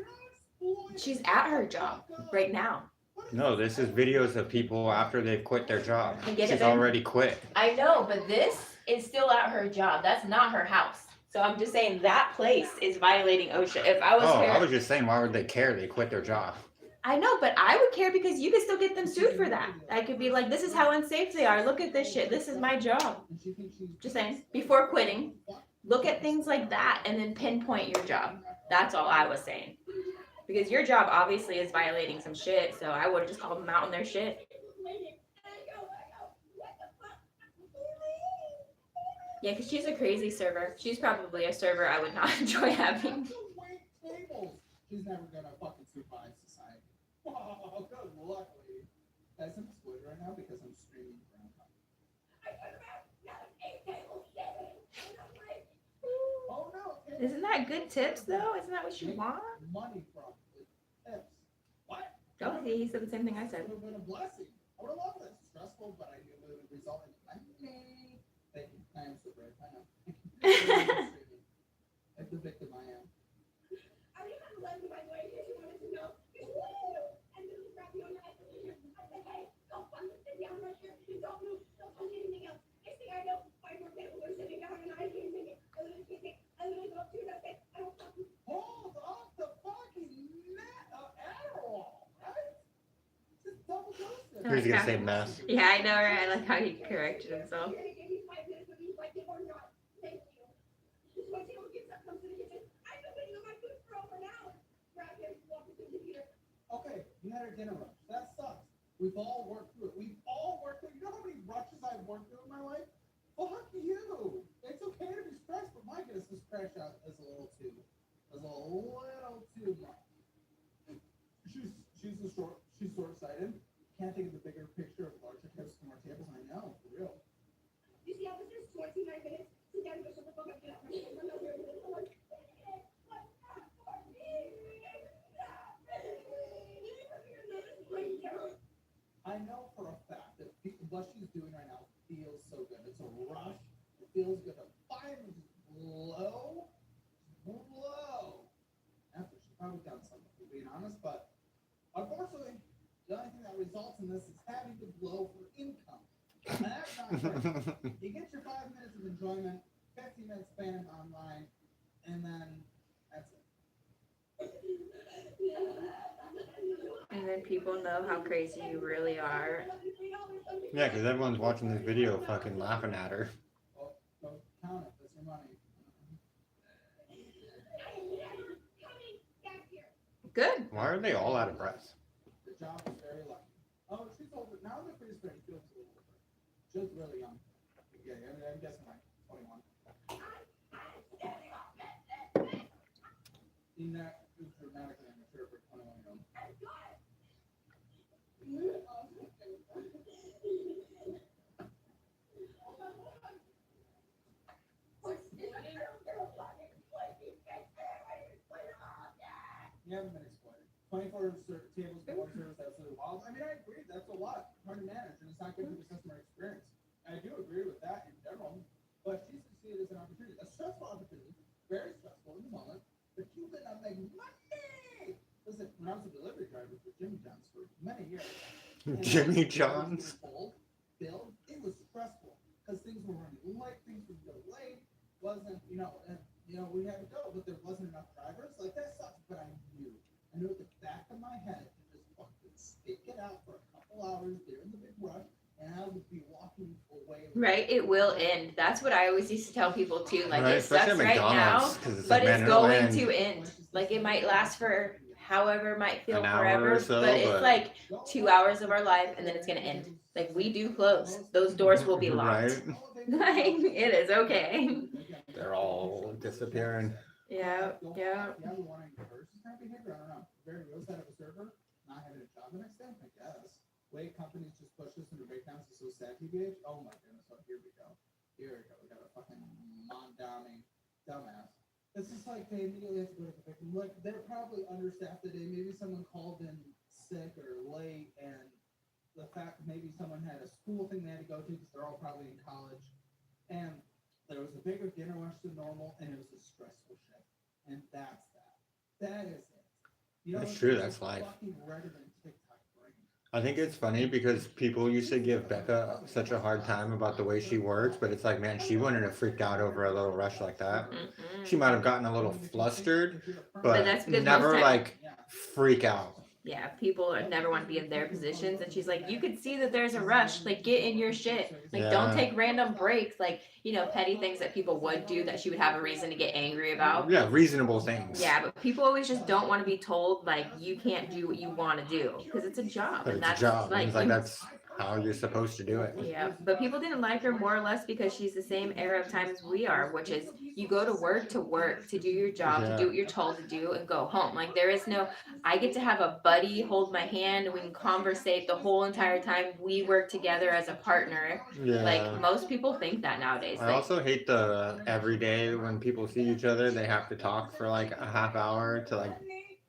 Speaker 4: She's at her job right now.
Speaker 3: No, this is videos of people after they've quit their job.
Speaker 4: You get it,
Speaker 3: She's
Speaker 4: Ben?
Speaker 3: already quit.
Speaker 4: I know, but this is still at her job. That's not her house. So I'm just saying that place is violating OSHA. If I was her,
Speaker 3: I was just saying, why would they care? They quit their job.
Speaker 4: I know, but I would care because you could still get them sued for that. I could be like, this is how unsafe they are. Look at this shit. This is my job. Just saying, before quitting, look at things like that and then pinpoint your job. That's all I was saying. Because your job obviously is violating some shit, so I would have just called them out on their shit. Yeah, because she's a crazy server. She's probably a server I would not enjoy having.
Speaker 1: She's never gonna fucking survive society. Oh, good luck, lady. Guys, I'm split right now because I'm streaming Grandpa. Oh no, okay.
Speaker 4: Isn't that good tips though? Isn't that what you want?
Speaker 1: Money from the tips. What?
Speaker 4: Oh, he said the same thing I said.
Speaker 1: It would have been a blessing. I would have loved it. Stressful, but I knew it would result in money. Thank you. I am so brave. I know. Like the victim I am. Hold off the fucking Adderall, right? Just double dose it.
Speaker 3: Who's gonna say mess?
Speaker 4: Yeah, I know, right? I like how he corrected himself.
Speaker 1: Okay, you had a dinner rush. That sucks. We've all worked through it. We've all worked through it. You know how many rushes I've worked through in my life? Fuck you. It's okay to be stressed, but my goodness, this crash out is a little too much. She's short-sighted. Can't think of the bigger picture of larger tips from our tables. I know, for real.
Speaker 5: You see, officers, 29 minutes. Sit down and go shut the fuck up. Get out.
Speaker 1: I know for a fact that what she's doing right now feels so good. It's a rush. It feels good to finally just blow. After she's probably done something, to be honest, but unfortunately, the only thing that results in this is having to blow for income. And that's not great. You get your 5 minutes of enjoyment, 15 minutes spent online, and then that's it.
Speaker 4: And then then people know how crazy you really are.
Speaker 3: Yeah, because everyone's watching this video fucking laughing at her.
Speaker 1: Well, go count it, that's your money.
Speaker 4: Good.
Speaker 3: Why are they all out of breath?
Speaker 1: The job is very lucky. Oh, she's older. Now the freeze frame feels a little older. She looks really young. Yeah, I'm guessing like 21. In that is dramatically immature for 21-year-old. You haven't been exploited. 24 tables for one service, that's really wild. I mean, I agree, that's a lot. Hard to manage, and it's not good for the customer experience. I do agree with that in general, but she should see it as an opportunity, a stressful opportunity, very stressful in the moment, but you could not make money. Listen, when I was a delivery driver for Jimmy John's for many years,
Speaker 3: Jimmy John's?
Speaker 1: Bill, it was stressful because things were running late, things were delayed, wasn't, we had to go, but there wasn't enough drivers. Like, that sucks, but I knew at the back of my head to just fucking stick it out for a couple hours there in the big rush, and I would be walking away.
Speaker 4: Right? It will end. That's what I always used to tell people too. Like,
Speaker 3: Right,
Speaker 4: it sucks
Speaker 3: especially at
Speaker 4: right now,
Speaker 3: McDonald's, 'cause it's
Speaker 4: but
Speaker 3: like,
Speaker 4: it's
Speaker 3: man, it'll
Speaker 4: going
Speaker 3: end.
Speaker 4: to end. Like, it might last for however might feel
Speaker 3: An hour
Speaker 4: forever,
Speaker 3: or so,
Speaker 4: but it's
Speaker 3: but-
Speaker 4: like 2 hours of our life, and then it's gonna end. Like, we do close. Those doors will be locked.
Speaker 3: Right?
Speaker 4: Like, it is okay.
Speaker 3: They're all disappearing.
Speaker 4: Yeah, yeah.
Speaker 1: Yeah, we want to encourage this kind of behavior. I don't know. Very real side of a server, not having a job the next day, I guess. Way companies just push this into breakdowns is so sad, TBH. Oh my goodness, here we go. Here we go. We got a fucking mom-downing dumbass. It's just like they immediately have to go to the victim. Like, they're probably understaffed today. Maybe someone called in sick or late, and the fact maybe someone had a school thing they had to go to because they're all probably in college. And there was a bigger dinner rush than normal, and it was a stressful shift. And that's that. That is it.
Speaker 3: That's
Speaker 1: it's
Speaker 3: true,
Speaker 1: just
Speaker 3: that's life.
Speaker 1: fucking redder than TikTok brain.
Speaker 3: I think it's funny because people used to give Becca such a hard time about the way she works, but it's like, man, she wouldn't have freaked out over a little rush like that.
Speaker 4: Mm-mm.
Speaker 3: She might have gotten a little flustered,
Speaker 4: But
Speaker 3: but
Speaker 4: that's because
Speaker 3: never
Speaker 4: most time-
Speaker 3: like freak out.
Speaker 4: Yeah, people never want to be in their positions, and she's like, you could see that there's a rush. Like, get in your shit. Like, don't
Speaker 3: Yeah.
Speaker 4: take random breaks. Like, petty things that people would do that she would have a reason to get angry about.
Speaker 3: Yeah, reasonable things.
Speaker 4: Yeah, but people always just don't want to be told like you can't do what you want to do because it's a job,
Speaker 3: But
Speaker 4: and
Speaker 3: it's a
Speaker 4: that's
Speaker 3: job.
Speaker 4: like,
Speaker 3: It's like that's how you're supposed to do it.
Speaker 4: yeah. But people didn't like her more or less because she's the same era of time as we are, which is you go to work to do your job, to do what you're told to do, and go home. Like, there is no, I get to have a buddy hold my hand, and we can conversate the whole entire time we work together as a partner.
Speaker 3: Yeah.
Speaker 4: Like, most people think that nowadays.
Speaker 3: I
Speaker 4: Like,
Speaker 3: also hate the every day when people see each other, they have to talk for like a half hour to like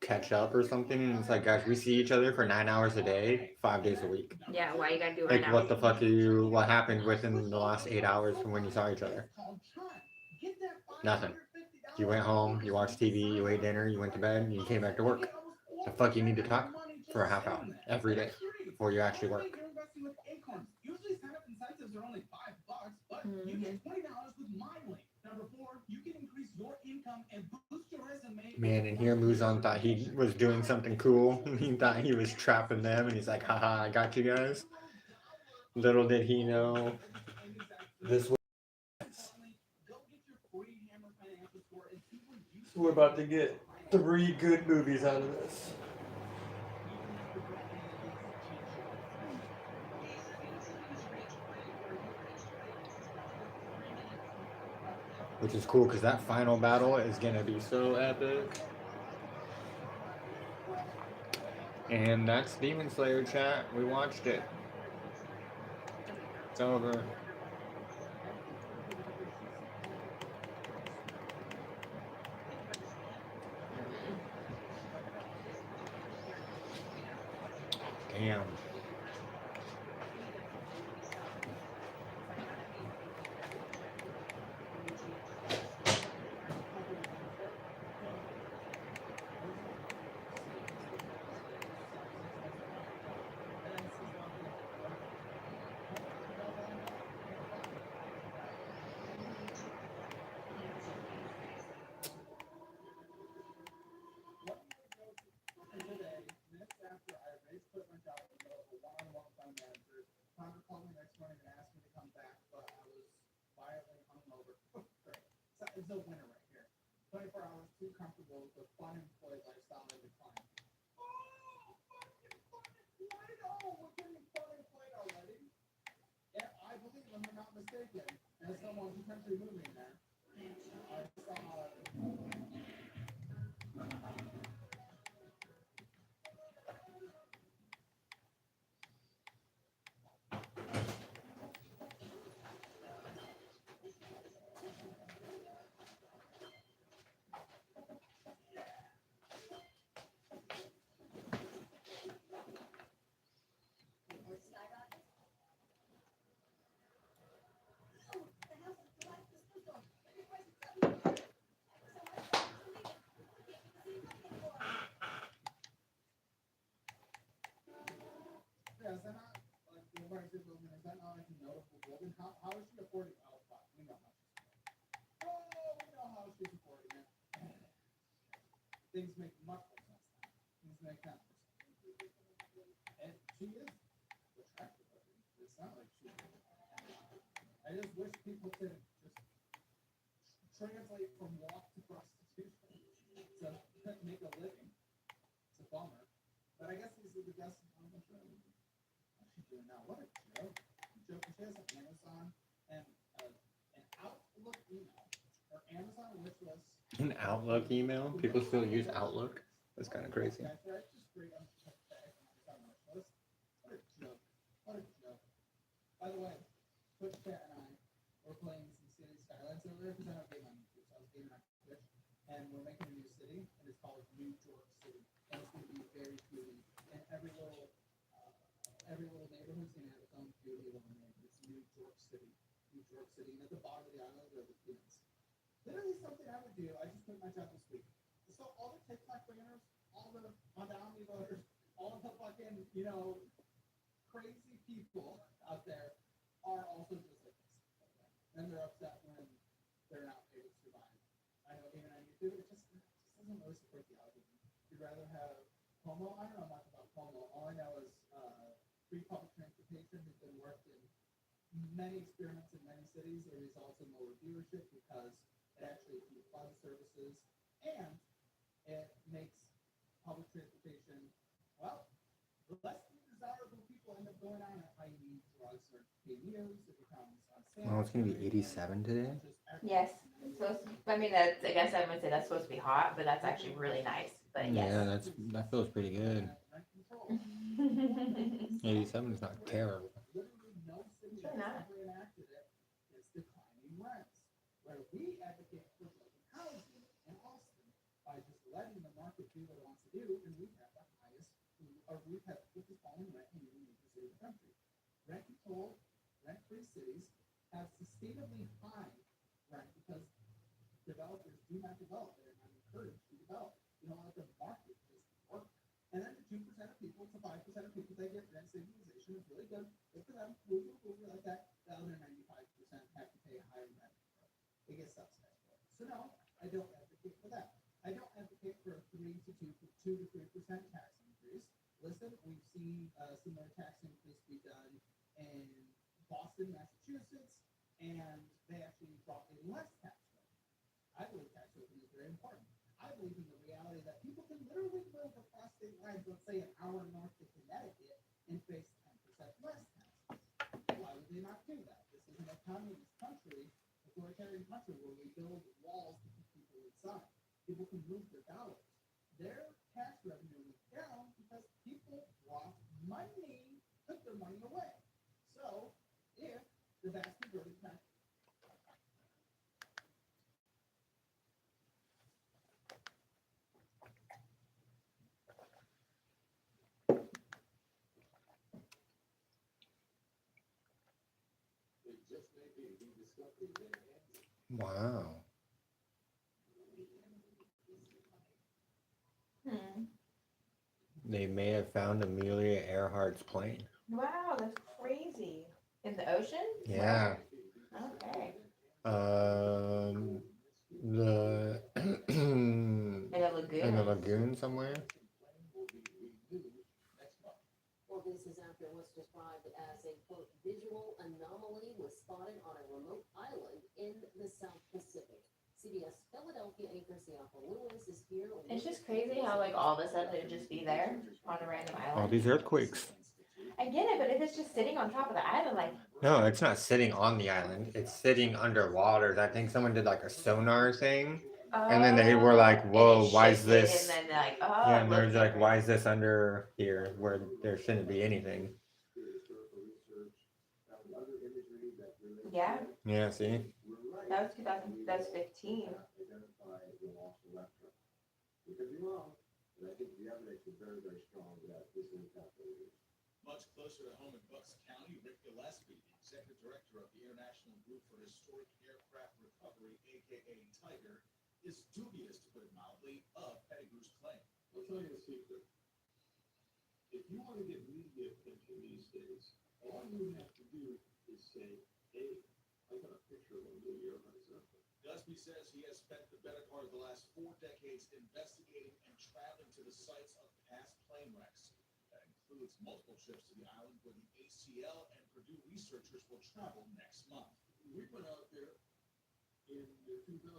Speaker 3: catch up or something. And it's like, guys, we see each other for 9 hours a day, 5 days a week.
Speaker 4: yeah, why you gotta do it right
Speaker 3: Like,
Speaker 4: now?
Speaker 3: what the fuck what happened within the last 8 hours from when you saw each other? Nothing. You went home, you watched TV, you ate dinner, you went to bed, and you came back to work. The fuck you need to talk for a half hour every day before you actually work.
Speaker 1: Usually sign-up incentives are only $5, but you get $20 with my link. Number 4, you can increase your income and boost your resume.
Speaker 3: Man, and here Muzan thought he was doing something cool. He thought he was trapping them, and he's like, haha, I got you guys. Little did he know this was. We're about to get 3 good movies out of this. Which is cool because that final battle is gonna be so epic. And that's Demon Slayer chat. We watched it. It's over. Damn.
Speaker 1: is a winner right here. 24 hours too comfortable with the fun employed lifestyle and decline. Oh, fucking fun employed! Oh, we're getting fun employed already. Yeah, I believe them, I'm not mistaken. As someone potentially moving there, I saw. Yeah, is that not like the price of building? Is that not like a notable building? How is she affording? Oh, fuck, we know how she's affording. Oh, we know how she's affording it. Things make much more sense now. Things make that more sense. And she is attractive. It's not like she. I just wish people could just translate from walk to prostitution to make a living. It's a bummer. But I guess these are the guests on the show. What's she doing now? What a joke. She has an Amazon and an Outlook email. Her Amazon wish list.
Speaker 3: An Outlook email? People still use Outlook? That's kind of crazy.
Speaker 1: That's right. Just straight on the Amazon wish list. What a joke. What a joke. By the way, Twitch Cat and I were playing some City Skylines earlier because I don't game on YouTube, so I was gaming on Twitch. And we're making a new city, and it's called New York City. And it's going to be very beauty. And every little neighborhood's going to have its own beauty little name. It's New York City. New York City. And at the bottom of the island are the kids. Literally something I would do. I just quit my job this week. So all the TikTok banners, all the Mondami voters, all the fucking, crazy people out there are also just like this. And they're upset when they're not able to survive. I know even on YouTube, it just doesn't really support the algorithm. You'd rather have Como. I don't know much about Como. All I know is free public transportation has been worked in many experiments in many cities. It results in lower viewership because it actually defunds services and it makes public transportation, well, less desirable people end up going on it, i.e. drugs or KDOs. It becomes unsafe.
Speaker 3: Well, it's going to be 87 today.
Speaker 4: Yes. I mean, that's, I guess I would say that's supposed to be hot, but that's actually really nice. But yes.
Speaker 3: Yeah, that feels pretty good. 87 is not terrible.
Speaker 4: It's really not.
Speaker 1: It's declining rents. Where we advocate for local housing in Austin by just letting the market do what it wants to do, and we have the highest, or we have the quickest falling rent in any major city in the country. Rent controlled, rent-free cities have sustainably high rent because developers do not develop. They're not encouraged to develop. You don't let the market just work. And then the 2% of people to 5% of people that get rent stabilization is really good. Good for them. Move like that. The other 95% have to pay a higher rent. They get subsidized for it. So no, I don't advocate for that. I don't advocate for a 2 to 3% tax increase. Listen, we've seen a similar tax increase be done in Boston, Massachusetts, and they actually brought in less tax revenue. I believe tax revenue is very important. I believe in the reality that people can literally move across state lines, let's say an hour north to Connecticut, and face 10% less taxes. Why would they not do that? This is an communist country, authoritarian country, where we build walls to keep people inside. People can move their dollars. Their tax revenue went down because people brought money, took their money away. So, if the vast majority of tax
Speaker 3: Wow. They may have found Amelia Earhart's plane.
Speaker 4: Wow, that's crazy. In the ocean?
Speaker 3: Yeah.
Speaker 4: Okay.
Speaker 3: The
Speaker 4: In a lagoon.
Speaker 3: in a lagoon somewhere.
Speaker 8: Well, this is after what's described as a, quote, visual anomaly was spotted on a remote island in the South Pacific. CBS Philadelphia anchor Seattle Lewis is here.
Speaker 4: It's just crazy how like all of a sudden it'd just be there on a random
Speaker 3: All
Speaker 4: island.
Speaker 3: these earthquakes.
Speaker 4: I get it, but if it's just sitting on top of the island, like
Speaker 3: No, it's not sitting on the island. It's sitting underwater. I think someone did like a sonar thing. And then they were like,
Speaker 4: and
Speaker 3: whoa,
Speaker 4: it
Speaker 3: why is
Speaker 4: shifted,
Speaker 3: this?
Speaker 4: And then like, oh,
Speaker 3: Yeah,
Speaker 4: it
Speaker 3: and they're
Speaker 4: looks
Speaker 3: like,
Speaker 4: different.
Speaker 3: why is this under here where there shouldn't be anything?
Speaker 4: Yeah,
Speaker 3: Yeah, see?
Speaker 4: that was 2000. That was 15.
Speaker 1: Much closer to home in Bucks County, Rick Gillespie, the executive director of the International Group for Historic Aircraft Recovery, aka Tiger, is dubious, to put it mildly, of Pettigrew's claim.
Speaker 9: I'll tell you a secret. If you want to get media attention these days, all you have to do is say, hey, I got a picture of a new year myself.
Speaker 1: Gillespie says he has spent the better part of the last 4 decades investigating and traveling to the sites of past plane wrecks. That includes multiple trips to the island where the ACL and Purdue researchers will travel next month.
Speaker 9: We went out there in 2001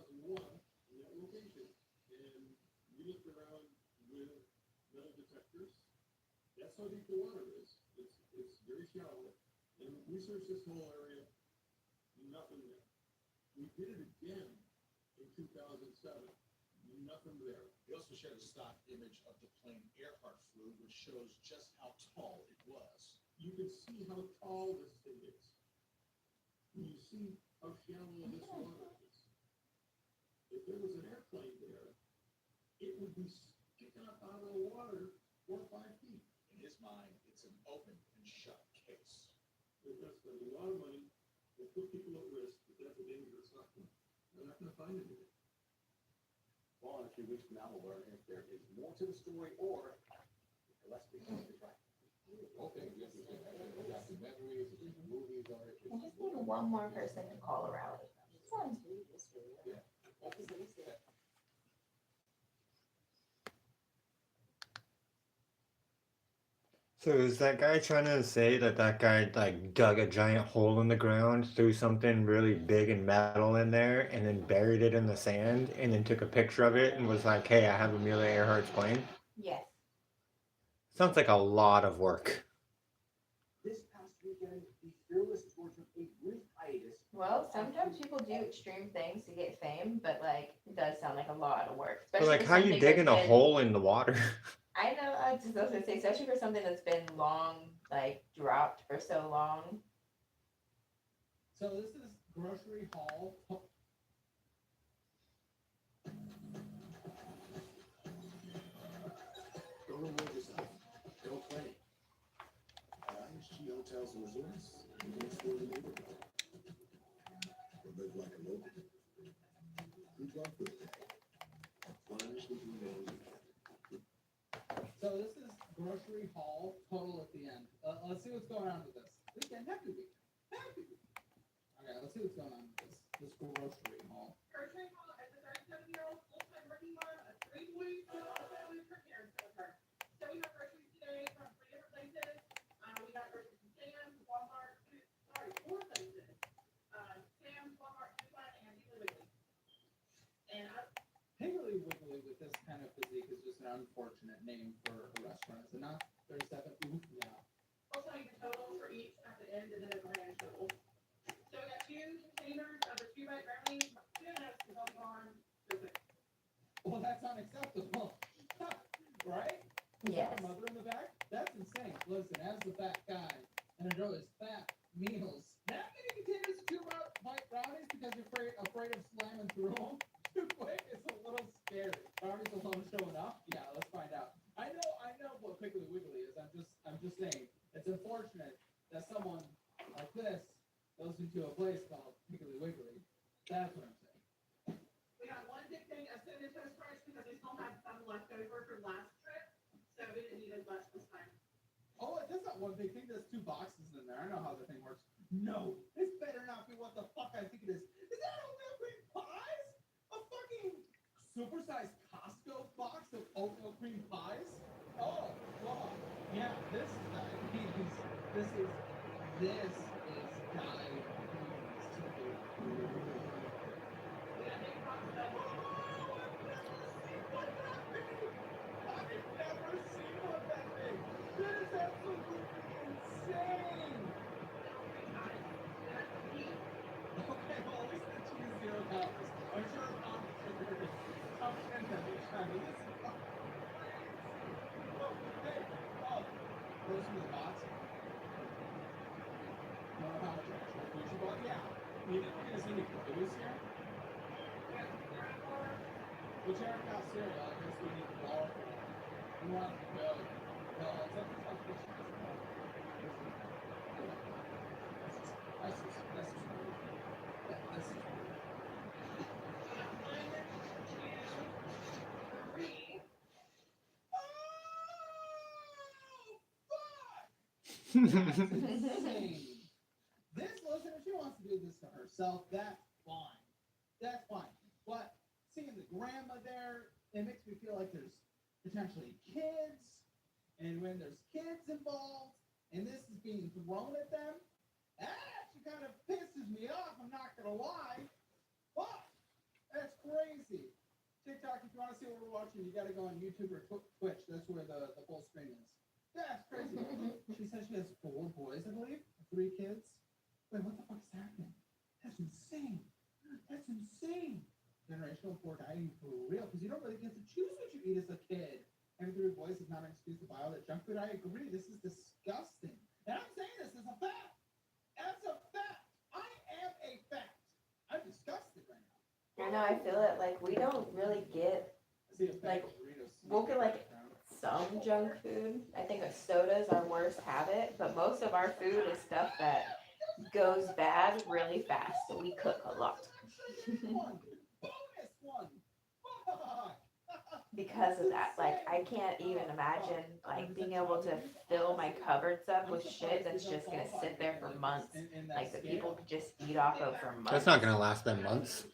Speaker 9: in that location, and we looked around with metal detectors. That's how deep the water is. It's very shallow. And we searched this whole area, nothing there. We did it again in 2007, nothing there.
Speaker 1: He also shared a stock image of the plane Earhart flew, which shows just how tall it was.
Speaker 9: You can see how tall this thing is. You see how shallow this water is. If there was an airplane there, it would be sticking up out of the water 4 or 5 feet.
Speaker 1: In his mind, it's an open and shut case.
Speaker 9: They're going to spend a lot of money, they'll put people at risk, but that's a dangerous option. They're not going to find anything.
Speaker 6: Well, in a few weeks from now, we'll learn if there is more to the story or if Gillespie is right.
Speaker 1: Okay, this is documentaries, movies, or
Speaker 4: I just need one more person to call a rally. One.
Speaker 3: So is that guy trying to say that that guy like dug a giant hole in the ground, threw something really big and metal in there, and then buried it in the sand, and then took a picture of it and was like, "Hey, I have Amelia Earhart's plane."
Speaker 4: Yes.
Speaker 3: Sounds like a lot of work.
Speaker 6: This past weekend, the Fearless Tour took a brief hiatus.
Speaker 4: Well, sometimes people do extreme things to get fame, but like it does sound like a lot of work.
Speaker 3: But
Speaker 4: Especially
Speaker 3: like,
Speaker 4: for
Speaker 3: how you
Speaker 4: something
Speaker 3: digging a
Speaker 4: that's been-
Speaker 3: hole in the water?
Speaker 4: I know. I was just gonna say, especially for something that's been long, like dropped for so long.
Speaker 1: So this is grocery haul.
Speaker 6: Don't reward yourself. Don't play. IHG Hotels and Resorts. You can explore the neighborhood. Or live like a local. Who's love birthday? Plunge into the weekend.
Speaker 1: So this is grocery haul total at the end. Let's see what's going on with this. Weekend, happy weekend. Happy weekend. Okay, let's see what's going on with this grocery haul.
Speaker 5: Grocery haul as a 37-year-old full-time working mom of 3 boys and also with her parents with her. So we have groceries today from 3 different places. We got groceries from Sam's, Walmart, 4 places. Sam's, Walmart, Food and Piggly Wiggly. And
Speaker 1: Piggly Wiggly with this kind of physique is just an unfortunate name for a restaurant. Is it not? 37? Ooh, yeah.
Speaker 5: I'll tell you the totals for each at the end and then a grand total. So we got 2 containers of the 2-bite brownies, 2 nuts, milk on,
Speaker 1: Well, that's unacceptable. Right?
Speaker 4: Yes.
Speaker 1: Is that a mother in the back? That's insane. Listen, as the fat guy and enjoys fat meals, that many containers of 2-bite brownies because you're afraid of slamming through them too quick. It's a little scary. Brownies alone showing up? Yeah, let's find out. I know what Piggly Wiggly is. I'm just saying it's unfortunate that someone like this goes into a place called Piggly Wiggly. That's what I'm saying.
Speaker 5: We got one big thing of cinnamon toast crunch because we still had some left over from last trip, so we didn't need as much this time.
Speaker 1: Oh, that's not one big thing. There's 2 boxes in there. I know how the thing works. No, this better not be what the fuck I think it is. Is that oatmeal cream pies? A fucking supersized Costco box of oatmeal cream pies? Oh, God. Yeah, this is diabetes. This is diabetes.
Speaker 5: We got big pasta,
Speaker 1: mean, this is fucking crazy. Oh, hey, oh, frozen in the box. You know how much actual food you bought? Yeah. You think we're gonna see any produce here? Which Eric got cereal, I guess we need to borrow for it. We want to go. No, it's like the fuck fish. That's just weird. Yeah, this is weird. Oh, fuck! That's insane. This listener, she wants to do this to herself. That's fine. That's fine. But seeing the grandma there, it makes me feel like there's potentially kids. And when there's kids involved, and this is being thrown at them, that actually kind of pisses me off. I'm not gonna lie. But that's crazy. TikTok, if you want to see what we're watching, you got to go on YouTube or Twitch. That's where the full screen is. That's crazy. She says she has 4 boys, I believe, 3 kids. Wait, what the fuck is happening? That's insane. That's insane. Generational poor dieting for real, because you don't really get to choose what you eat as a kid. Having 3 boys is not an excuse to buy all that junk food. I agree. This is disgusting. And I'm saying this as a fact. That's a fact. I am a fact. I'm disgusted right now.
Speaker 4: I know, I feel it. Like, we don't really get, like, we'll get, like, some junk food. I think soda's our worst habit, but most of our food is stuff that goes bad really fast, so we cook a lot. Because of that, like, I can't even imagine, like, being able to fill my cupboards up with shit that's just gonna sit there for months, like, that people could just eat off of for months.
Speaker 3: That's not gonna last them months.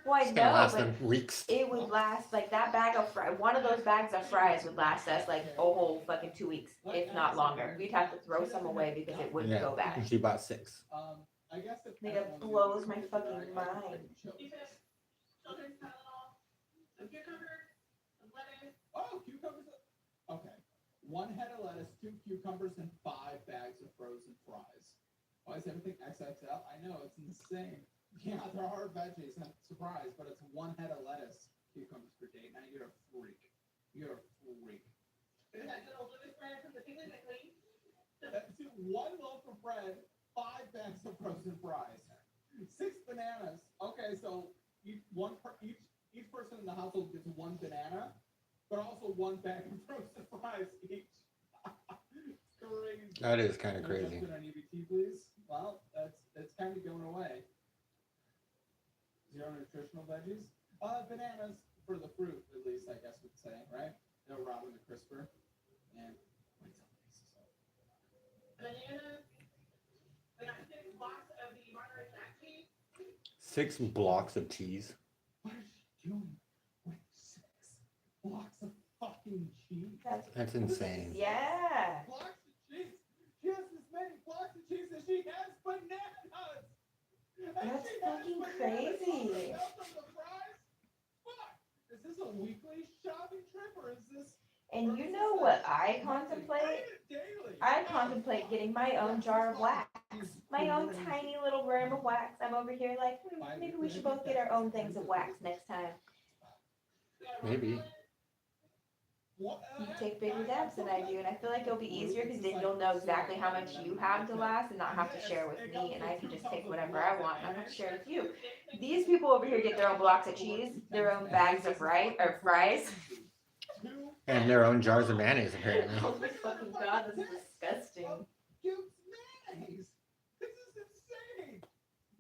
Speaker 4: Well, I
Speaker 3: It's gonna
Speaker 4: know,
Speaker 3: last
Speaker 4: but
Speaker 3: them weeks.
Speaker 4: it would last, like, that bag of fries, one of those bags of fries would last us, like, a whole fucking 2 weeks, if not longer. We'd have to throw some away because it wouldn't go
Speaker 3: And
Speaker 4: bad.
Speaker 3: she bought 6.
Speaker 1: I guess
Speaker 4: Like, it blows my fucking mind.
Speaker 5: Children's Tylenol, some cucumbers, some lettuce.
Speaker 1: Oh, cucumbers. Okay. 1 head of lettuce, 2 cucumbers, and 5 bags of frozen fries. Why is everything XXL? I know, it's insane. Yeah, there are veggies. I'm surprised, but it's 1 head of lettuce, cucumbers per day. Now you're a freak. You're a freak.
Speaker 5: And that little Louis bread from the Piggly Wiggly.
Speaker 1: That's 1 loaf of bread, 5 bags of frozen fries, 6 bananas. Okay, so each person in the household gets 1 banana, but also 1 bag of frozen fries each. It's crazy.
Speaker 3: That is kind of crazy.
Speaker 1: Adjustment on EBT, please. Well, that's kind of going away. 0 nutritional veggies. Bananas for the fruit, at least, I guess would say, right? They'll rot in the crisper. And wait till this is over.
Speaker 5: Bananas. We got 6 blocks of the Monterey Jack cheese.
Speaker 3: 6 blocks of cheese.
Speaker 1: What is she doing with 6 blocks of fucking cheese?
Speaker 3: That's insane.
Speaker 4: Yeah.
Speaker 1: Blocks of cheese. She has as many blocks of cheese as she has bananas. And
Speaker 4: That's
Speaker 1: she has
Speaker 4: fucking
Speaker 1: bananas
Speaker 4: crazy.
Speaker 1: on the melt of the fries? Fuck. Is this a weekly shopping trip or is this?
Speaker 4: And you know what I contemplate? I contemplate getting my own jar of wax. My own tiny little gram of wax. I'm over here like, maybe we should both get our own things of wax next time.
Speaker 3: Maybe.
Speaker 4: You take bigger dabs than I do, and I feel like it'll be easier because then you'll know exactly how much you have to last and not have to share with me, and I can just take whatever I want and I don't have to share with you. These people over here get their own blocks of cheese, their own bags of fries.
Speaker 3: And their own jars of mayonnaise, apparently.
Speaker 4: Oh my fucking god, this is disgusting.
Speaker 1: Cubes mayonnaise. This is insane.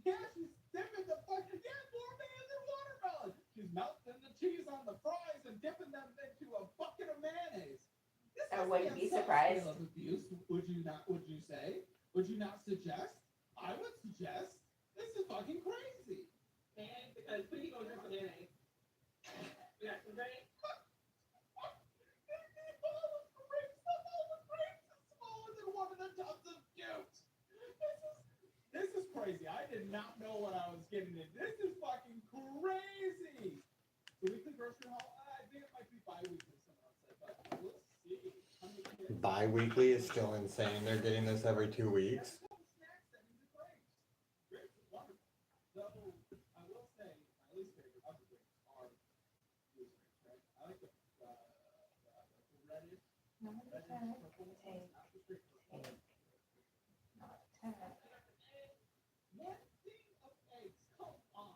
Speaker 1: Yeah, she's dipping the fucking more mayonnaise than watermelon. She's melting the cheese on the fries and dipping them into a bucket of mayonnaise. This
Speaker 4: I
Speaker 1: has
Speaker 4: wouldn't
Speaker 1: to
Speaker 4: be
Speaker 1: some
Speaker 4: surprised.
Speaker 1: scale of abuse, would you not? Would you say? Would you not suggest? I would suggest. This is fucking crazy.
Speaker 5: Mayonnaise, because who you gonna drink with mayonnaise? We got some grapes.
Speaker 1: This is crazy. I did not know what I was getting in. This is fucking crazy. The weekly grocery haul, I think it might be bi-weekly, someone said, but we'll see.
Speaker 3: Bi-weekly is still insane. They're getting this every 2 weeks.
Speaker 1: Grapes is wonderful. Though, I will say, my least favorite of the grapes are blue grapes, right? I like the One thing of eggs, come on.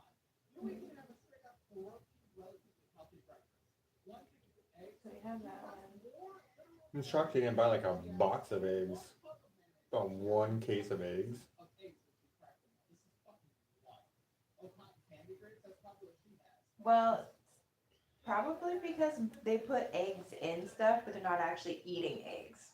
Speaker 1: You ain't gonna have a straight up relatively healthy breakfast. One thing of eggs.
Speaker 4: So we have that one.
Speaker 3: I'm shocked you didn't buy like a box of eggs. About 1 case of eggs.
Speaker 1: Of eggs if you crack them. This is fucking wild. Oh, cotton candy grapes, that's probably what she has.
Speaker 4: Well, probably because they put eggs in stuff, but they're not actually eating eggs.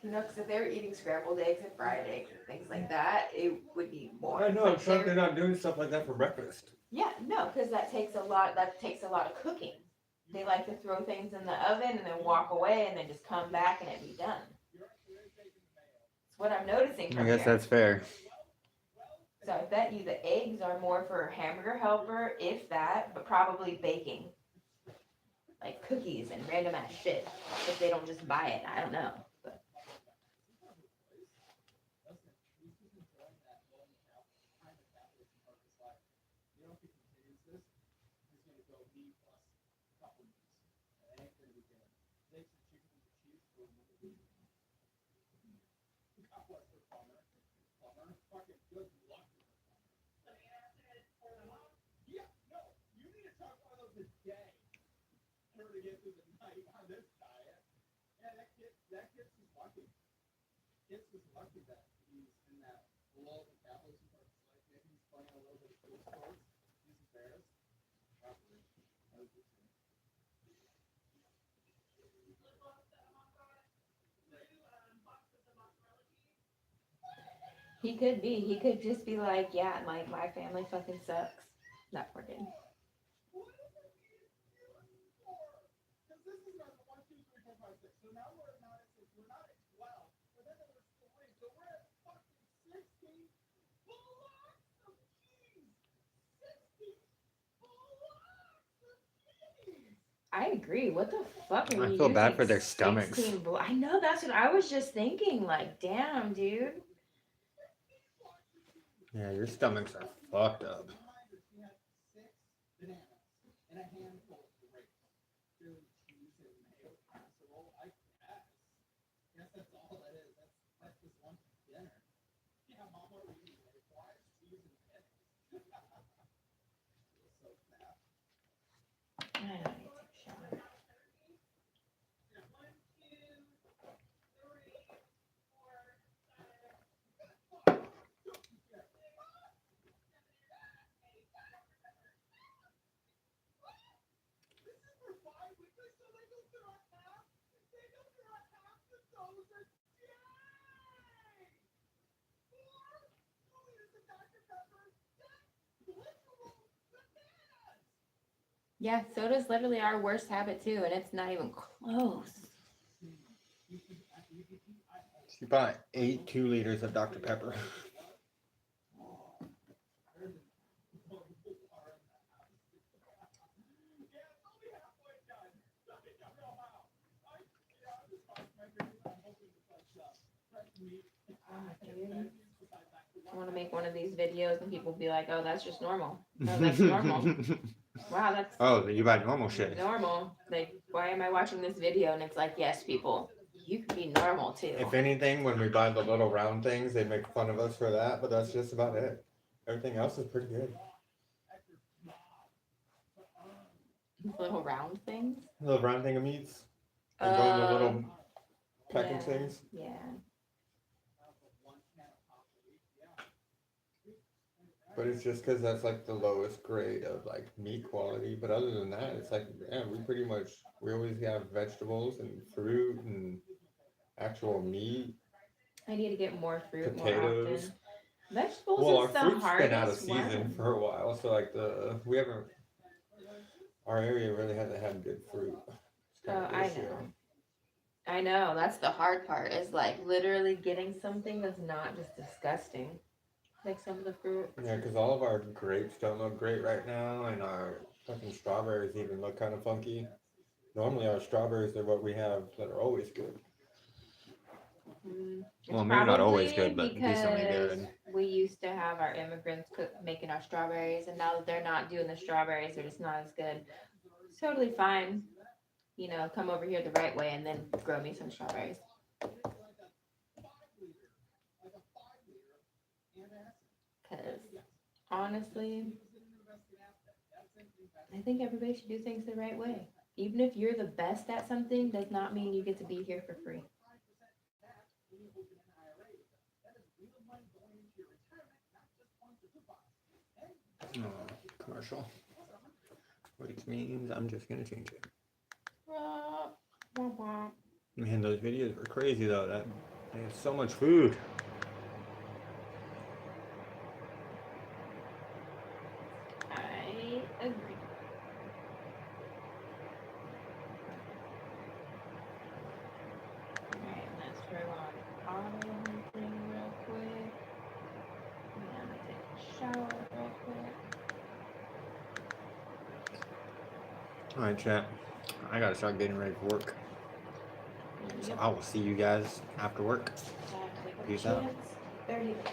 Speaker 4: You know, because if they were eating scrambled eggs and fried eggs and things like that, it would be more.
Speaker 3: I know,
Speaker 4: But
Speaker 3: I'm shocked
Speaker 4: they're-
Speaker 3: they're not doing stuff like that for breakfast.
Speaker 4: Yeah, no, because that takes a lot. That takes a lot of cooking. They like to throw things in the oven and then walk away and then just come back and it be done. It's what I'm noticing
Speaker 3: I
Speaker 4: from
Speaker 3: guess
Speaker 4: here.
Speaker 3: that's fair.
Speaker 4: So I bet you the eggs are more for hamburger helper, if that, but probably baking. Like cookies and random ass shit. If they don't just buy it, I don't know. But
Speaker 1: You know, if he continues this, he's gonna go B plus couple weeks. It ain't gonna be good. Steaks and chicken and cheese for another week. God bless her plumber. Fucking good luck with her plumber. Yeah, no, you need to talk one of those a day. In order to get through the night on this diet. Yeah, that kid's just lucky. Kid's just lucky that he's in that low metabolism part of his life. Maybe he's playing a little bit of food sports. He's embarrassed. Probably. I would just say.
Speaker 4: he could be. He could just be like, yeah, my family fucking sucks. Not for him.
Speaker 1: What is it being used for? Because this is not the 1, 2, 3, 4, 5, 6. So now we're not at 6. We're not at 12. But then there was 3. So we're at fucking 16. Blocks of cheese. 60 blocks of cheese.
Speaker 4: I agree. What the fuck are
Speaker 3: I
Speaker 4: we
Speaker 3: feel bad
Speaker 4: using
Speaker 3: for their stomachs.
Speaker 4: 16 I know, that's what I was just thinking. Like, damn, dude.
Speaker 3: Yeah, your stomachs are fucked up.
Speaker 1: Reminder, she had 6 bananas and a handful of grapes. Really cheese and mayo casserole, I guess. Guess that's all it is. That's just lunch and dinner. Yeah, Mom, what are we eating? Like fries, cheese, and mayonnaise. So fat.
Speaker 4: I don't need to shower.
Speaker 5: Yeah, 1, 2, 3, 4, 5.
Speaker 1: This is for 5 weekly, so they go through a half. They go through a half the dose a day. 4 liters of Dr. Pepper. That's literal bananas.
Speaker 4: Yeah, soda's literally our worst habit too, and it's not even close.
Speaker 3: She bought 8 2 liters of Dr. Pepper.
Speaker 4: I want to make one of these videos and people be like, oh, that's just normal. No, that's normal. Wow, that's
Speaker 3: Oh, you buy normal shit.
Speaker 4: normal. Like, why am I watching this video? And it's like, yes, people, you can be normal too.
Speaker 3: If anything, when we buy the little round things, they make fun of us for that, but that's just about it. Everything else is pretty good.
Speaker 4: Little round things.
Speaker 3: The little round thing of meats. They go in the little package
Speaker 4: yeah.
Speaker 3: things.
Speaker 4: Yeah.
Speaker 3: But it's just because that's like the lowest grade of like meat quality. But other than that, it's like, yeah, we always have vegetables and fruit and actual meat.
Speaker 4: I need to get more fruit more
Speaker 3: Potatoes.
Speaker 4: often. Vegetables
Speaker 3: Well, our
Speaker 4: is the
Speaker 3: fruit's
Speaker 4: hardest
Speaker 3: been out of season
Speaker 4: one.
Speaker 3: for a while, so like our area really hasn't had good fruit. It's kind
Speaker 4: Oh,
Speaker 3: of an
Speaker 4: I
Speaker 3: issue.
Speaker 4: know. I know. That's the hard part. Is like literally getting something that's not just disgusting. Like some of the fruit.
Speaker 3: Yeah, because all of our grapes don't look great right now, and our fucking strawberries even look kind of funky. Normally, our strawberries are what we have that are always good.
Speaker 4: It's
Speaker 3: Well, maybe not always
Speaker 4: probably
Speaker 3: good, but decently
Speaker 4: because
Speaker 3: good.
Speaker 4: we used to have our immigrants making our strawberries, and now that they're not doing the strawberries, they're just not as good. It's totally fine. come over here the right way and then grow me some strawberries. Because honestly, I think everybody should do things the right way. Even if you're the best at something, does not mean you get to be here for free.
Speaker 3: Oh, commercial. Which means I'm just gonna change it. Man, those videos were crazy though. They have so much food.
Speaker 4: I agree. Alright, let's throw on auto thing real quick. And I'm gonna take a shower real quick.
Speaker 3: Alright, chat. I gotta start getting ready for work. So I will see you guys after work. Peace out.
Speaker 4: There you go.